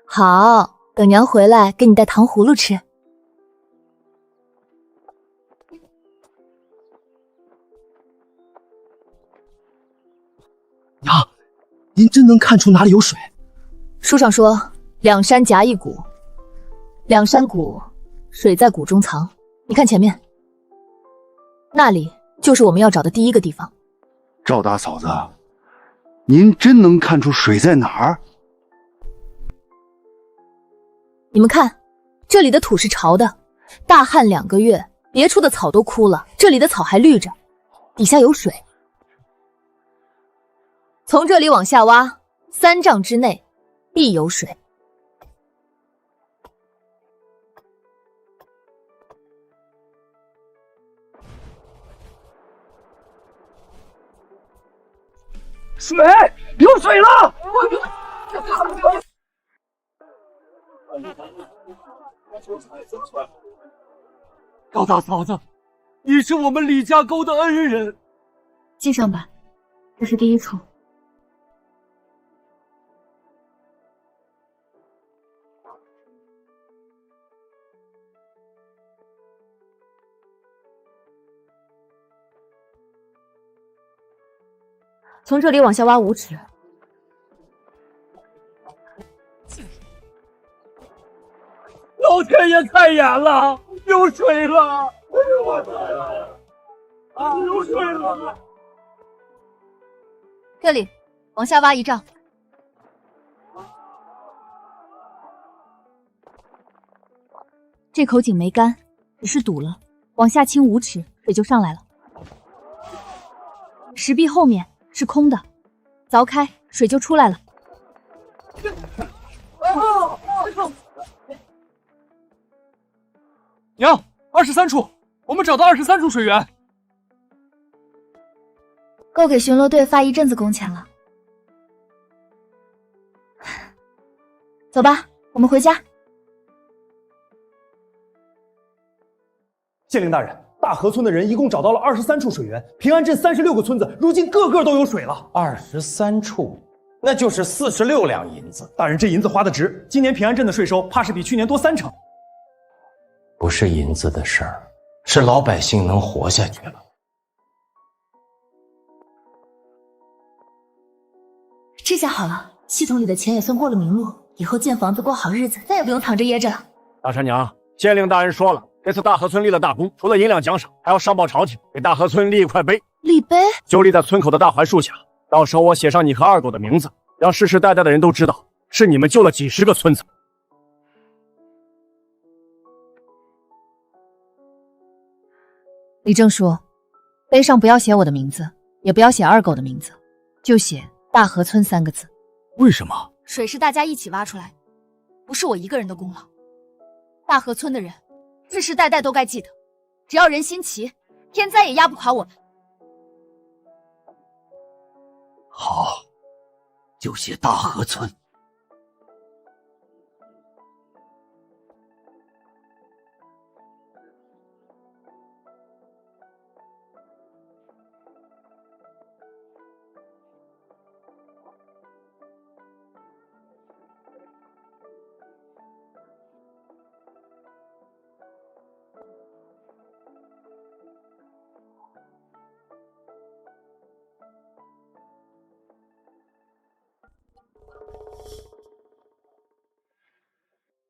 好，等娘回来给你带糖葫芦吃。娘，您真能看出哪里有水？书上说两山夹一谷，两山谷，水在谷中藏。你看前面，那里就是我们要找的第一个地方。赵大嫂子，您真能看出水在哪儿？你们看，这里的土是潮的，大旱2个月，别处的草都枯了，这里的草还绿着，底下有水。从这里往下挖3丈之内必有水。水，有水了！高大嫂子，你是我们李家沟的恩人。记上吧，这是第一处。从这里往下挖5尺。老天爷开眼了，有水了！有水了！这里往下挖1丈。这口井没干，只是堵了，往下倾5尺，水就上来了。石壁后面是空的，凿开水就出来了。娘，23处，我们找到23处水源，够给巡逻队发一阵子工钱了。走吧。我们回家。县令大人，大河村的人一共找到了23处水源，平安镇36个村子，如今个个都有水了。23处，那就是46两银子。大人，这银子花的值，今年平安镇的税收怕是比去年多3成。不是银子的事儿，是老百姓能活下去了。这下好了，系统里的钱也算过了明路，以后建房子过好日子，再也不用藏着掖着了。大山娘，县令大人说了，这次大河村立了大功，除了银两奖赏，还要上报朝廷，给大河村立一块碑。立碑就立在村口的大槐树下，到时候我写上你和二狗的名字，让世世代代的人都知道，是你们救了几10个村子。李正叔，碑上不要写我的名字，也不要写二狗的名字，就写大河村3个字。为什么？水是大家一起挖出来，不是我一个人的功劳。大河村的人世世代代都该记得，只要人心齐，天灾也压不垮我们。好，就写大河村。